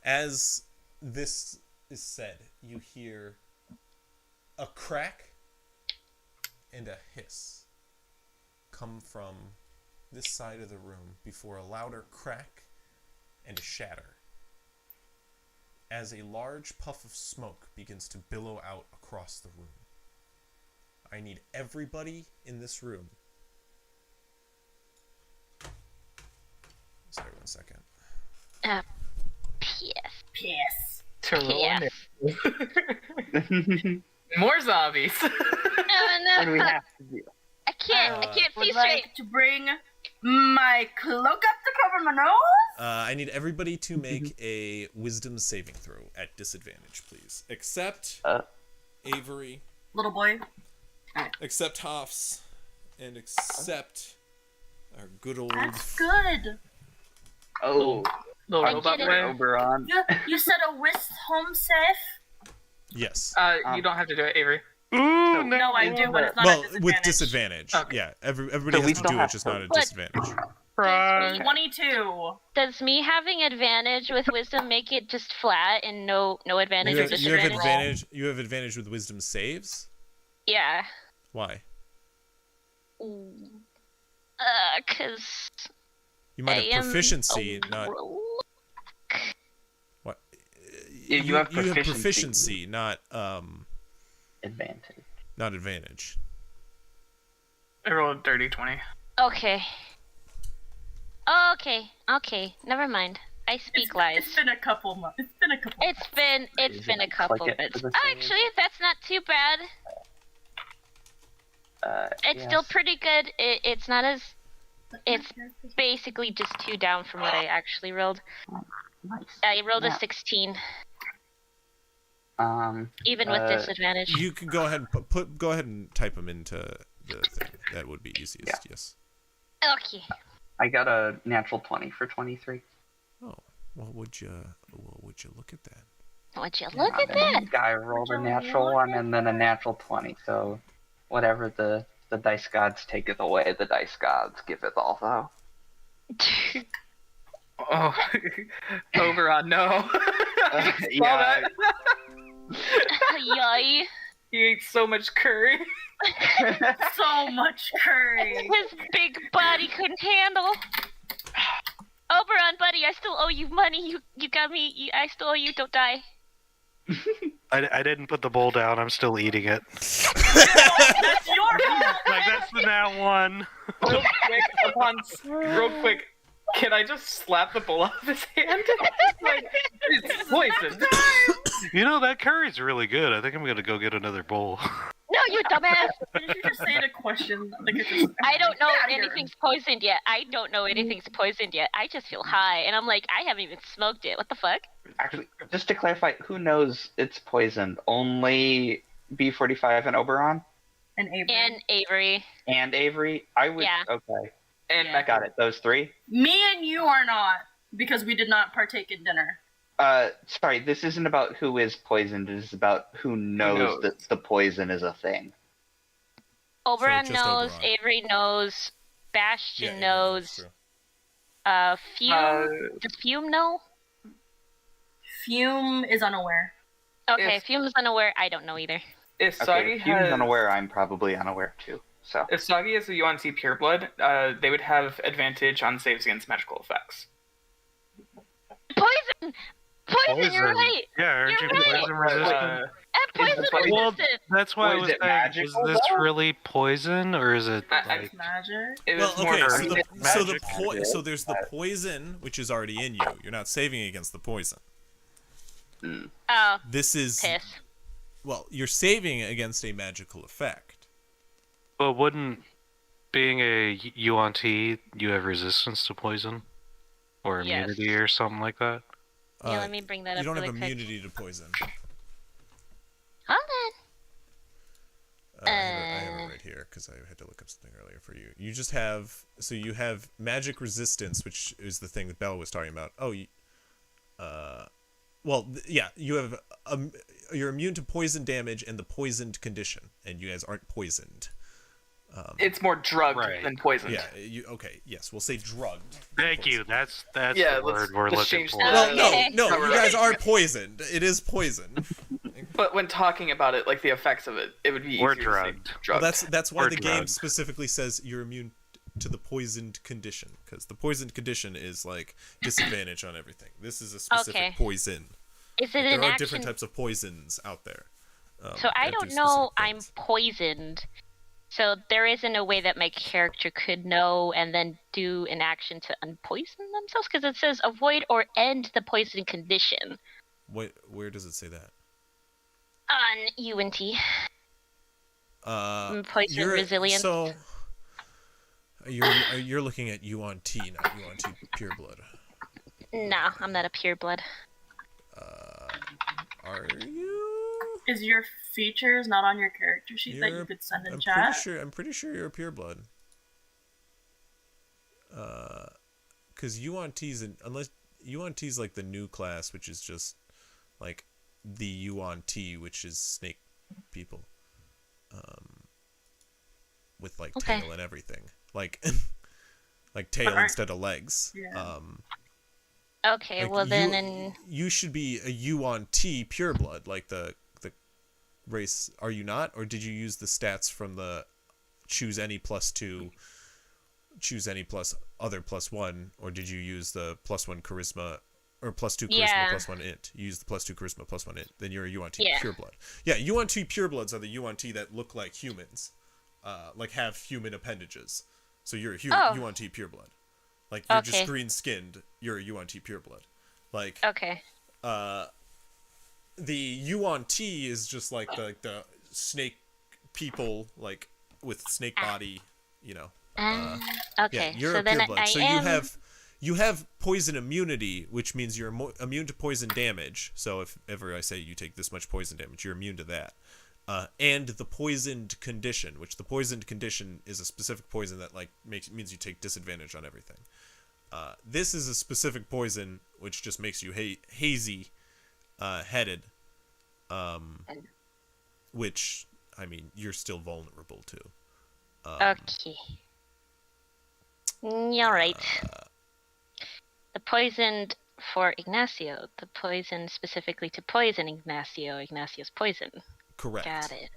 As this is said, you hear a crack and a hiss come from this side of the room before a louder crack and a shatter as a large puff of smoke begins to billow out across the room. I need everybody in this room. Sorry, 1 second. P.S. Piss. To roll Yes. More zombies. Oh What do we no! have to do? I can't see Would straight. like to bring my cloak up to cover my nose. I need everybody to make a wisdom saving throw at disadvantage, please. Except Avery, Little boy. except Hoffs, and except our good old... That's good. Oh, Little I robot get it. boy. Oberon. You said a whisk home safe? Yes. You don't have to do it, Avery. Ooh, No, I do, but it's not Well, a disadvantage. with disadvantage. Okay. Yeah, everybody So we has to still do it, have just to- not at But- disadvantage. Right. 22. Does me having advantage with wisdom make it just flat and no advantage You or have disadvantage? advantage. You have advantage with wisdom saves. Yeah. Why? Cause You might I have am proficiency, a not rogue. what? Yeah, you have You have proficiency. proficiency, not Advantage. not advantage. I rolled a dirty 20. Okay. Okay. Never mind. I speak lies. It's been a couple months. It's been a couple. It's been a couple Click it bits. for the save. Actually, that's not too bad. It's still pretty good. It's not as. It's basically just 2 down from what I actually rolled. Nice. I rolled a Yeah. 16, Um, even with disadvantage. You can go ahead and go ahead and type them into the thing. That would be easiest. Yes. Okay. I got a natural 20 for 23. Oh, well, would you look at that? Would you look at that? Guy rolled a natural one and then a natural 20. So, whatever the dice gods taketh away, the dice gods giveth also. Oh, Oberon, no. Yeah. Yay. He ate so much curry. So much curry. His big body couldn't handle. Oberon, buddy, I still owe you money. You got me. I still owe you. Don't die. I didn't put the bowl down. I'm still eating it. That's your fault. Like, that's the nat one. Real quick, can I just slap the bowl off his hand? Like, it's poisoned. You know, that curry's really good. I think I'm going to go get another bowl. No, you dumbass. Did you just say it a question? Like it's just, I don't know Get outta here. anything's poisoned yet. I just feel high, and I'm like, I haven't even smoked it. What the fuck? Actually, just to clarify, who knows it's poisoned? Only B45 and Oberon? And Avery. And Avery. And Avery? I would. Yeah. Okay. And Yeah. Mecca. Got it. Those 3? Me and you are not, because we did not partake in dinner. Sorry, this isn't about who is poisoned. It is about who knows that the poison is a thing. Oberon just knows, Oberon. Avery knows, Bastion Avery knows. true. Fume? Does Fume know? Fume is unaware. Okay, Fume's unaware. I don't know either. If Okay, Sagi if Fume's has unaware, I'm probably unaware too. So if Sagi is a UNC pureblood, they would have advantage on saves against magical effects. Poison! Poison, you're right! Yeah, aren't you You're right. poison resistant? Poison Well, resistant! That's why I Was was it saying, magical, is this though? really poison, or is it like... It's magic. It Well, was more okay, magic. so there's the poison, which is already in you. You're not saving against the poison. Oh, This is piss. well, you're saving against a magical effect. But wouldn't being a UNT, you have resistance to poison? Or Yes. immunity or something like that? Yeah, let me bring that You up don't really have quick. immunity to poison. Hold I have it right here because I had to look up something earlier for you. You just have you have magic resistance, which is the thing that Bella was talking about. Oh, you have you're immune to poison damage and the poisoned condition, and you guys aren't poisoned. It's more drugged Right. than poisoned. Yeah, okay, yes, we'll say drugged. Thank you, that's Yeah, the word we're let's looking change for. that. Well, Okay. no, Cover you guys it. are poisoned. It is poison. But when talking about it, like the effects of it, it would be Or easier to drugged. say Well, drugged. that's why Or the game drugged. specifically says you're immune to the poisoned condition, because the poisoned condition is like disadvantage on everything. This is a specific Okay. poison. Is it There an are action? different types of poisons out there. So I that don't do know specific I'm things. poisoned. So there isn't a way that my character could know and then do an action to unpoison themselves? Because it says avoid or end the poison condition Where does it say that? on UNT. Poison resilience. So you're looking at UNT, not UNT pureblood. No, I'm not a pureblood. Are you? Is your features not on your character sheet that you could send in chat? I'm pretty sure you're a pureblood. Because UNT's unless UNT's like the new class, which is just like the UNT, which is snake people, with like Okay. tail and everything, like like tail But instead of legs. Yeah. Okay, Like, well then, you should be a UNT pureblood, like the race. Are you not, or did you use the stats from the choose any +2, choose any plus other +1, or did you use the +1 charisma or +2 charisma Yeah. +1 int? You use the +2 charisma +1 int. Then you're a UNT Yeah. pureblood. Yeah, UNT purebloods are the UNT that look like humans, like have human appendages. So you're a Oh. UNT pureblood. Like you're Okay. just green skinned. You're a UNT pureblood. Like okay. the UNT is just like the snake people, like with snake body, you know. Okay, Yeah, you're so a then pureblood. I So am. you have poison immunity, which means you're immune to poison damage. So if ever I say you take this much poison damage, you're immune to that. And the poisoned condition, which the poisoned condition is a specific poison that like means you take disadvantage on everything. This is a specific poison which just makes you hazy headed, which I mean you're still vulnerable to. Okay. All right. The poisoned for Ignacio. The poison specifically to poison Ignacio. Ignacio's poison. Correct. Got it.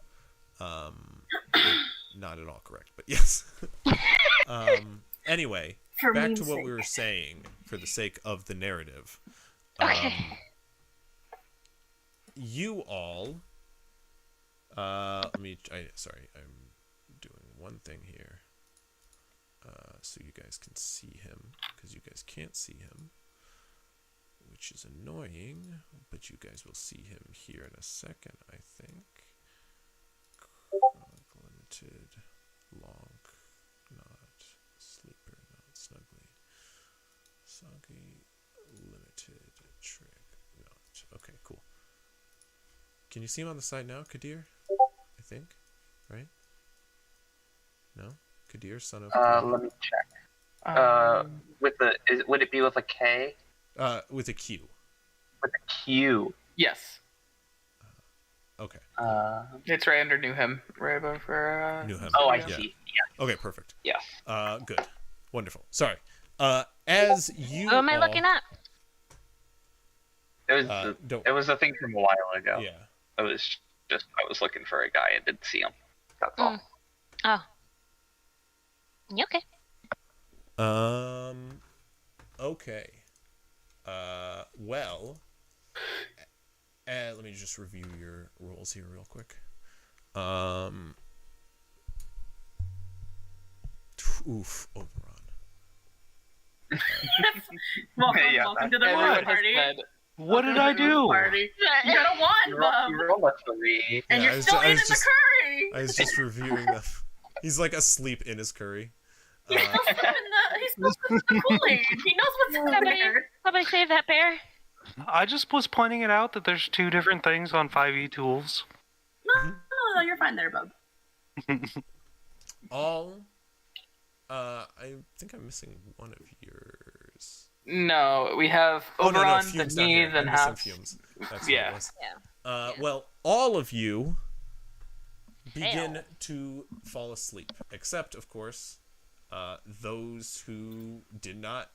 Not at all correct, but yes. Anyway, For back meme's to what sake. we were saying for the sake of the narrative. Okay. You all sorry, I'm doing one thing here. So you guys can see him, because you guys can't see him, which is annoying, but you guys will see him here in a second, I think. Limited, long, not sleeper, not snuggly, soggy, limited, trick, not. Okay, cool. Can you see him on the side now, Kadir? I think, right? No? Kadir, son of Let me check. Um, Would it be with a K? with a Q. with a Q. Yes. Okay. It's right under Newham, right above for. Newham. Oh, I Yeah. see. Yeah. Okay, perfect. Yes. Good. Wonderful. Sorry. As you Who am I all, looking at? It was a thing from a while ago. Yeah. I was looking for a guy and didn't see him. That's all. Oh. You okay? Okay. Well, let me just review your rolls here real quick. Oof, Oberon. Welcome to the Everyone room party. has said, What did I do? Party. You got a wand, Bub. You roll a 3. And Yeah, you're still eating the curry. I was just reviewing them. He's like asleep in his curry. He's still sipping the Kool-Aid. He knows what's in there. Somebody save that bear. I just was pointing it out that there's 2 different things on 5e tools. No, you're fine there, Bub. I think I'm missing one of yours. No, we have Oberon, the Fumes down knee, here. then I'm missing half. Fumes. That's what Yeah. it was. Yeah. Well, all of you begin Fail. to fall asleep, except, of course, those who did not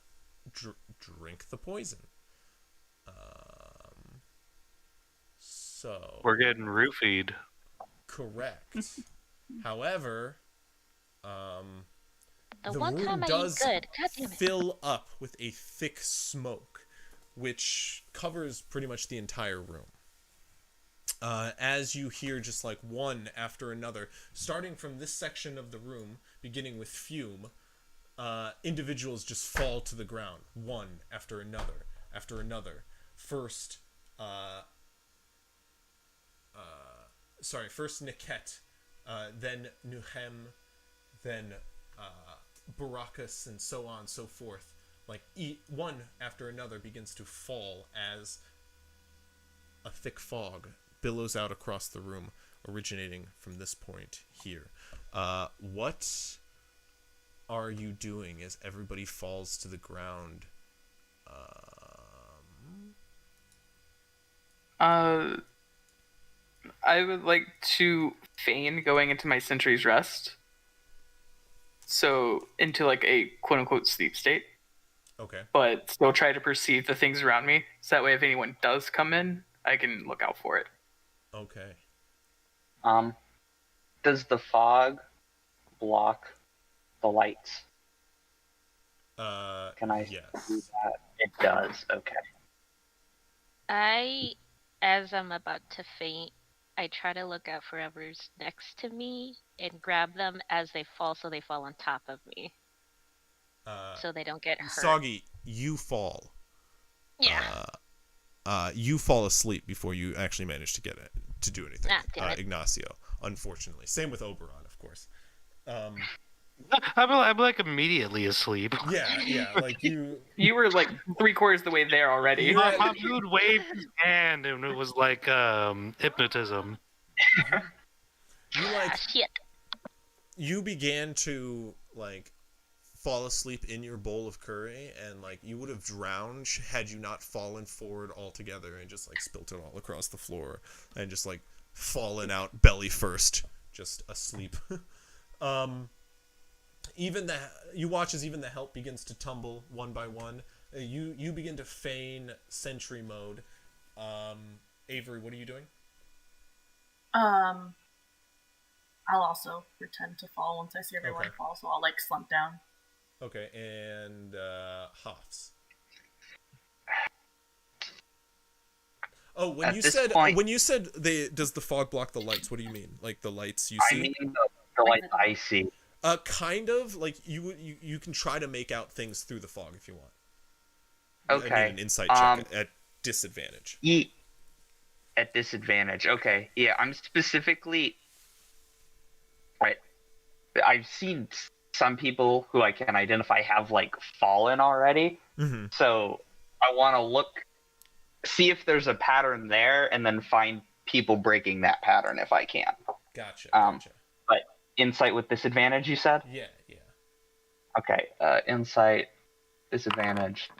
drink the poison. So We're getting roofied. correct. However, The the one room time I does eat good. God damn it. fill up with a thick smoke, which covers pretty much the entire room. As you hear just like one after another, starting from this section of the room, beginning with Fume, individuals just fall to the ground, one after another, after another. First Niket, then Nuhem, then Barakas, and so on and so forth. Like, one after another begins to fall as a thick fog billows out across the room, originating from this point here. What are you doing as everybody falls to the ground? I would like to feign going into my sentry's rest. So, into like a quote unquote sleep state. Okay. But still try to perceive the things around me. So that way, if anyone does come in, I can look out for it. Okay. Does the fog block the lights? Can I yes. do that? It does. Okay. As I'm about to faint, I try to look out for whoever's next to me and grab them as they fall so they fall on top of me. So they don't get hurt. Soggy, you fall. Yeah. You fall asleep before you actually manage to get it to do anything. Damn it. Ignacio, unfortunately. Same with Oberon, of course. I'm like immediately asleep. Yeah, like you. You were like 3/4 the way there already. My mood waved his hand, and it was like hypnotism. Shit. You began to like fall asleep in your bowl of curry, and like you would have drowned had you not fallen forward altogether and just like spilt it all across the floor and just like fallen out belly first, just asleep. You watch as even the help begins to tumble one by one. You begin to feign sentry mode. Avery, what are you doing? I'll also pretend to fall once I see everyone fall, so I'll like slump down. Okay, and Hoffs. Oh, when you said does the fog block the lights? What do you mean? Like the lights you see? I mean the lights I see. Kind of like you can try to make out things through the fog if you want. Okay. I mean, an insight check at disadvantage. At disadvantage. Okay. Yeah, I'm specifically. Right. I've seen some people who I can identify have like fallen already. Mm-hmm. So I want to see if there's a pattern there, and then find people breaking that pattern if I can. Gotcha. But insight with disadvantage, you said? Yeah. Okay. Insight, disadvantage.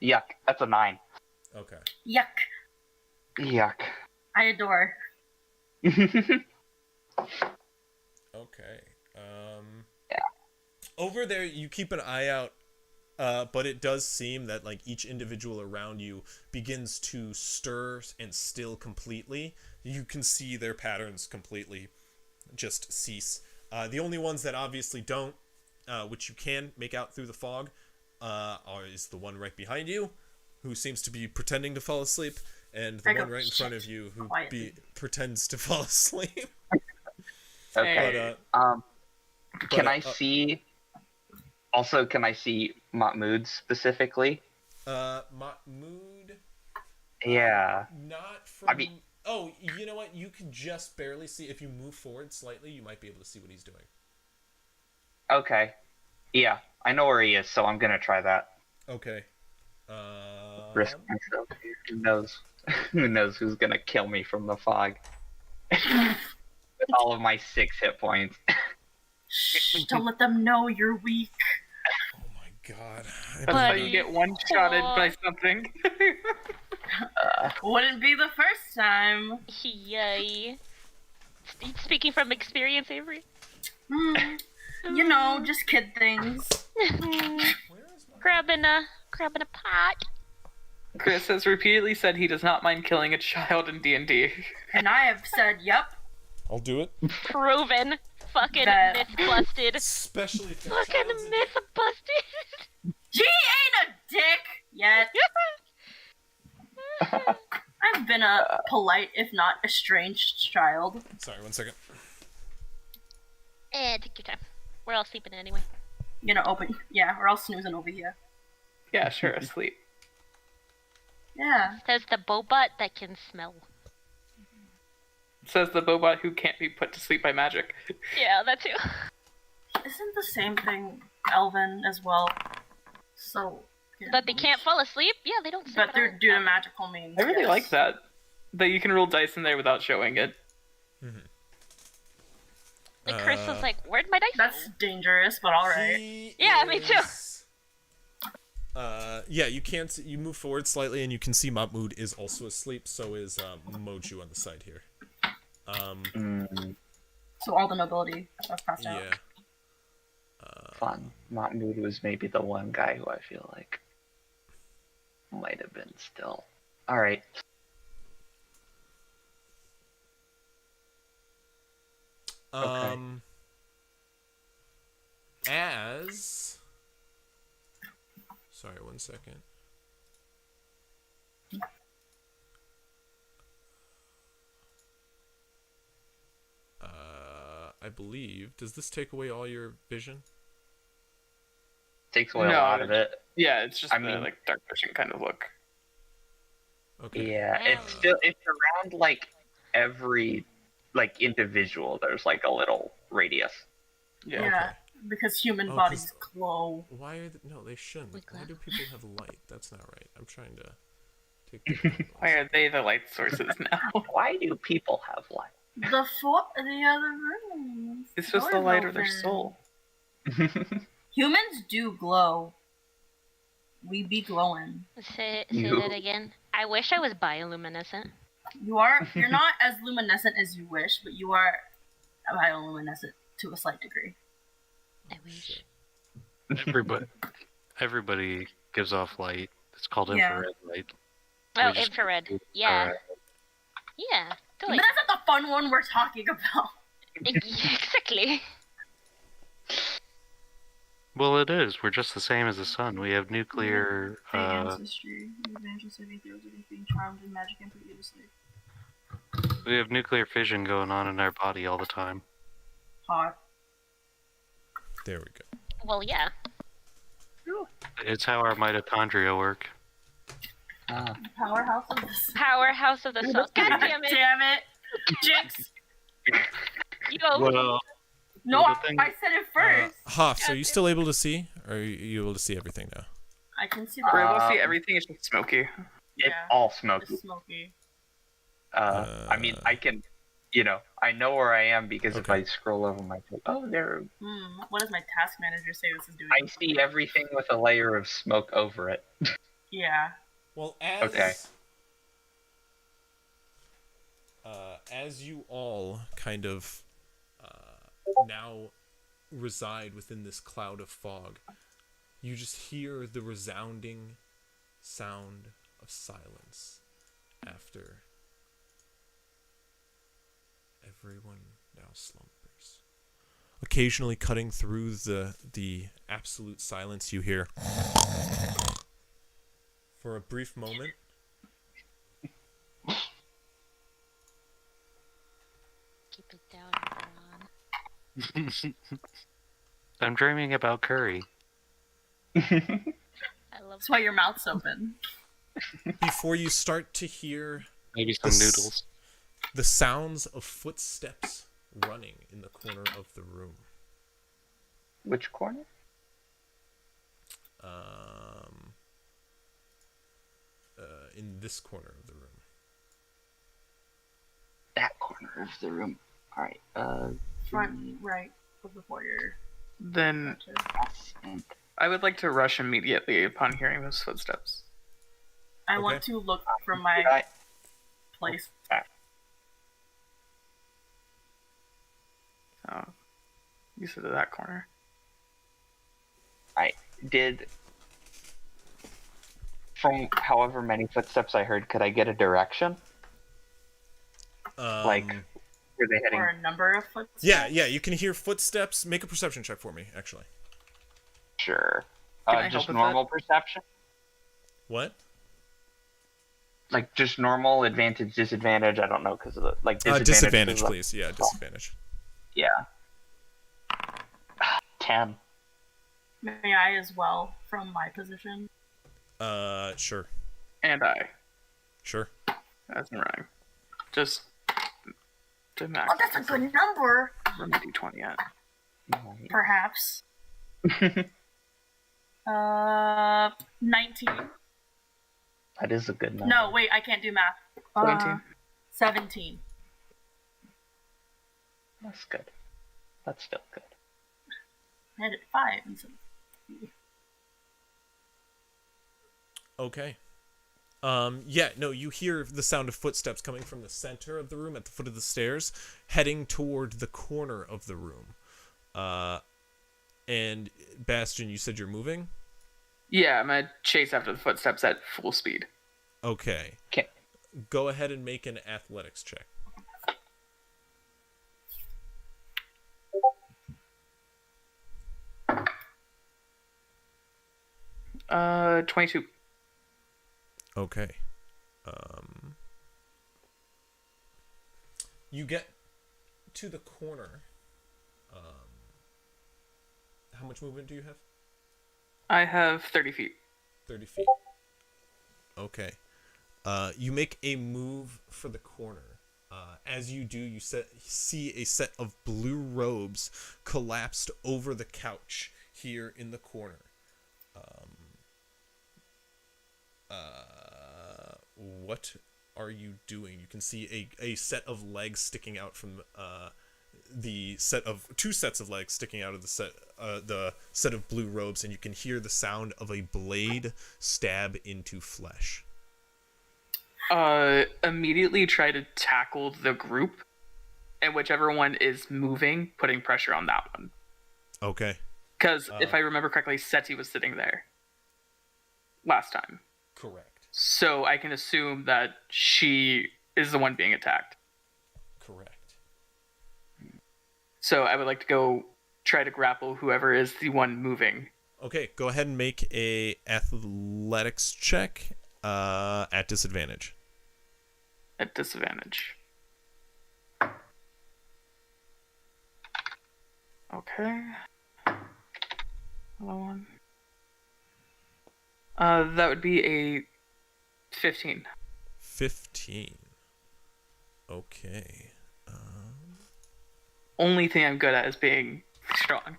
Yuck. That's a 9. Okay. Yuck. Yuck. I adore. Okay. Yeah. Over there, you keep an eye out, but it does seem that like each individual around you begins to stir and still completely. You can see their patterns completely just cease. The only ones that obviously don't, which you can make out through the fog, is the one right behind you, who seems to be pretending to fall asleep, and the one right in front of you who pretends to fall asleep. Okay. Can I see? Also, can I see Matamud specifically? Matamud. Yeah. Not from. I mean. Oh, you know what? You can just barely see. If you move forward slightly, you might be able to see what he's doing. Okay. Yeah, I know where he is, so I'm gonna try that. Okay. Risk myself here. Who knows? Who knows who's gonna kill me from the fog? With all of my 6 hit points. Shh, don't let them know you're weak. Oh my god. That's how you get one-shotted by something. Wouldn't be the first time. Yay. Speaking from experience, Avery? You know, just kid things. Grabbing a pot. Chris has repeatedly said he does not mind killing a child in D&D. And I have said, yep. I'll do it. Proven. Fucking That- myth busted. Especially if Fucking myth busted. G ain't a dick yet. I've been a polite, if not estranged child. Sorry, 1 second. Take your time. We're all sleeping anyway. You know, we're all snoozing over here. Yeah, sure, asleep. Yeah. Says the Bobot that can smell. Says the Bobot who can't be put to sleep by magic. Yeah, that too. Isn't the same thing Elven as well? So. Yeah. But they can't fall asleep? Yeah, they don't sleep But at they're all. due to magical means. I really yes. like that. That you can roll dice in there without showing it. Like Chris was like, where'd my dice That's go? dangerous, but alright. Yeah, me too. Yeah, you can't. You move forward slightly, and you can see Matamud is also asleep. So is Moju on the side here. So all the nobility have passed out. Yeah. Fun. Matamud was maybe the one guy who I feel like might have been still. Alright. As. Sorry, 1 second. I believe. Does this take away all your vision? Takes away a No, lot of it. Yeah, it's just I the mean- like dark vision kind of look. Okay. Yeah, it's around like every like individual. There's like a little radius. Yeah. Yeah, because human Oh, bodies 'cause- glow. Why are no? They shouldn't. Like Why that. do people have light? That's not right. I'm trying to take. The Why are they the light sources now? Why do people have light? The other rooms. It's just the light of their soul. Humans do glow. We be glowing. Say No. that again. I wish I was bioluminescent. You're not as luminescent as you wish, but you are bioluminescent to a slight degree. I wish. Everybody gives off light. It's called Yeah. infrared light. Oh, We just- infrared. Yeah. Alright. Yeah. But Totally. that's not the fun one we're talking about. Exactly. Well, it is. We're just the same as the sun. We have nuclear. Ancestry, evangelist of atheos against being charmed in magic and previously. We have nuclear fission going on in our body all the time. Hot. There we go. Well, yeah. It's how our mitochondria work. Powerhouse of the Powerhouse of the soul. God damn it. Damn it. Jinx. You go. Well, No, Well, the thing- I said it first. Hoffs, are you still able to see? Or are you able to see everything now? I can see We're able to Uh, see everything. It's just smoky. It's Yeah. all smoky. It's smoky. I mean, I can, I know where I am because if Okay. I scroll over my, there, What does my task manager say this is doing? I see everything with a layer of smoke over it. Yeah. Well, Okay. As you all kind of now reside within this cloud of fog, you just hear the resounding sound of silence after everyone now slumbers. Occasionally cutting through the absolute silence, you hear for a brief moment. Keep it down, Ron. I'm dreaming about curry. I love That's why your mouth's open. Before you start to hear Maybe some noodles. the sounds of footsteps running in the corner of the room. Which corner? In this corner of the room. That corner of the room. Alright, Front right of the foyer. Then and I would like to rush immediately upon hearing those footsteps. I Okay. want to look from my I, place. Oh, you said that corner. I did. From however many footsteps I heard, could I get a direction? Like, were they heading? Or a number of footsteps. Yeah, you can hear footsteps. Make a perception check for me, actually. Sure. Can I help Just with normal perception? What? Like, just normal, advantage, disadvantage? I don't know, because of the, like, disadvantage. Disadvantage, please. Yeah, disadvantage. Yeah. 10. May I as well from my position? Sure. And I. Sure. That's right. Just to max. Oh, that's a good number. Where my d20 at? Perhaps. 19. That is a good number. No, wait, I can't do math. 17. 17. That's good. That's still good. I had it 5 instead of 3. Okay. Yeah, no, you hear the sound of footsteps coming from the center of the room at the foot of the stairs, heading toward the corner of the room. And Bastion, you said you're moving? Yeah, I'm gonna chase after the footsteps at full speed. Okay. Okay. Go ahead and make an athletics check. 22. Okay. You get to the corner. How much movement do you have? I have 30 feet. 30 feet. Okay. You make a move for the corner. As you do, you see a set of blue robes collapsed over the couch here in the corner. What are you doing? You can see a set of legs sticking out from two sets of legs sticking out of the set of blue robes, and you can hear the sound of a blade stab into flesh. Immediately try to tackle the group, and whichever one is moving, putting pressure on that one. Okay. Because if I remember correctly, Seti was sitting there last time. Correct. So I can assume that she is the one being attacked. Correct. So I would like to go try to grapple whoever is the one moving. Okay, go ahead and make a athletics check at disadvantage. At disadvantage. Okay. Another one. That would be a 15. 15. Okay. Only thing I'm good at is being strong.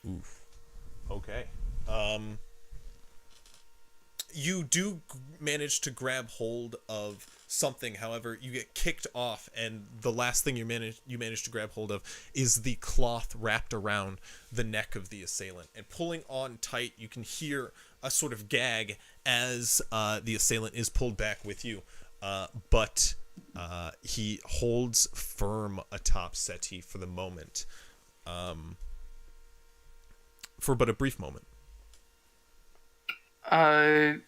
Oof. Okay. You do manage to grab hold of something. However, you get kicked off, and the last thing you manage to grab hold of is the cloth wrapped around the neck of the assailant. And pulling on tight, you can hear a sort of gag as the assailant is pulled back with you. But he holds firm atop Seti for the moment. For but a brief moment. What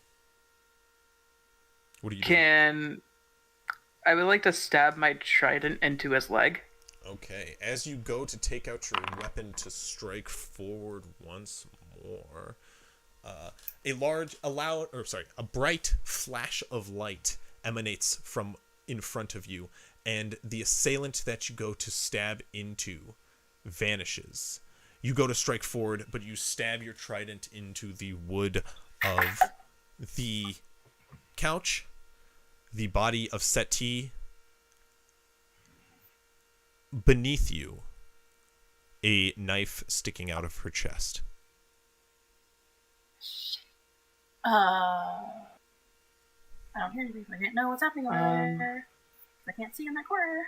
do you do? I would like to stab my trident into his leg. Okay, as you go to take out your weapon to strike forward once more, a bright flash of light emanates from in front of you, and the assailant that you go to stab into vanishes. You go to strike forward, but you stab your trident into the wood of the couch, the body of Seti. Beneath you, a knife sticking out of her chest. I don't hear anything. I can't know what's happening over there. I can't see in that corner.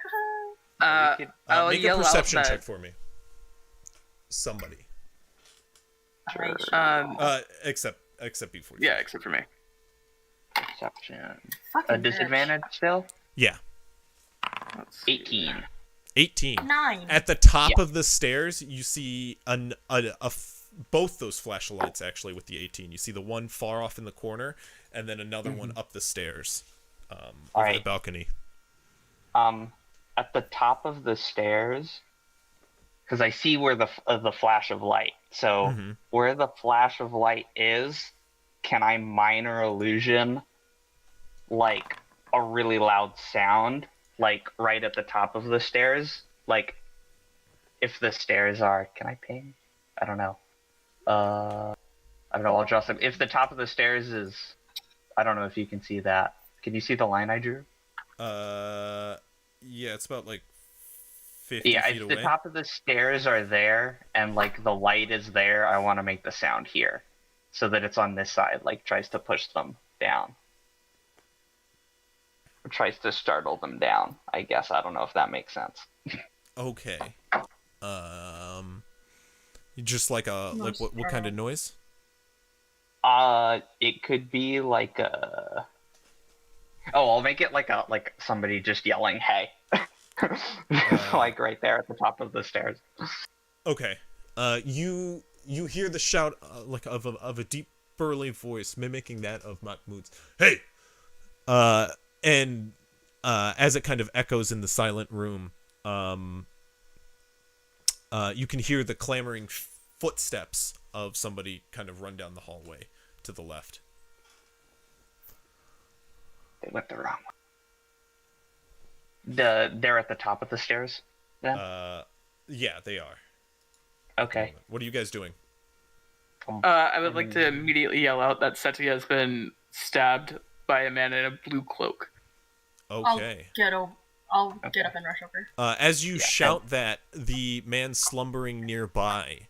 I'll Make a yell perception out check for me. Somebody. Sure. Except before. Yeah, except for me. Perception. Fucking A disadvantage still? Yeah. 18. 18. 9. At the top of the stairs, you see both those flashlights, actually, with the 18. You see the one far off in the corner, and then another one up the stairs, over the balcony. At the top of the stairs, because I see where the flash of light. So where the flash of light is, can I minor illusion, like, a really loud sound? Like, right at the top of the stairs. Like, if the stairs are... Can I ping? I don't know. I don't know, I'll adjust them. If the top of the stairs is... I don't know if you can see that. Can you see the line I drew? Yeah, it's about, like, 50 feet away. If the top of the stairs are there, and, like, the light is there, I want to make the sound here. So that it's on this side, like, tries to push them down. Tries to startle them down, I guess. I don't know if that makes sense. Okay. Just like what kind of noise? It could be like a... Oh, I'll make it like somebody just yelling, "Hey!" Like right there at the top of the stairs. Okay. You hear the shout like of a deep burly voice mimicking that of Matamud's. Hey! And as it kind of echoes in the silent room, you can hear the clamoring footsteps of somebody kind of run down the hallway to the left. They went the wrong way. They're at the top of the stairs, then? Yeah, they are. Okay. What are you guys doing? I would like to immediately yell out that Seti has been stabbed by a man in a blue cloak. Okay. I'll get up and rush over. As you shout that, the man slumbering nearby,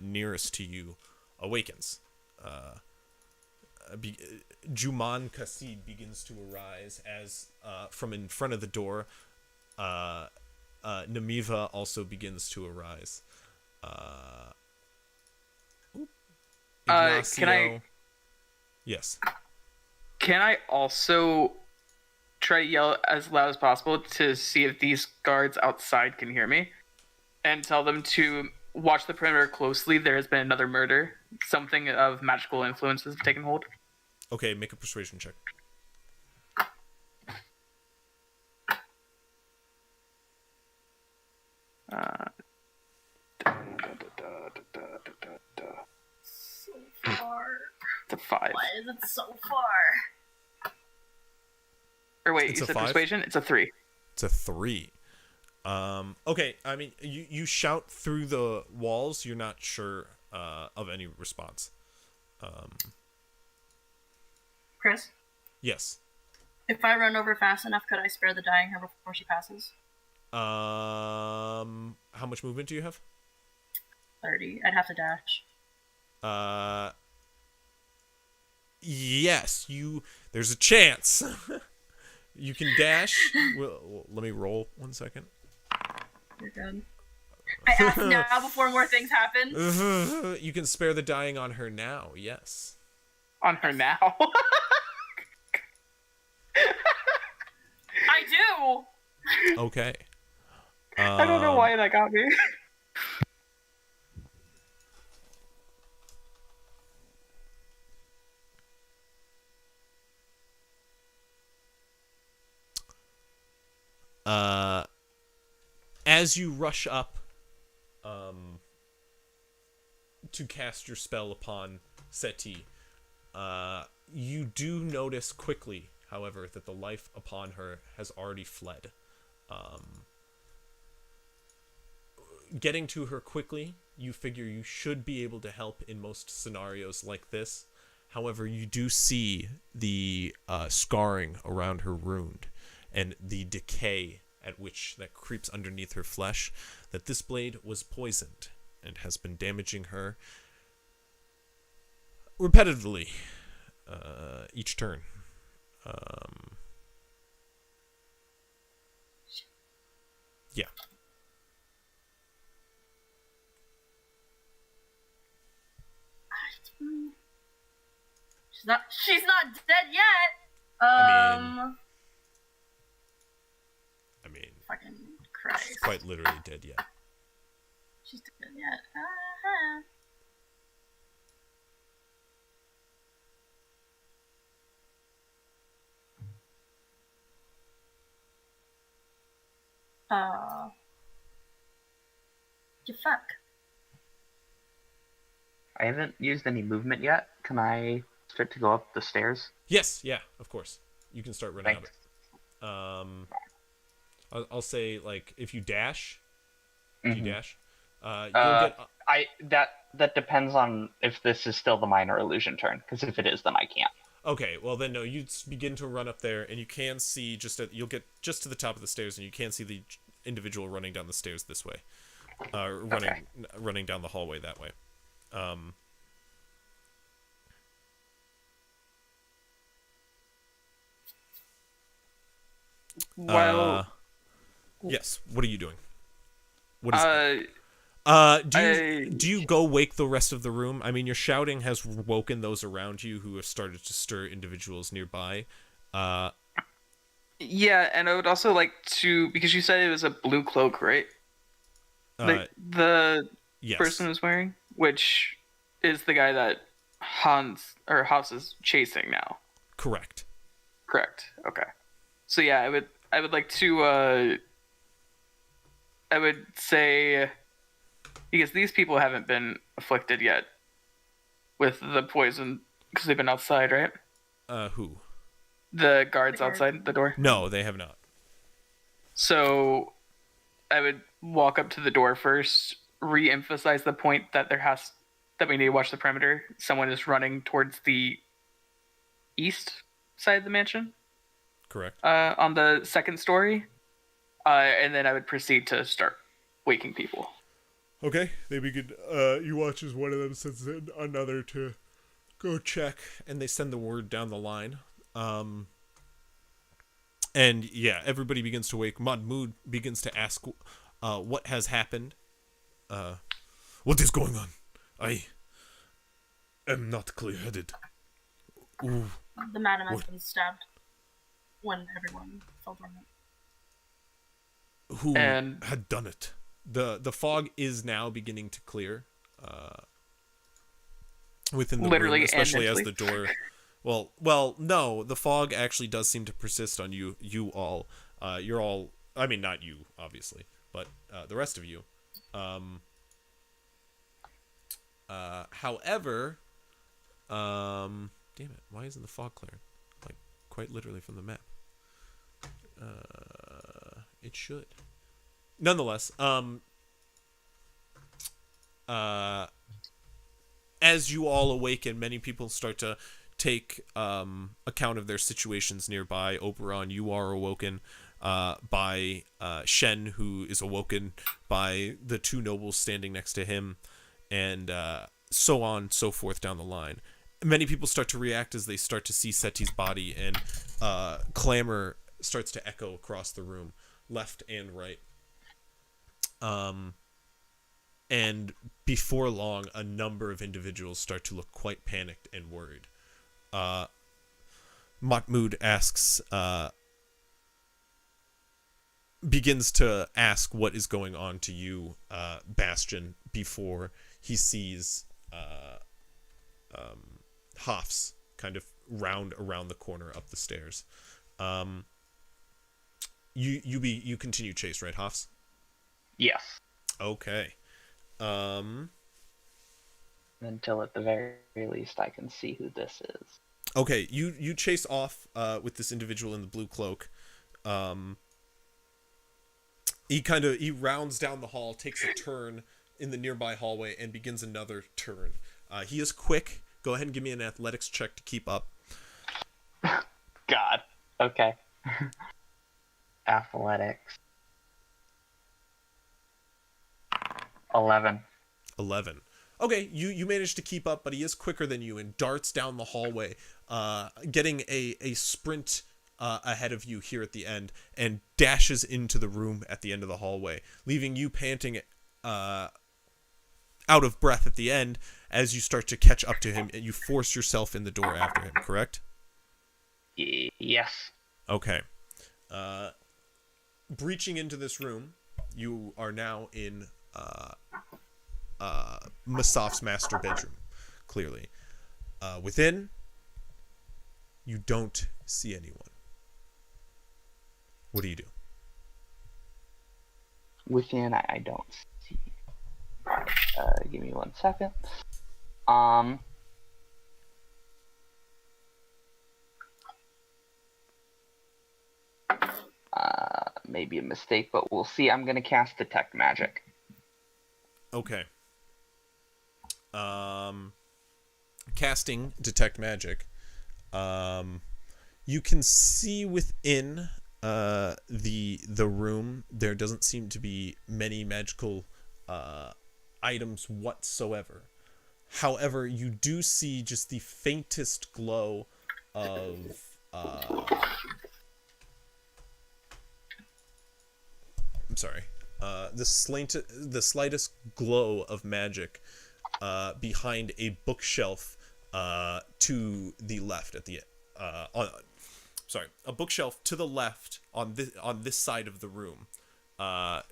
nearest to you, awakens. Juman Kasid begins to arise as, from in front of the door, Namiva also begins to arise. Ignacio... Yes. Can I also try to yell as loud as possible to see if these guards outside can hear me? And tell them to watch the perimeter closely. There has been another murder. Something of magical influence has taken hold. Okay, make a persuasion check. So far. It's a 5. Why is it so far? Or wait, It's you a said 5? persuasion? It's a 3. It's a 3. Okay, I mean, you shout through the walls, you're not sure of any response. Chris, Yes. if I run over fast enough, could I spare the dying her before she passes? How much movement do you have? 30. I'd have to dash. Yes, there's a chance. You can dash. Well, let me roll 1 second. You're good. I asked now before more things happen. You can spare the dying on her now, yes. On her now. I do. Okay. I don't know why that got me. As you rush up to cast your spell upon Seti, you do notice quickly, however, that the life upon her has already fled. Getting to her quickly, you figure you should be able to help in most scenarios like this. However, you do see the scarring around her wound and the decay at which that creeps underneath her flesh, that this blade was poisoned and has been damaging her repetitively each turn. Yeah. She's not dead yet. I mean, Fucking Christ. she's quite literally dead yet. She's dead yet. You fuck. I haven't used any movement yet. Can I start to go up the stairs? Yes, yeah, of course. You can start running Thanks. up it. I'll say, like, if you dash, Mhm. you'll get... That depends on if this is still the minor illusion turn. Because if it is, then I can't. Okay, well then no, you begin to run up there, and you can see you'll get just to the top of the stairs, and you can see the individual running down the stairs this way, running down the hallway that way. Well, yes. What are you doing? What is? Do you go wake the rest of the room? I mean, your shouting has woken those around you who have started to stir individuals nearby. yeah, and I would also like to, because you said it was a blue cloak, right? The Yes. person was wearing, which is the guy that Haas is chasing now. Correct. Correct. Okay. So yeah, I would like to I would say, because these people haven't been afflicted yet with the poison because they've been outside, right? Who? The guards outside the door. No, they have not. So I would walk up to the door first, re-emphasize the point that that we need to watch the perimeter. Someone is running towards the east side of the mansion. Correct. On the second story. And then I would proceed to start waking people. Okay, they begin. You watch as one of them sends another to go check, and they send the word down the line. And yeah, everybody begins to wake. Matamud begins to ask, what has happened? What is going on? I am not clear-headed. Ooh. The madam has been stabbed when everyone fell dormant. Who had done it? The fog is now beginning to clear within the room, especially as the door. Well, no, the fog actually does seem to persist on you all. You're all. I mean, not you, obviously, but the rest of you. However, damn it, why isn't the fog clearing? Like, quite literally from the map. It should. Nonetheless, as you all awaken, many people start to take account of their situations nearby. Oberon, you are awoken by Shen, who is awoken by the two nobles standing next to him, and so on, so forth down the line. many people start to react as they start to see Seti's body, and clamor starts to echo across the room, left and right. And before long, a number of individuals start to look quite panicked and worried. Matamud begins to ask what is going on to you, Bastion, before he sees Hoffs kind of round around the corner up the stairs. You continue chase, right, Hoffs? Yes. Okay. Until at the very least I can see who this is. Okay, you chase off with this individual in the blue cloak. He rounds down the hall, takes a turn in the nearby hallway, and begins another turn. He is quick. Go ahead and give me an athletics check to keep up. God. Okay. Athletics. 11. Okay, you manage to keep up, but he is quicker than you and darts down the hallway, getting a sprint ahead of you here at the end, and dashes into the room at the end of the hallway, leaving you panting out of breath at the end as you start to catch up to him, and you force yourself in the door after him, correct? Yes. Okay. Breaching into this room, you are now in Masaf's master bedroom, clearly. Within, you don't see anyone. What do you do? Within, I don't see. Give me 1 second. Maybe a mistake, but we'll see. I'm gonna cast Detect Magic. Okay. Casting Detect Magic. You can see within the room there doesn't seem to be many magical items whatsoever. However, you do see just the faintest glow of the slightest glow of magic behind a bookshelf to the left at the a bookshelf to the left on this side of the room,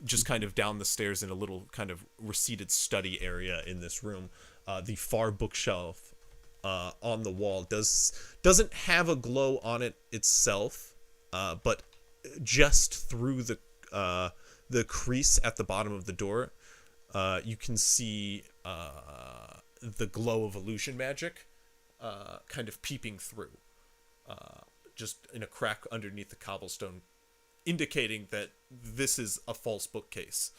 just kind of down the stairs in a little kind of receded study area in this room. The far bookshelf on the wall doesn't have a glow on it itself, but just through the crease at the bottom of the door, you can see the glow of illusion magic kind of peeping through, just in a crack underneath the cobblestone, indicating that this is a false bookcase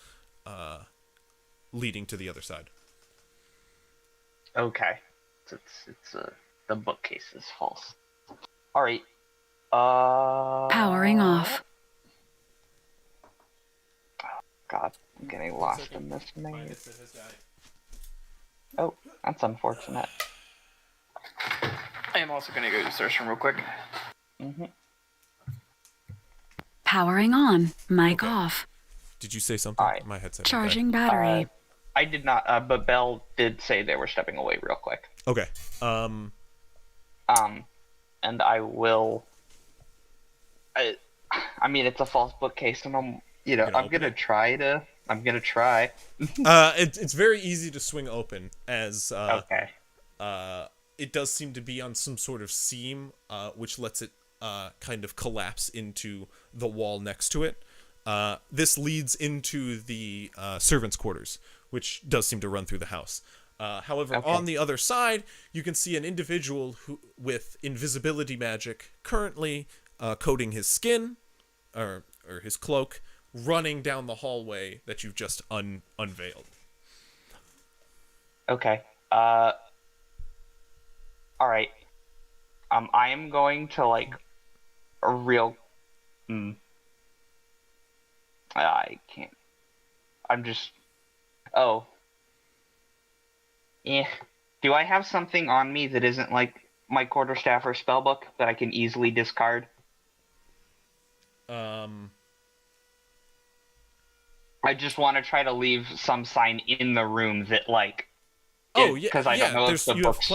leading to the other side. Okay. It's the bookcase is false. All right. Powering off. God, I'm getting lost in this maze. Oh, that's unfortunate. I am also going to go to the search room real quick. Mm-hmm. Powering on. Mic off. Did you say something? Alright. My headset. Charging battery. I did not, but Belle did say they were stepping away real quick. Okay. And I will. I mean, it's a false bookcase, and I'm gonna try. It's very easy to swing open, as Okay. it does seem to be on some sort of seam, which lets it kind of collapse into the wall next to it. This leads into the servants' quarters, which does seem to run through the house. However, Okay. on the other side, you can see an individual with invisibility magic currently coating his skin, or his cloak, running down the hallway that you've just unveiled. Okay. All right. I am going to a real. I can't. I'm just. Oh. Yeah. Do I have something on me that isn't like my quarterstaff or spellbook that I can easily discard? I just want to try to leave some sign in the room that, like, Oh yeah, because I don't know if the you have books.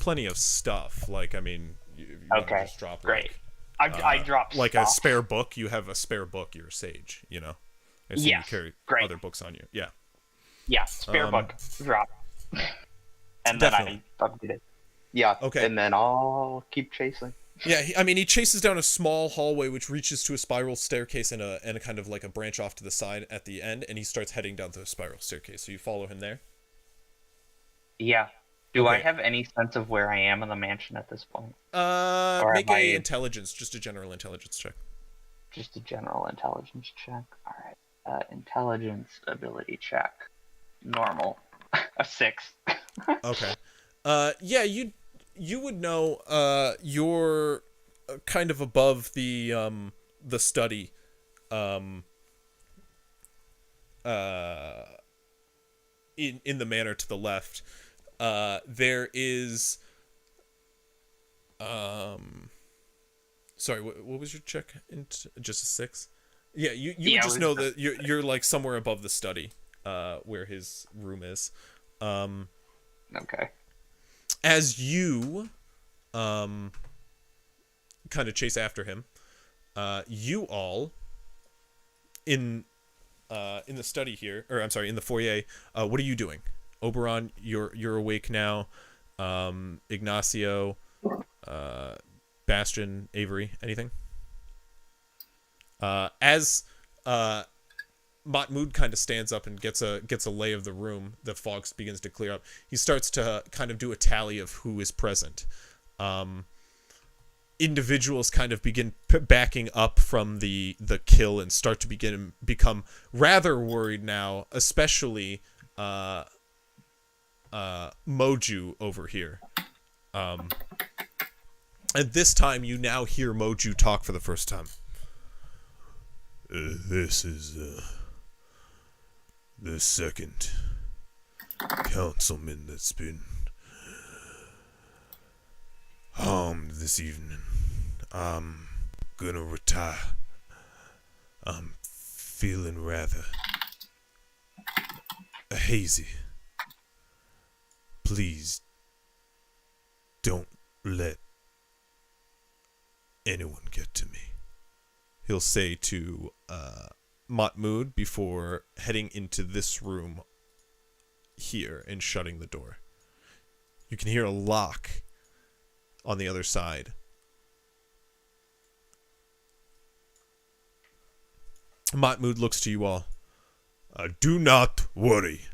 plenty of stuff. Like, I mean, you want to Okay, just drop great. like, I dropped like stuff. a spare book. You have a spare book. You're a sage, you know. I assume Yes, you carry great. other books on you. Yeah. Yeah, spare book drop. And definitely. then I update it. Yeah. Okay. And then I'll keep chasing. Yeah, he chases down a small hallway which reaches to a spiral staircase and a kind of like a branch off to the side at the end, and he starts heading down the spiral staircase. So you follow him there? Yeah. Do I Okay. have any sense of where I am in the mansion at this point? Make a intelligence, just a general intelligence check. Just a general intelligence check. All right. Intelligence ability check. Normal. A 6. Okay. Yeah, you would know. You're kind of above the study. In the manor to the left, there is. Sorry, what was your check? Just a 6? Yeah, you would just know that you're like somewhere above the study, where his room is. Okay. As you kind of chase after him, you all in the study here, or I'm sorry, in the foyer, what are you doing? Oberon, you're awake now. Ignacio, Bastion, Avery, anything? As Matamud kind of stands up and gets a lay of the room, the fog begins to clear up. He starts to kind of do a tally of who is present. Individuals kind of begin backing up from the kill and start to become rather worried now, especially Moju over here. And this time you now hear Moju talk for the first time. This is the second councilman that's been harmed this evening. I'm gonna retire. I'm feeling rather hazy. Please don't let anyone get to me. He'll say to Matamud before heading into this room here and shutting the door. You can hear a lock on the other side. Matamud looks to you all. Do not worry.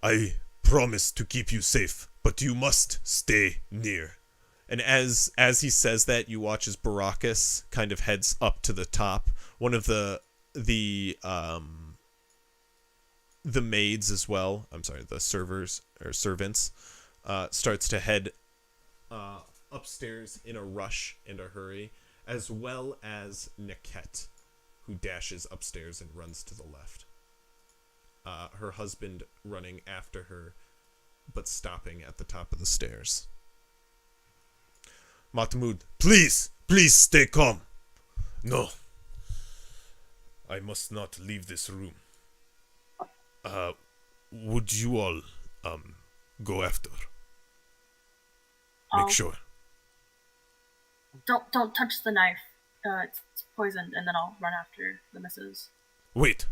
I promise to keep you safe, but you must stay near. And as he says that, you watch as Baracus kind of heads up to the top. One of the maids as well, I'm sorry, the servers or servants, starts to head upstairs in a rush and a hurry, as well as Niket, who dashes upstairs and runs to the left. Her husband running after her, but stopping at the top of the stairs. Matamud, please stay calm. No. I must not leave this room. Would you all, go after? Make sure. Don't touch the knife. It's poisoned, and then I'll run after the missus. Wait.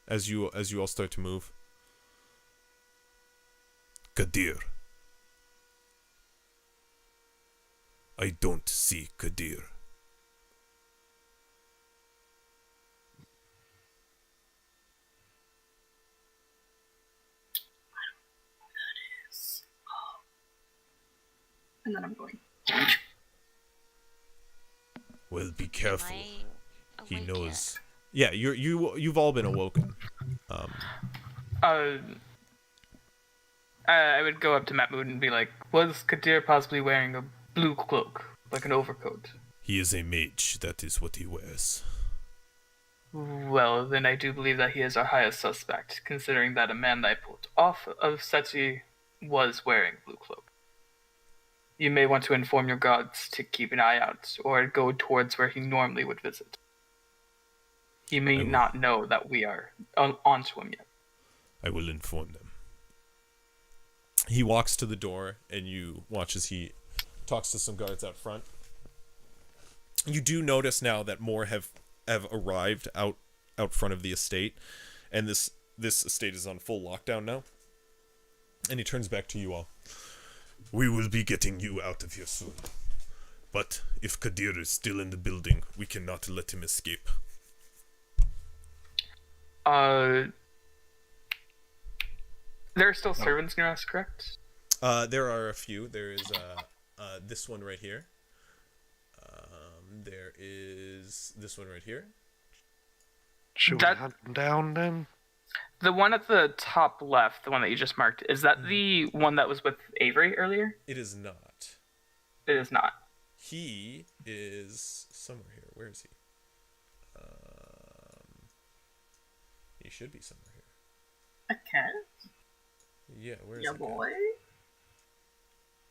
As you all start to move. Kadir. I don't see Kadir. And then I'm going. Well, be careful. He awake knows. Yeah, you've all been awoken. I would go up to Matamud and be like, was Kadir possibly wearing a blue cloak, like an overcoat? He is a mage. That is what he wears. Well, then I do believe that he is our highest suspect, considering that a man that I pulled off of Seti was wearing blue cloak. You may want to inform your guards to keep an eye out, or go towards where he normally would visit. He may not know that we are onto him yet. I will inform them. He walks to the door, and you watch as he talks to some guards out front. You do notice now that more have arrived out front of the estate, and this estate is on full lockdown now. And he turns back to you all. We will be getting you out of here soon. But if Kadir is still in the building, we cannot let him escape. There are still servants near us, correct? There are a few. There is this one right here. There is this one right here. Should we hunt them down then? The one at the top left, the one that you just marked, is that the one that was with Avery earlier? It is not. It is not. He is somewhere here. Where is he? He should be somewhere here. A cat? Yeah, where is Yeah, he? boy.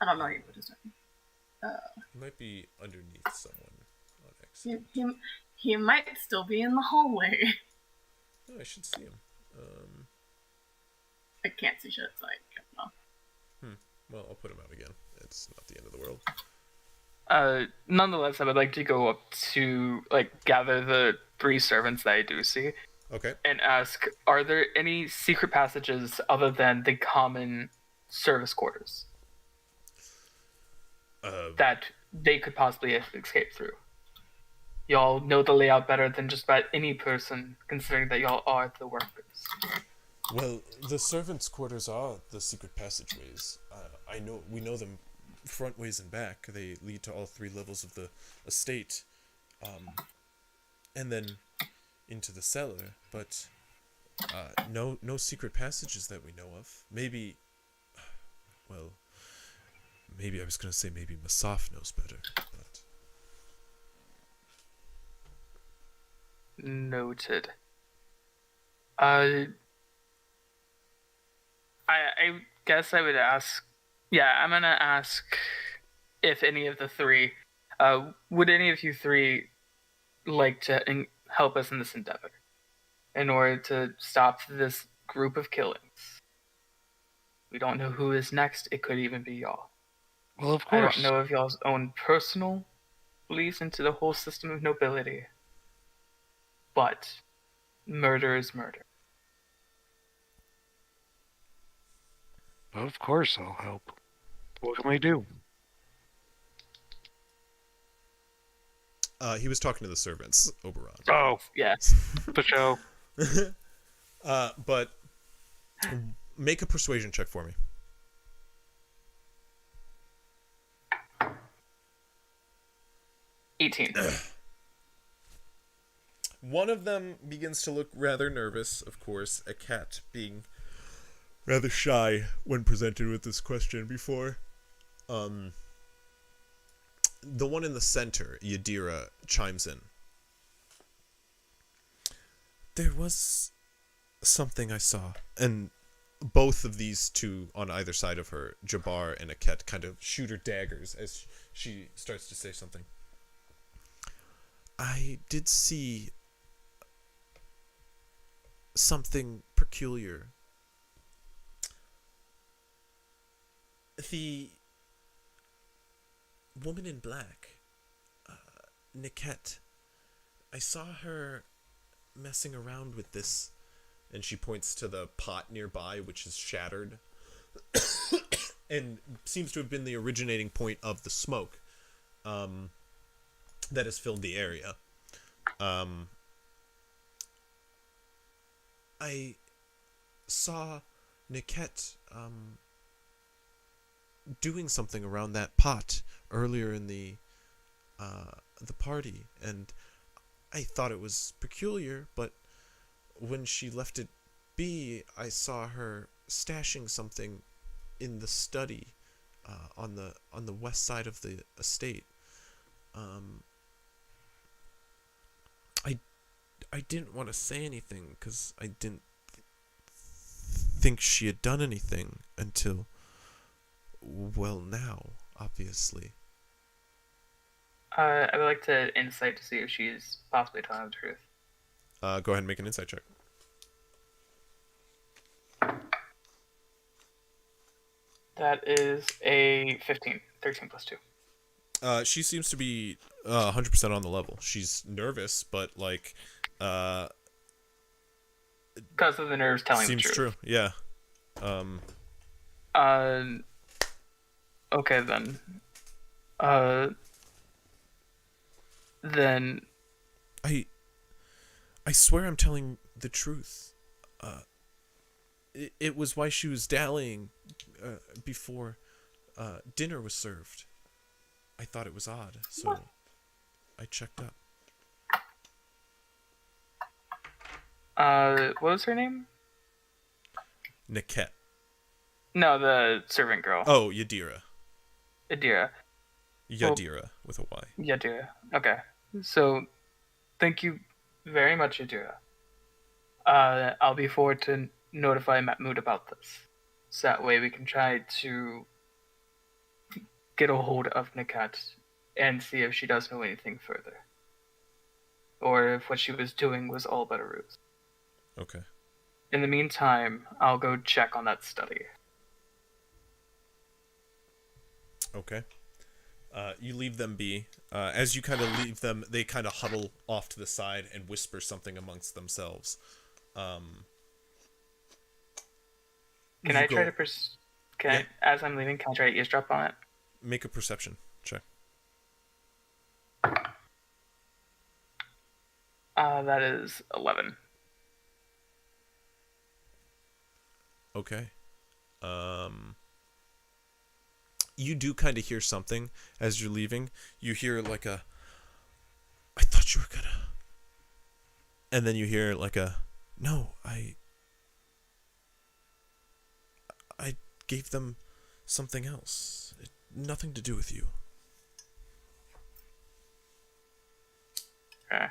I don't know what his name. He might be underneath someone on X. He might still be in the hallway. Oh, I should see him. I can't see shit, so I don't know. Well, I'll put him out again. It's not the end of the world. Nonetheless, I would like to go up to, gather the 3 servants that I do see. Okay. And ask, are there any secret passages other than the common service quarters that they could possibly escape through? Y'all know the layout better than just about any person, considering that y'all are the workers. Well, the servants' quarters are the secret passageways. We know them front ways and back. They lead to all 3 levels of the estate, and then into the cellar. But no secret passages that we know of. Maybe I was gonna say maybe Masaf knows better. But Noted. I guess I would ask. Yeah, I'm gonna ask if any of the 3. Would any of you 3 like to help us in this endeavor in order to stop this group of killings? We don't know who is next. It could even be y'all. Well, of I course. don't know of y'all's own personal beliefs into the whole system of nobility, but murder is murder. Well, of course I'll help. What can we do? he was talking to the servants, Oberon. Oh, Yes. for show. But make a persuasion check for me. $18. One of them begins to look rather nervous, of course, a cat being rather shy when presented with this question before. The one in the center, Yadira, chimes in. There was something I saw, and both of these 2 on either side of her, Jabbar and Aket, kind of shoot her daggers as she starts to say something. I did see something peculiar. The woman in black, Niket, I saw her messing around with this, and she points to the pot nearby, which is shattered, and seems to have been the originating point of the smoke that has filled the area. I saw Niket doing something around that pot earlier in the party, and I thought it was peculiar, but when she left it be, I saw her stashing something in the study on the west side of the estate. I didn't want to say anything because I didn't think she had done anything until well, now, obviously. I would like to insight to see if she's possibly telling the truth. Go ahead and make an insight check. That is a 15. 13 plus 2. She seems to be 100% on the level. She's nervous, but like, Because of the nerves telling seems the truth. true. Yeah. Okay then. Then I swear I'm telling the truth. It was why she was dallying before dinner was served. I thought it was odd, so I checked up. what was her name? Niket. No, the servant girl. Oh, Yadira. Adira. Yadira with a Y. Yadira. Okay. So, thank you very much, Yadira. I'll be forward to notify Matamud about this. So that way we can try to get a hold of Niket and see if she does know anything further. Or if what she was doing was all but a ruse. Okay. In the meantime, I'll go check on that study. Okay. You leave them be. As you kind of leave them, they kind of huddle off to the side and whisper something amongst themselves. Can I try to as I'm leaving, can I try to eavesdrop on it? Make a perception check. That is 11. Okay. You do kind of hear something as you're leaving. You hear like a, I thought you were gonna. And then you hear like a, no, I gave them something else. Nothing to do with you. Okay.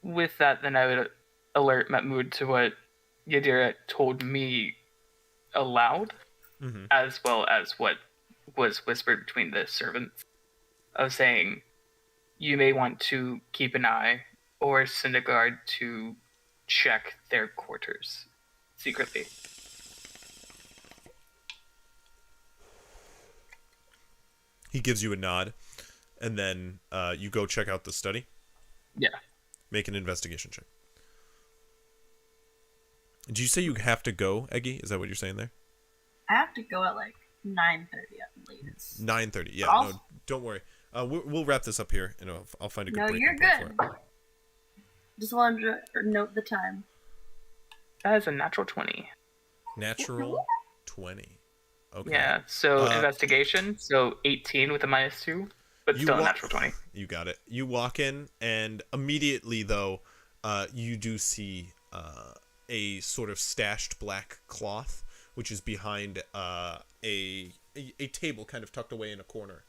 With that, then I would alert Matamud to what Yadira told me aloud, as well as what was whispered between the servants, of saying, you may want to keep an eye or send a guard to check their quarters secretly. He gives you a nod, and then you go check out the study. Yeah. Make an investigation check. Did you say you have to go, Eggy? Is that what you're saying there? I have to go at like 9:30 at the latest. 9:30. Yeah, no, don't worry. We'll wrap this up here, and I'll find a good break. No, you're good. Just wanted to note the time. That is a natural 20. Natural 20. Okay. Yeah, so investigation, so 18 with a -2, but still a natural 20. You got it. You walk in, and immediately, though, you do see a sort of stashed black cloth, which is behind a table kind of tucked away in a corner.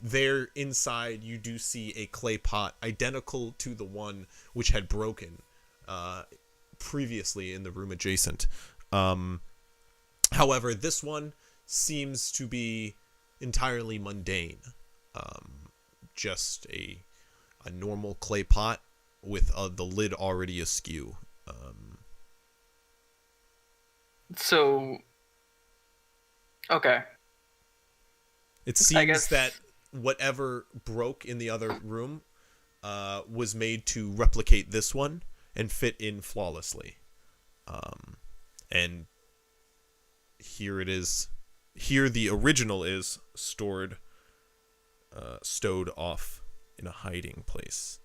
There inside, you do see a clay pot identical to the one which had broken previously in the room adjacent. However, this one seems to be entirely mundane. Just a normal clay pot with the lid already askew. So, okay. It seems that whatever broke in the other room was made to replicate this one and fit in flawlessly. And here it is. Here the original is stowed off in a hiding place.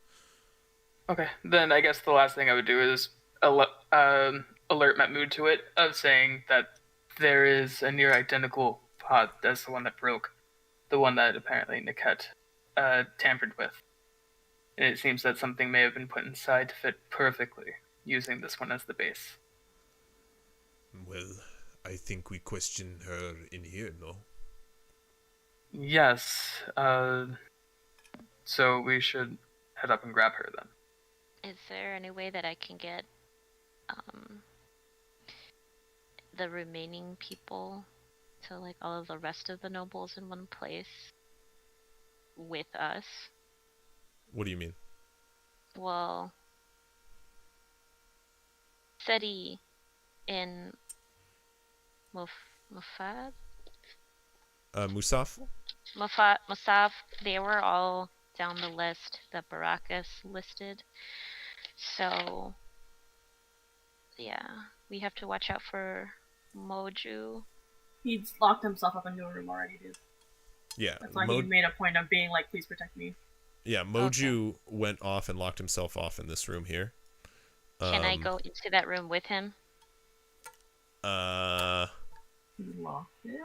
Okay, then I guess the last thing I would do is alert Matamud to it, of saying that there is a near identical pot as the one that broke, the one that apparently Niket tampered with. And it seems that something may have been put inside to fit perfectly, using this one as the base. Well, I think we question her in here, no? Yes, so we should head up and grab her then. Is there any way that I can get the remaining people to like all of the rest of the nobles in one place with us. What do you mean? Well, Seti and Mufad? Musaf? Musaf, they were all down the list that Barakas listed. So, yeah, we have to watch out for Moju. He's locked himself up into a room already, dude. Yeah. That's why he made a point of being like, please protect me. Yeah, Moju went off and locked himself off in this room here. Can I go into that room with him? Locked it?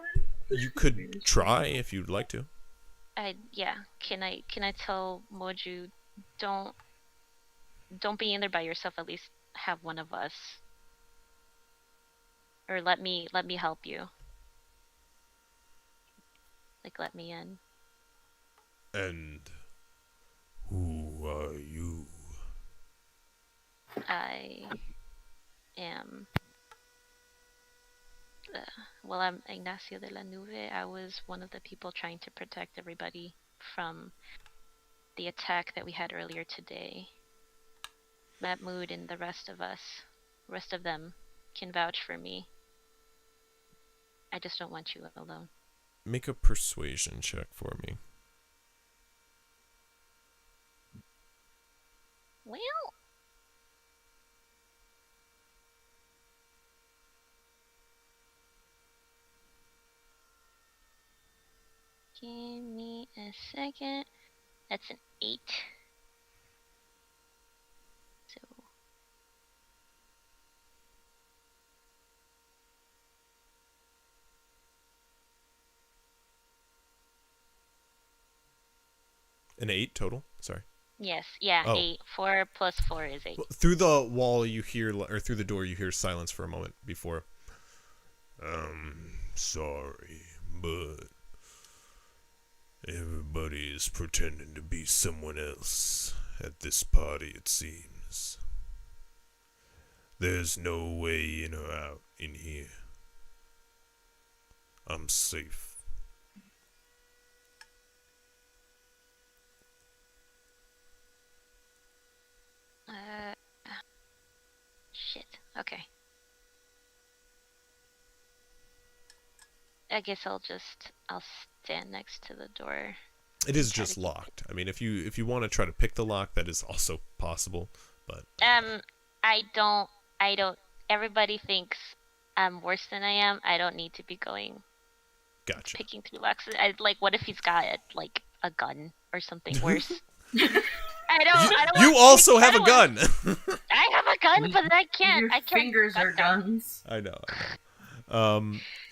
You could try if you'd like to. Can I tell Moju, don't be in there by yourself, at least have one of us. Or let me help you. Like, let me in. And who are you? I am... I'm Ignacio de la Nube. I was one of the people trying to protect everybody from the attack that we had earlier today. Matamud and the rest of them can vouch for me. I just don't want you alone. Make a persuasion check for me. Well... Give me a second. That's an 8. So... An 8 total? Sorry. Yes, yeah, 8. 4 plus 4 is 8. Well, through the wall you hear, or through the door you hear silence for a moment before. Sorry, but everybody is pretending to be someone else at this party, it seems. There's no way in or out in here. I'm safe. Shit. Okay. I guess I'll stand next to the door. It is just locked. I mean, if you want to try to pick the lock, that is also possible, but I don't everybody thinks I'm worse than I am. I don't need to be going gotcha. Picking through locks. What if he's got like a gun or something worse? I don't. You also have a gun. I have a gun, but I can't. Your fingers are guns. I know.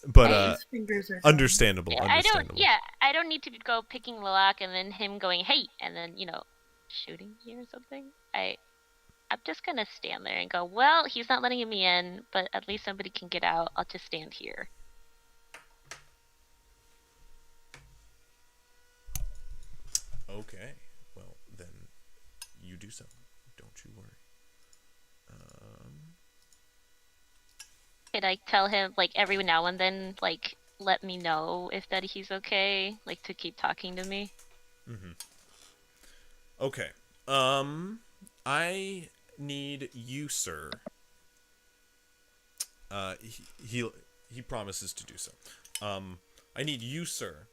But fingers are understandable. I don't need to go picking the lock and then him going, hey, and then shooting me or something. I'm just gonna stand there and go, well, he's not letting me in, but at least somebody can get out. I'll just stand here. Okay. Well, then you do so. Don't you worry. Could I tell him, every now and then, let me know if that he's okay, to keep talking to me? Mm-hmm. Okay. I need you, sir. He promises to do so. I need you, sir.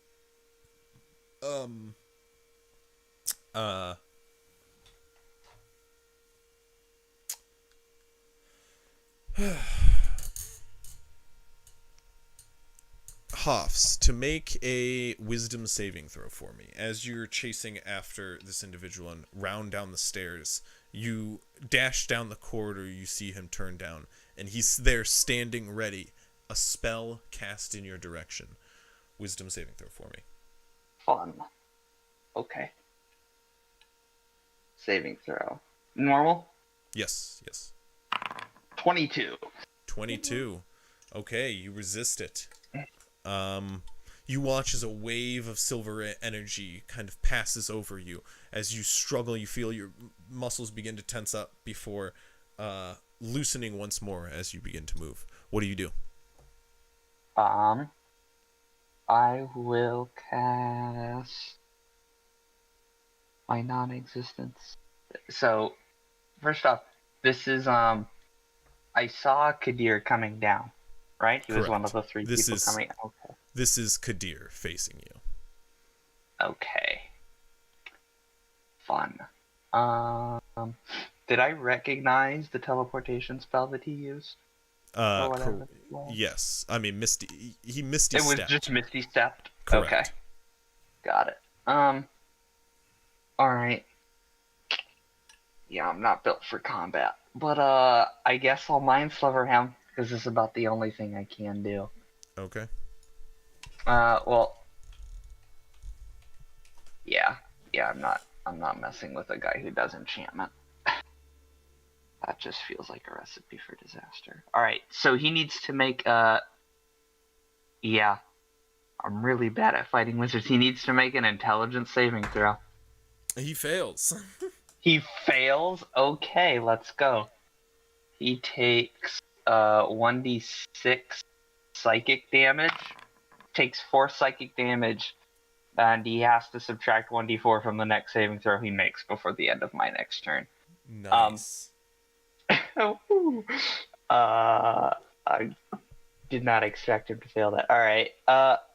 Hoffs, to make a wisdom saving throw for me. As you're chasing after this individual and round down the stairs, you dash down the corridor, you see him turn down, and he's there standing ready, a spell cast in your direction. Wisdom saving throw for me. Fun. Okay. Saving throw. Normal? Yes. 22. 22. Okay, you resist it. You watch as a wave of silver energy kind of passes over you. As you struggle, you feel your muscles begin to tense up before loosening once more as you begin to move. What do you do? I will cast my non-existence. So, first off, this is I saw Kadir coming down, right? He was one of the three people coming. Okay. This is Kadir facing you. Okay. Fun. Did I recognize the teleportation spell that he used? Yes. I mean, he misty stepped. It was just misty stepped? Correct. Okay. Got it. Alright. Yeah, I'm not built for combat. But, I guess I'll Mind Sliver him, because this is about the only thing I can do. Okay. Well... Yeah, I'm not messing with a guy who does enchantment. That just feels like a recipe for disaster. Alright, so he needs to make yeah. I'm really bad at fighting wizards. He needs to make an intelligence saving throw. He fails. He fails? Okay, let's go. He takes 1d6 psychic damage. Takes 4 psychic damage. And he has to subtract 1d4 from the next saving throw he makes before the end of my next turn. Nice. I did not expect him to fail that. Alright, but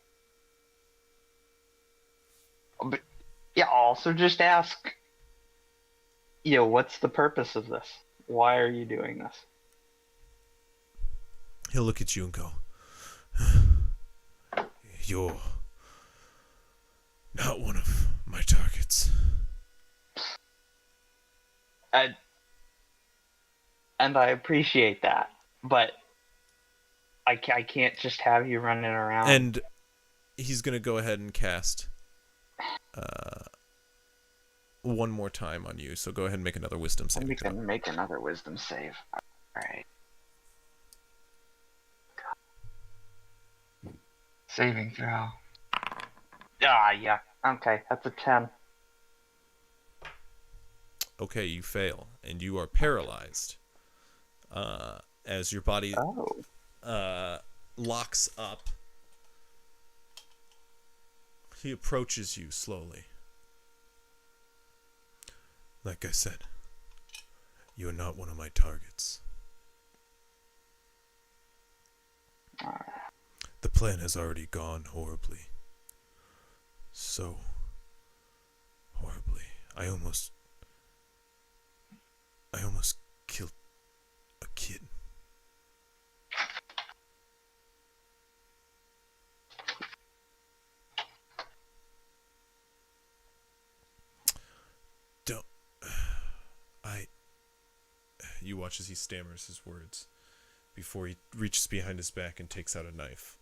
yeah, also just ask, what's the purpose of this? Why are you doing this? He'll look at you and go, "You're not one of my targets." And I appreciate that, but I can't just have you running around. And he's going to go ahead and cast one more time on you, so go ahead and make another wisdom save. We can make another wisdom save. Alright. Saving throw. Yeah. Okay, that's a 10. Okay, you fail, and you are paralyzed. As your body locks up, he approaches you slowly. "Like I said, you are not one of my targets. The plan has already gone horribly. So horribly. I almost killed a kid." You watch as he stammers his words before he reaches behind his back and takes out a knife.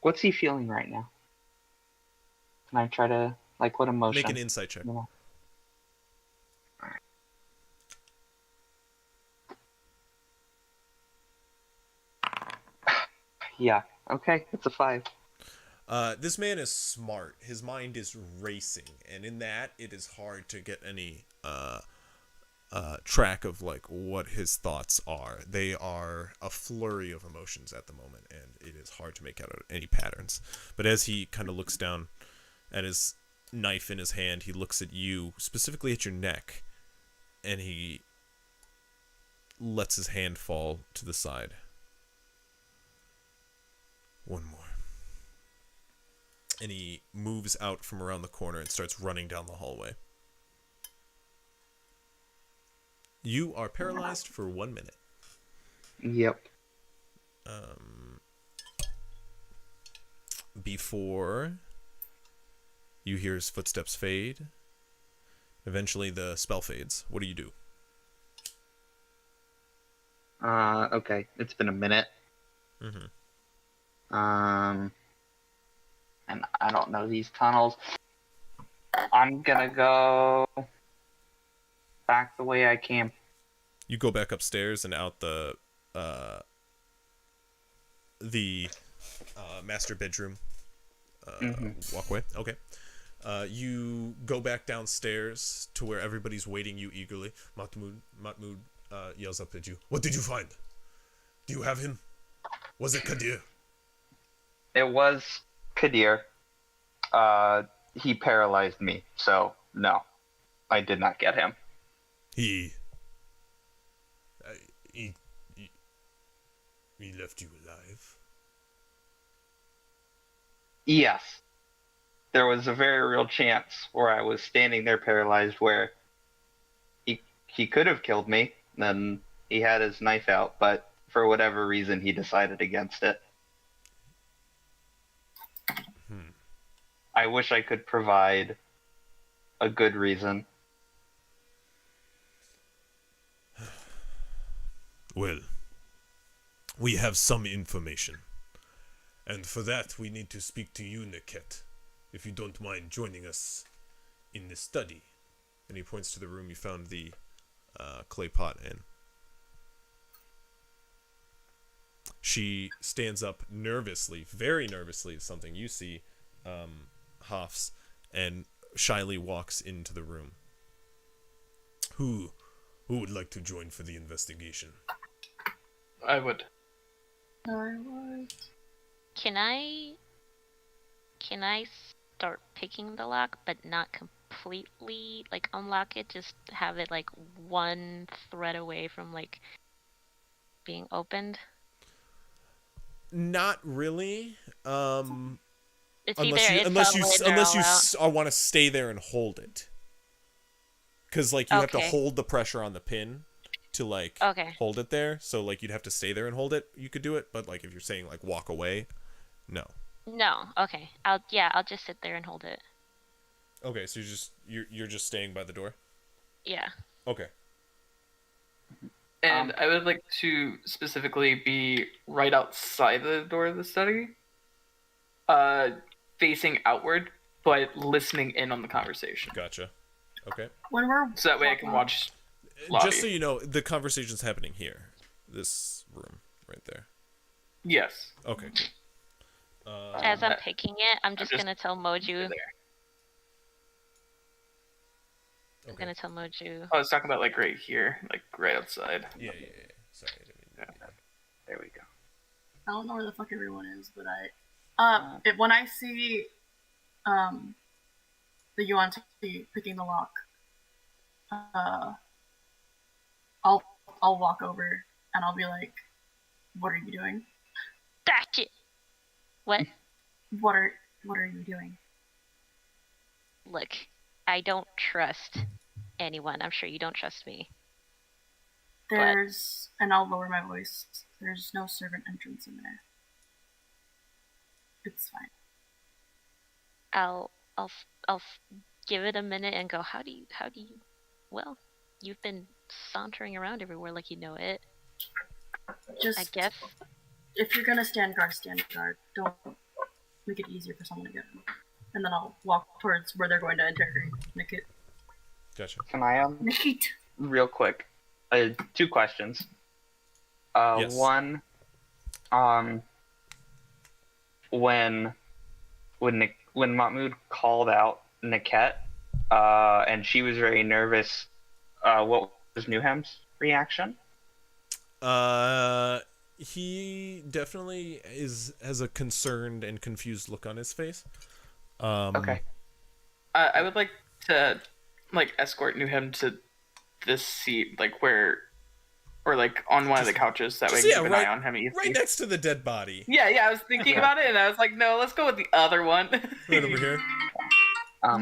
What's he feeling right now? Can I try to, what emotion? Make an insight check. Yeah. Yeah. Okay, it's a 5. This man is smart. His mind is racing, and in that, it is hard to get any track of what his thoughts are. They are a flurry of emotions at the moment, and it is hard to make out any patterns. But as he kind of looks down at his knife in his hand, he looks at you, specifically at your neck, and he lets his hand fall to the side. "One more." And he moves out from around the corner and starts running down the hallway. You are paralyzed for 1 minute. Yep. Before you hear his footsteps fade. Eventually the spell fades. What do you do? Okay. It's been a minute. Mm-hmm. And I don't know these tunnels. I'm gonna go back the way I came. You go back upstairs and out the master bedroom walkway. Okay. You go back downstairs to where everybody's waiting you eagerly. Matamud yells up at you. What did you find? Do you have him? Was it Kadir? It was Kadir. He paralyzed me, so no, I did not get him. He left you alive? Yes. There was a very real chance where I was standing there paralyzed where he could have killed me, then he had his knife out, but for whatever reason he decided against it. I wish I could provide a good reason. Well, we have some information. And for that, we need to speak to you, Niket, if you don't mind joining us in the study. And he points to the room you found the clay pot in. She stands up nervously, very nervously, something you see, Hoffs, and shyly walks into the room. Who would like to join for the investigation? I would. Can I start picking the lock, but not completely like unlock it? Just have it like one thread away from like being opened. Not really. It's unless you want to stay there and hold it, because like you have to hold the pressure on the pin to like hold it there. So like you'd have to stay there and hold it. You could do it, but like if you're saying like walk away, no. No. Okay. I'll just sit there and hold it. Okay, so you're just staying by the door? Yeah. Okay. And I would like to specifically be right outside the door of the study, facing outward, but listening in on the conversation. Gotcha. Okay. So that way I can watch lobby. Just so you know, the conversation's happening here. This room, right there. Yes. Okay. As I'm picking it, I'm just gonna tell Moju. I'm gonna tell Moju. I was talking about like right here, like right outside. Yeah. Sorry, I didn't mean There we go. I don't know where the fuck everyone is, but when I see the Yuan picking the lock, I'll walk over and I'll be like, "What are you doing?" Back it. What? What are you doing? Look, I don't trust anyone. I'm sure you don't trust me. And I'll lower my voice. There's no servant entrance in there. It's fine. I'll give it a minute and go, how do you, well, you've been sauntering around everywhere like you know it. I guess. If you're gonna stand guard. Don't make it easier for someone to get in. And then I'll walk towards where they're going to interrogate Nikit. Gotcha. Can I, Nikit! real quick, 2 questions. Yes. One, when Matamud called out Niket, and she was very nervous, what was Newham's reaction? He definitely has a concerned and confused look on his face. Okay. I would like to escort Newham to this seat, like where, or like on one of the couches. That way, I can keep an eye on him. Right next to the dead body. Yeah. I was thinking about it, and I was like, no, let's go with the other one. Right over here.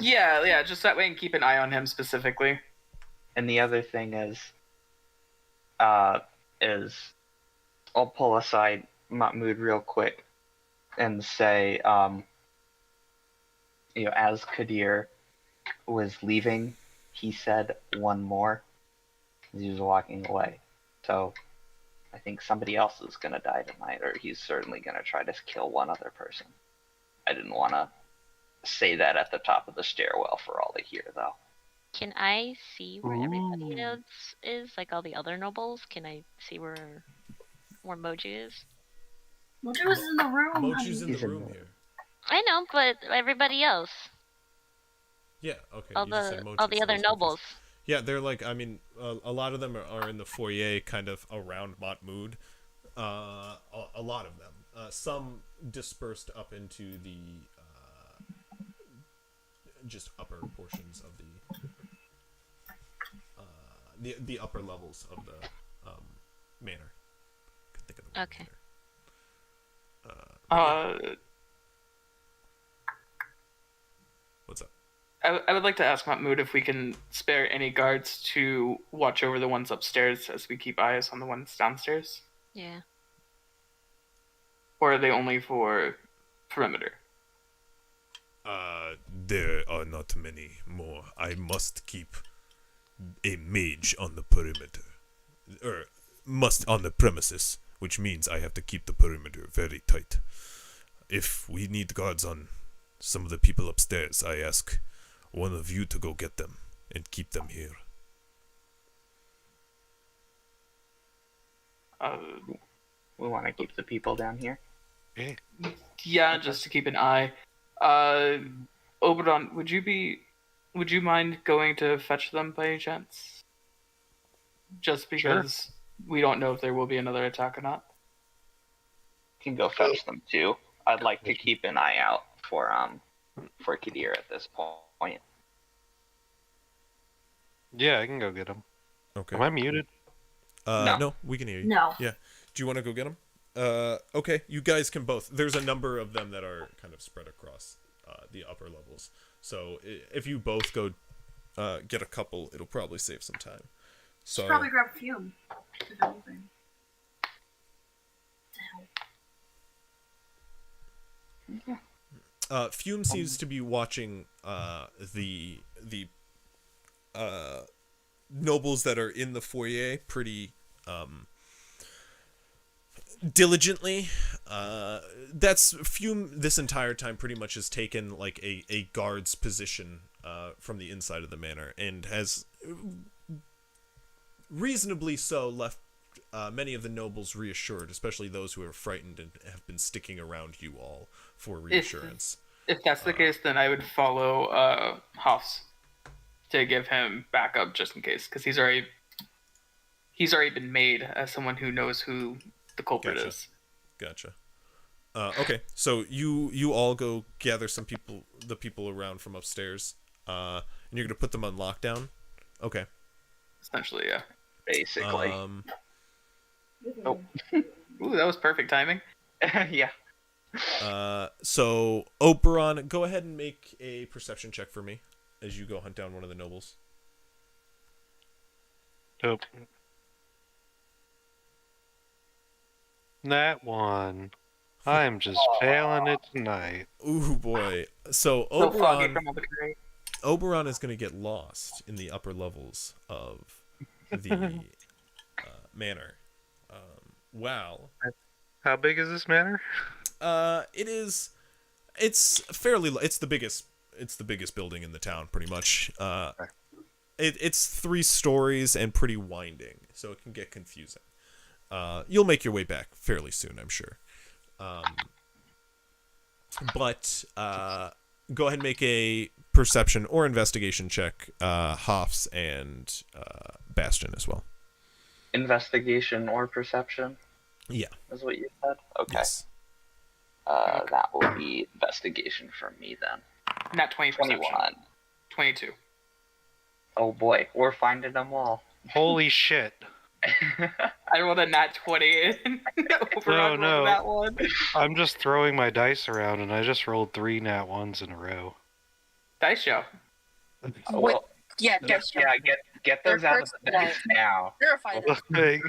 Yeah. Just that way, I can keep an eye on him specifically. And the other thing is I'll pull aside Matamud real quick and say, as Kadir was leaving, he said one more as he was walking away. So I think somebody else is going to die tonight, or he's certainly going to try to kill one other person. I didn't want to say that at the top of the stairwell for all to hear, though. Can I see where everybody else is? Like all the other nobles? Can I see where Moju is? Moju is in the room. Moju's in the room here. I know, but everybody else. Yeah, okay. All You just said the Mochis. all the I other was confused. nobles. Yeah, they're like, I mean, a lot of them are in the foyer, kind of around Matamud. A lot of them. Some dispersed up into the just upper portions of the upper levels of the manor. Could think of the word Okay. manor. What's up? I would like to ask Matamud if we can spare any guards to watch over the ones upstairs as we keep eyes on the ones downstairs? Yeah. Or are they only for perimeter? There are not many more. I must keep a mage on the perimeter. Must on the premises, which means I have to keep the perimeter very tight. If we need guards on some of the people upstairs, I ask one of you to go get them and keep them here. We want to keep the people down here. Yeah, just to keep an eye. Oberon, would you mind going to fetch them by any chance? Just because we don't know if there will be another attack or not. Can go fetch them too. I'd like to keep an eye out for Kadir at this point. Yeah, I can go get him. Okay. Am I muted? No, we can hear you. No. Yeah. Do you want to go get them? Okay, you guys can both. There's a number of them that are kind of spread across the upper levels. So if you both go get a couple, it'll probably save some time. So Should probably grab Fume. If anything. Fume seems to be watching the nobles that are in the foyer pretty diligently. That's Fume this entire time pretty much has taken like a guard's position from the inside of the manor and has reasonably so left many of the nobles reassured, especially those who are frightened and have been sticking around you all for reassurance. If that's the case, then I would follow Hoffs to give him backup just in case, because he's already been made as someone who knows who the culprit is. Gotcha. Okay, so you all go gather the people around from upstairs, and you're gonna put them on lockdown. Okay. Essentially, yeah. Basically. Ooh, that was perfect timing. Yeah. So Oberon, go ahead and make a perception check for me as you go hunt down one of the nobles. Nope. That one. I'm just failing it tonight. Ooh boy. So So foggy Oberon, from all the great. Oberon is going to get lost in the upper levels of the manor. Wow. How big is this manor? It's fairly. It's the biggest building in the town, pretty much. It's 3 stories and pretty winding, so it can get confusing. You'll make your way back fairly soon, I'm sure. But go ahead and make a perception or investigation check, Hoffs and Bastion as well. Investigation or perception? Yeah. Is what you said? Okay. Yes. That will be investigation for me then. Not 20 perception. 21. 22. Oh boy, we're finding them all. Holy shit. I rolled a nat 20 and Oberon No. rolled that one. I'm just throwing my dice around and I just rolled 3 nat 1s in a row. Dice show. Well, Yeah, get those They're out of the dice now. Terrified. Like,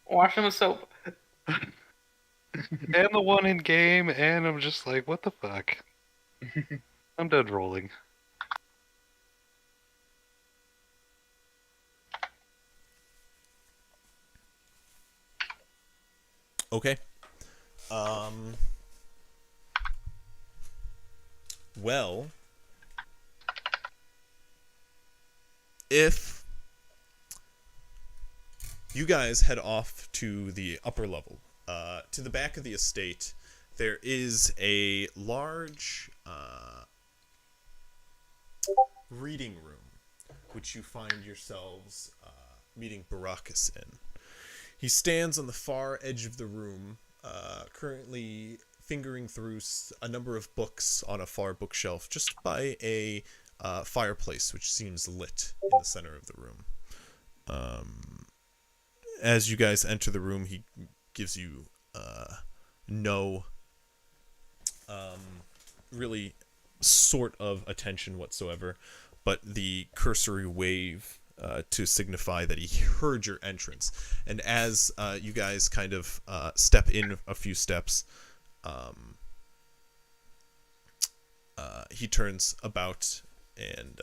Wash them with soap. and the one in game, and I'm just like, what the fuck? I'm done rolling. Okay. Well, if you guys head off to the upper level, to the back of the estate, there is a large reading room, which you find yourselves meeting Baracus in. He stands on the far edge of the room, currently fingering through a number of books on a far bookshelf just by a fireplace which seems lit in the center of the room. As you guys enter the room, he gives you no really sort of attention whatsoever, but the cursory wave to signify that he heard your entrance. And as you guys kind of step in a few steps, he turns about and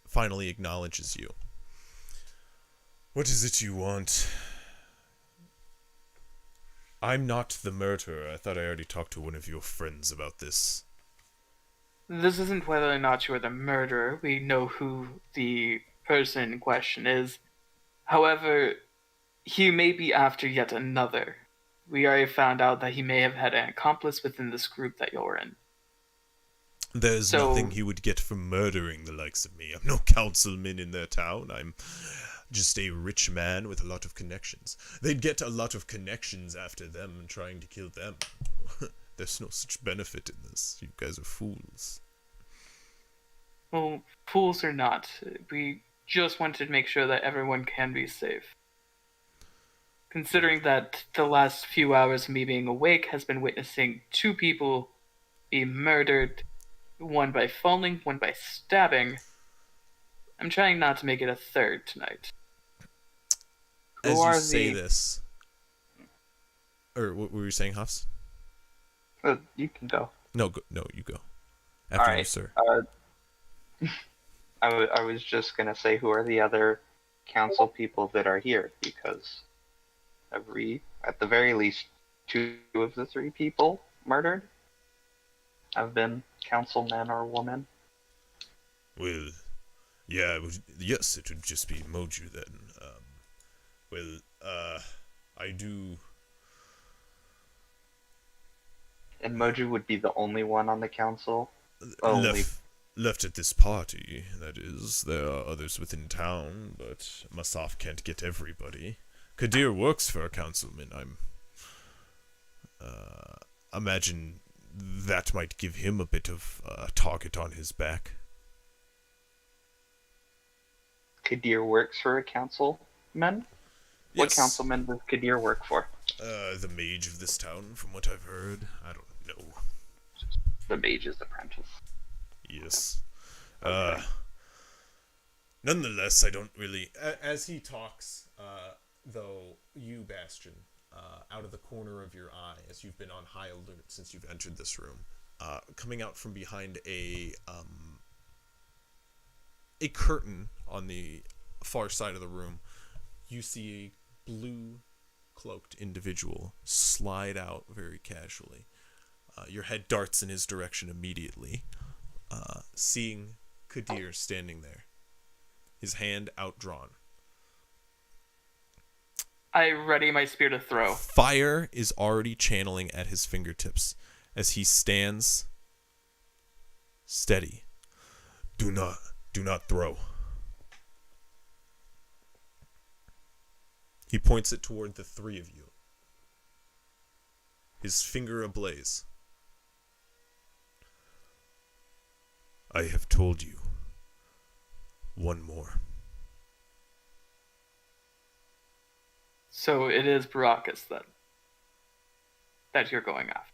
finally acknowledges you. What is it you want? I'm not the murderer. I thought I already talked to one of your friends about this. This isn't whether or not you are the murderer. We know who the person in question is. However, he may be after yet another. We already found out that he may have had an accomplice within this group that you're in. There's nothing he would get for murdering the likes of me. I'm no councilman in their town. I'm just a rich man with a lot of connections. They'd get a lot of connections after them trying to kill them. There's no such benefit in this. You guys are fools. Well, fools or not, we just wanted to make sure that everyone can be safe. Considering that the last few hours of me being awake has been witnessing 2 people be murdered, one by falling, one by stabbing, I'm trying not to make it a third tonight. As you say this... Or what were you saying, Haas? You can go. No, you go. After All right. you, sir. I was just gonna say, who are the other council people that are here? Because at the very least, 2 of the 3 people murdered have been councilmen or women. Well, yeah, yes, it would just be Moju then. I do... And Moju would be the only one on the council? Left at this party, that is. There are others within town, but Masaf can't get everybody. Kadir works for a councilman. Imagine that might give him a bit of a target on his back. Kadir works for a councilman? Yes. What councilman does Kadir work for? The mage of this town, from what I've heard. I don't know. The mage's apprentice. Yes. Okay. Nonetheless, I don't really... As he talks, though, you, Bastion, out of the corner of your eye, as you've been on high alert since you've entered this room, coming out from behind a curtain on the far side of the room, you see a blue-cloaked individual slide out very casually. Your head darts in his direction immediately, seeing Kadir standing there, his hand outdrawn. I ready my spear to throw. Fire is already channeling at his fingertips as he stands steady. Do not throw. He points it toward the 3 of you, his finger ablaze. I have told you. One more. So it is Baracus, then, that you're going after.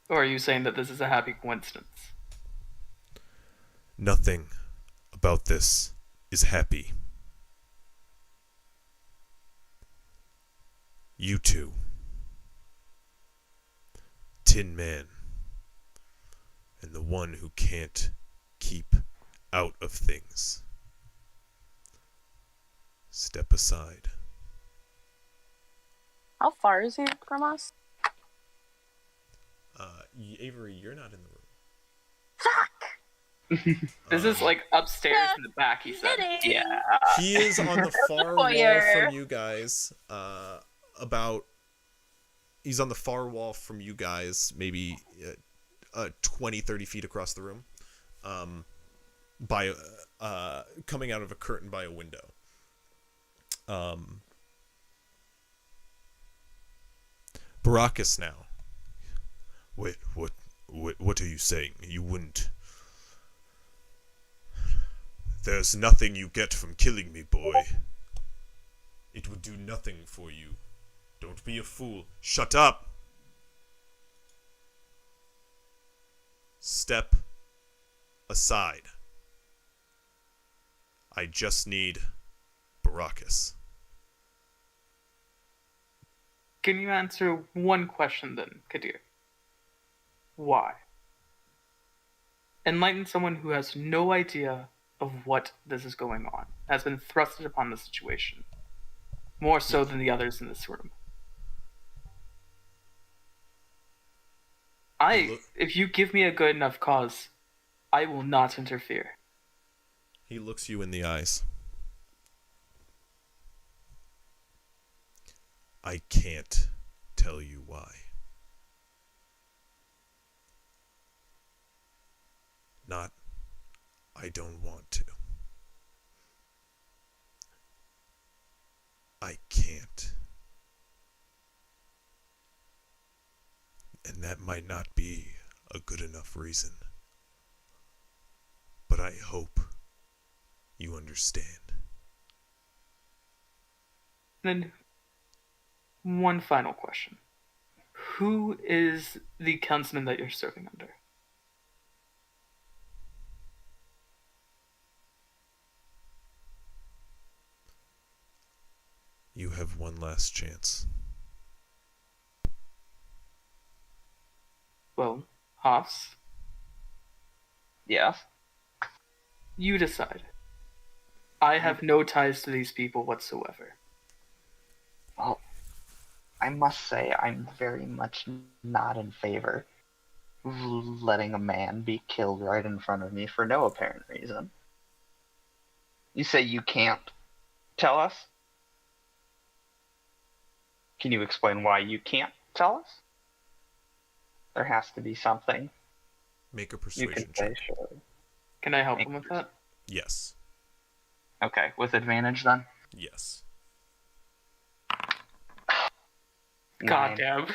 Or are you saying that this is a happy coincidence? Nothing about this is happy. You 2. Tin Man. And the one who can't keep out of things. Step aside. How far is he from us? Avery, you're not in the room. Fuck! This is like upstairs in the back, he said. Yeah. He is on the far wall Foyer. from you guys, about He's on the far wall from you guys, maybe 20, 30 feet across the room, by coming out of a curtain by a window. Baracus now. Wait, what are you saying? You wouldn't... There's nothing you get from killing me, boy. It would do nothing for you. Don't be a fool. Shut up! Step aside. I just need Baracus. Can you answer one question then, Kadir? Why? Enlighten someone who has no idea of what this is going on, has been thrusted upon the situation, more so than the others in this room. If you give me a good enough cause, I will not interfere. He looks you in the eyes. I can't tell you why. Not, I don't want to. I can't. And that might not be a good enough reason. But I hope you understand. Then, one final question. Who is the councilman that you're serving under? You have one last chance. Well, Haas, Yes. you decide. I have no ties to these people whatsoever. Well, I must say I'm very much not in favor of letting a man be killed right in front of me for no apparent reason. You say you can't tell us? Can you explain why you can't tell us? There has to be something Make a you persuasion can say, check. sure. Can I help him with that? Yes. Okay, with advantage then? Yes. Nine. Goddamn.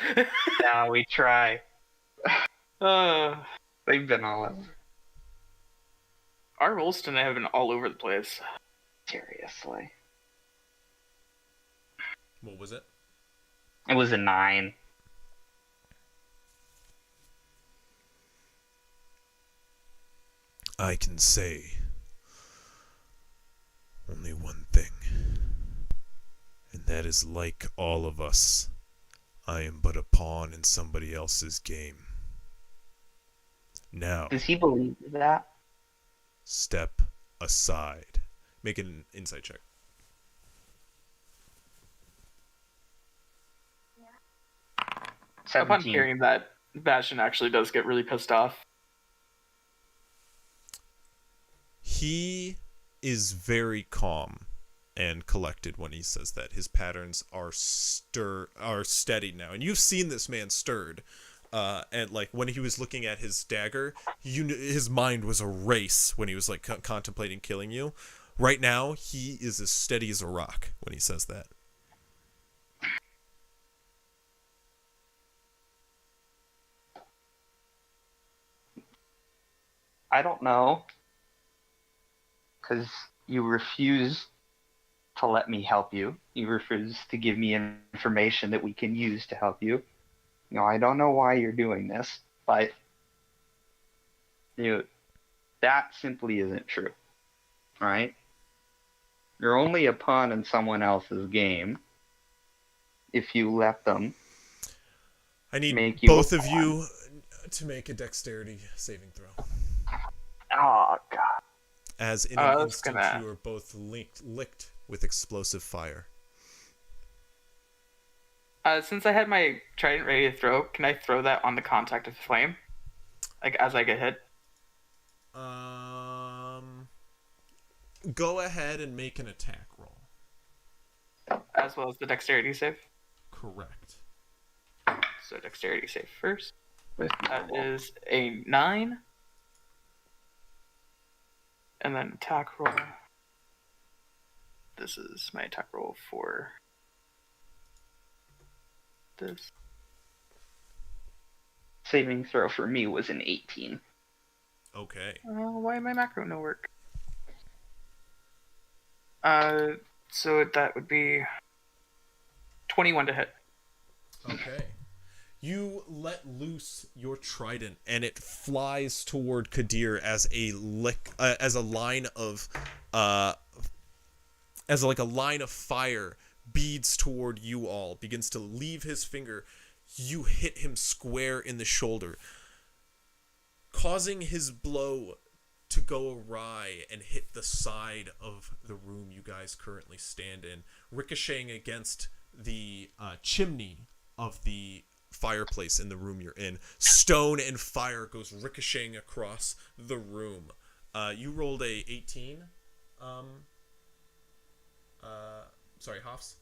Now we try. uh, They've been all over. our rolls tonight have been all over the place. Seriously. What was it? It was a 9. I can say only one thing. And that is, like all of us, I am but a pawn in somebody else's game. Now, Does he believe that? step aside. Make an insight check. Upon 17. hearing that, Bastion actually does get really pissed off. He is very calm and collected when he says that. His patterns are steady now, and you've seen this man stirred. And like when he was looking at his dagger, his mind was a race when he was like contemplating killing you. Right now, he is as steady as a rock when he says that. I don't know. Because you refuse to let me help you. You refuse to give me information that we can use to help you. You know, I don't know why you're doing this, but that simply isn't true. Right? You're only a pawn in someone else's game if you let them. I need make you both a of pawn. you to make a dexterity saving throw. Oh, God. As in I an was instant, gonna- you are both licked with explosive fire. Since I had my trident ready to throw, can I throw that on the contact of the flame? Like, as I get hit? Go ahead and make an attack roll. As well as the dexterity save? Correct. So dexterity save first. With That normal. is a 9. And then attack roll. This is my attack roll for this. Saving throw for me was an 18. Okay. Why did my macro no work? So that would be 21 to hit. Okay. You let loose your trident, and it flies toward Kadir as a line of fire beads toward you all, begins to leave his finger. You hit him square in the shoulder, causing his blow to go awry and hit the side of the room you guys currently stand in, ricocheting against the chimney of the fireplace in the room you're in. Stone and fire goes ricocheting across the room. You rolled a 18. Sorry, Hoffs?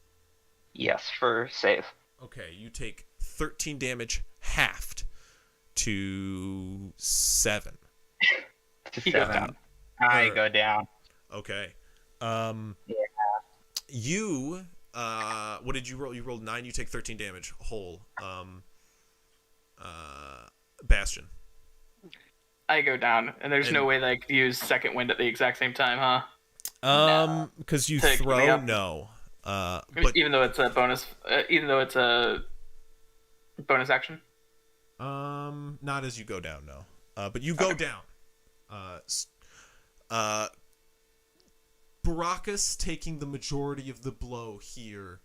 Yes, for save. Okay, you take 13 damage, halved to 7. To He goes 7. down. I Or- go down. Okay. Yeah. You what did you roll? You rolled 9. You take 13 damage whole. Bastion. I go down, and there's no And- way that I could use second wind at the exact same time, huh? Because you Take me throw up. no. But Even though it's a bonus, action. not as you go down, no. But you go down. Baracus taking the majority of the blow here,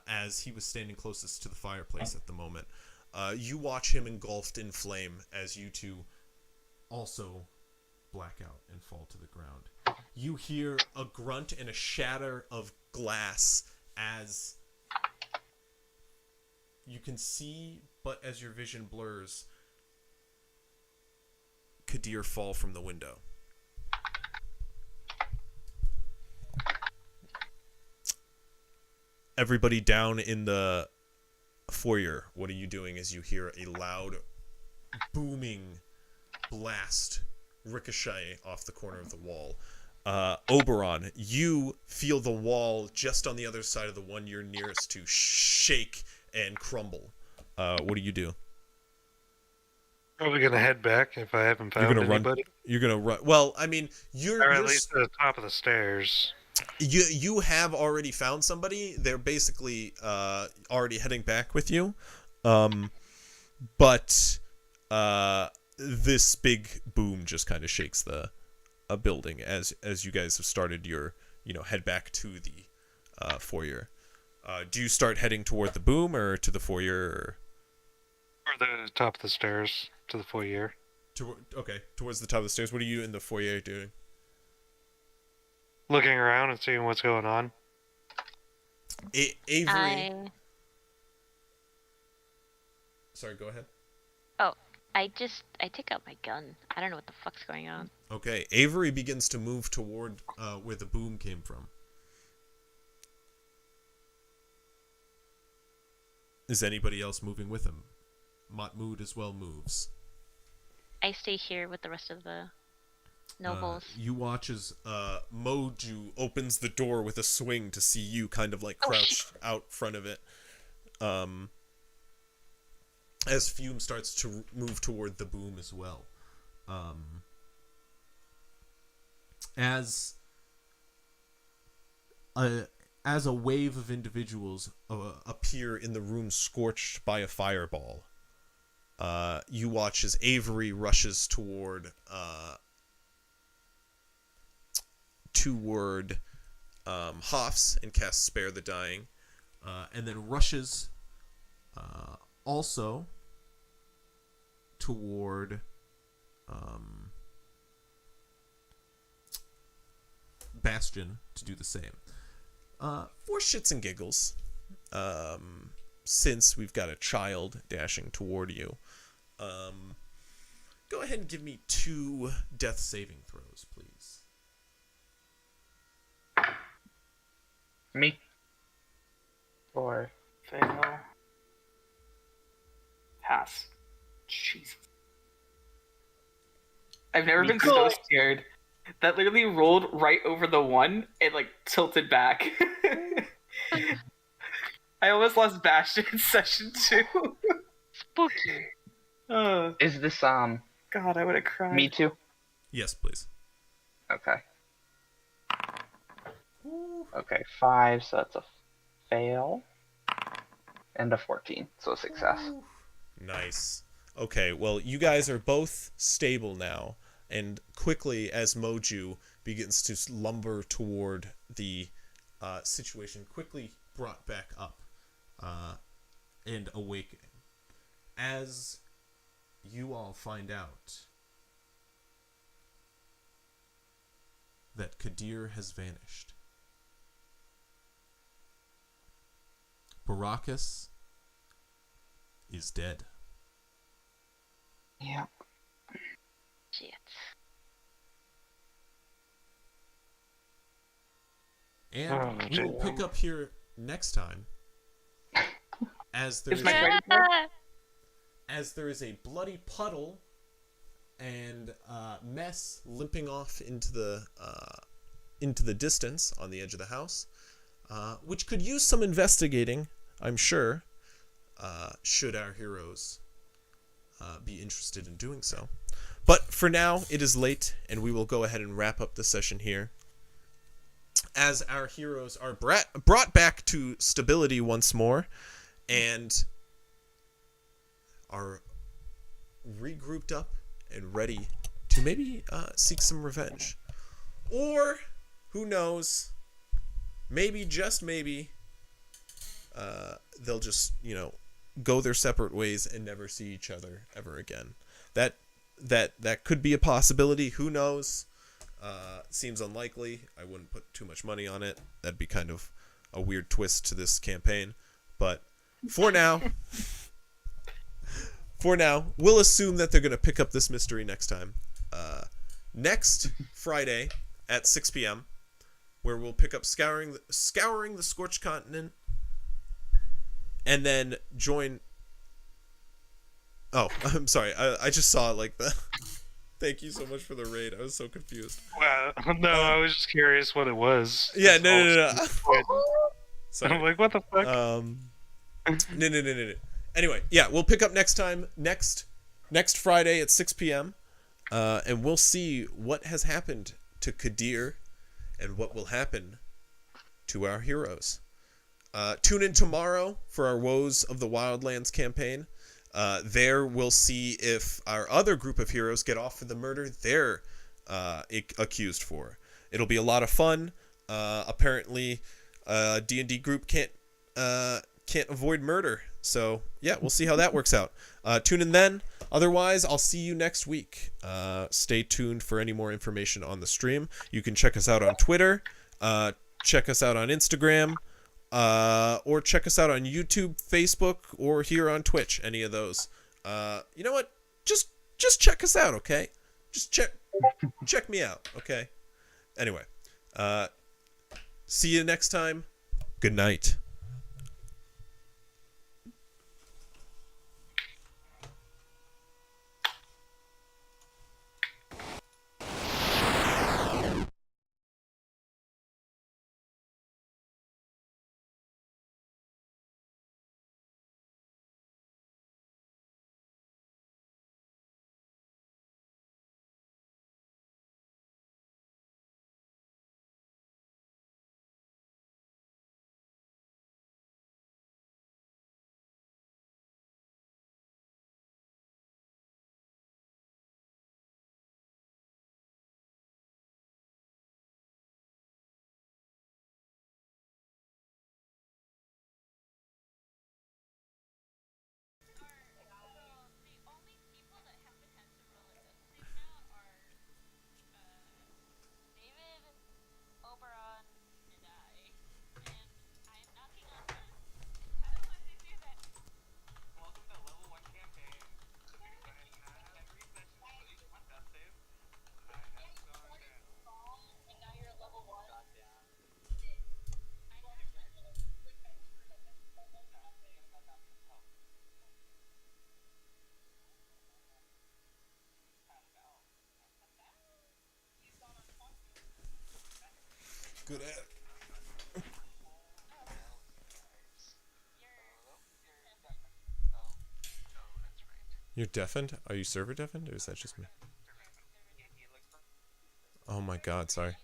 as he was standing closest to the fireplace at the moment. You watch him engulfed in flame as you two also black out and fall to the ground. You hear a grunt and a shatter of glass as you can see, but as your vision blurs, Kadir fall from the window. Everybody down in the foyer, what are you doing as you hear a loud, booming blast ricochet off the corner of the wall? Oberon, you feel the wall just on the other side of the one you're nearest to shake and crumble. What do you do? Probably gonna head back if I haven't found You're gonna anybody. run. You're gonna run. Well, I mean, Or at least to the top of the stairs. You have already found somebody. They're basically already heading back with you. But this big boom just kind of shakes the building as you guys have started your head back to the foyer. Do you start heading toward the boom or to the foyer? Or the top of the stairs to the foyer. Okay, towards the top of the stairs. What are you in the foyer doing? Looking around and seeing what's going on. Avery. Sorry, go ahead. I take out my gun. I don't know what the fuck's going on. Okay, Avery begins to move toward where the boom came from. Is anybody else moving with him? Matamud as well moves. I stay here with the rest of the nobles. You watch as Moju opens the door with a swing to see you kind of like crouched out front of it. As Fume starts to move toward the boom as well. As a wave of individuals appear in the room scorched by a fireball, you watch as Avery rushes toward Hoffs and casts Spare the Dying, and then rushes also toward Bastion to do the same. For shits and giggles, since we've got a child dashing toward you, go ahead and give me 2 death saving throws, please. Me? Or Fail. Jesus. I've never Me been too. so scared. That literally rolled right over the 1 and like tilted back. I almost lost Bastion in session 2. Spooky. Oh, Is this God, I would have cried. me too? Yes, please. Okay. Okay, 5, so that's a fail. And a 14, so a success. Nice. Okay, well, you guys are both stable now, and quickly, as Moju begins to lumber toward the situation, quickly brought back up and awakening. As you all find out that Kadir has vanished. Baracus is dead. Yeah. Shit. And we will pick up here next time as there Is is my a, ready for it? as there is a bloody puddle and mess limping off into the distance on the edge of the house, which could use some investigating, I'm sure, should our heroes be interested in doing so. But for now, it is late, and we will go ahead and wrap up the session here. As our heroes are brought back to stability once more, and are regrouped up and ready to maybe seek some revenge. Or, who knows, maybe, just maybe, they'll just, go their separate ways and never see each other ever again. That could be a possibility. Who knows? Seems unlikely. I wouldn't put too much money on it. That'd be kind of a weird twist to this campaign. But for now, we'll assume that they're going to pick up this mystery next time. Next Friday at 6 p.m., where we'll pick up Scouring the Scorched Continent, and then join... Oh, I'm sorry. I just saw it like that. Thank you so much for the raid. I was so confused. Well, no, I was just curious what it was. Yeah, no. I'm like, what the fuck? No. Anyway, yeah, we'll pick up next time, next Friday at 6 p.m., and we'll see what has happened to Kadir and what will happen to our heroes. Tune in tomorrow for our Woes of the Wildlands campaign. There we'll see if our other group of heroes get off for the murder they're accused for. It'll be a lot of fun. Apparently, D&D group can't avoid murder. So, yeah, we'll see how that works out. Tune in then. Otherwise, I'll see you next week. Stay tuned for any more information on the stream. You can check us out on Twitter, check us out on Instagram, or check us out on YouTube, Facebook, or here on Twitch. Any of those. You know what? Just check us out, okay? Just check me out, okay? Anyway, see you next time. Good night. good at. You're deafened? Are you server deafened, or is that just me? Oh my god, sorry.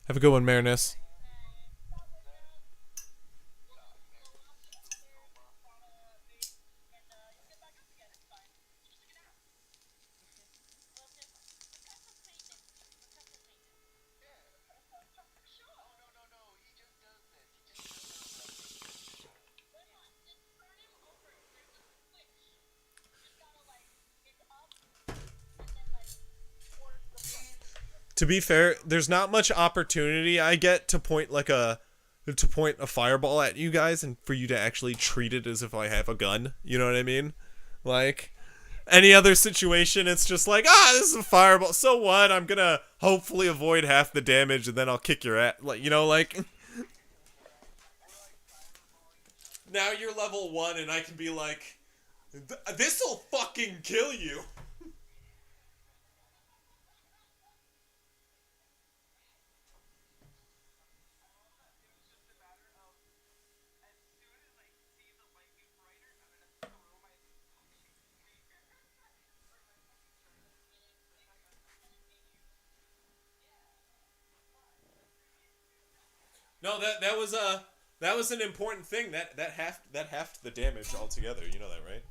Have a good one, Marinus. To be fair, there's not much opportunity I get to point a fireball at you guys and for you to actually treat it as if I have a gun. You know what I mean? Like any other situation, it's just like, this is a fireball. So what? I'm gonna hopefully avoid half the damage and then I'll kick your ass. Like, you know, like now you're level 1 and I can be like, this'll fucking kill you. No, that was an important thing. That halved the damage altogether. You know that, right?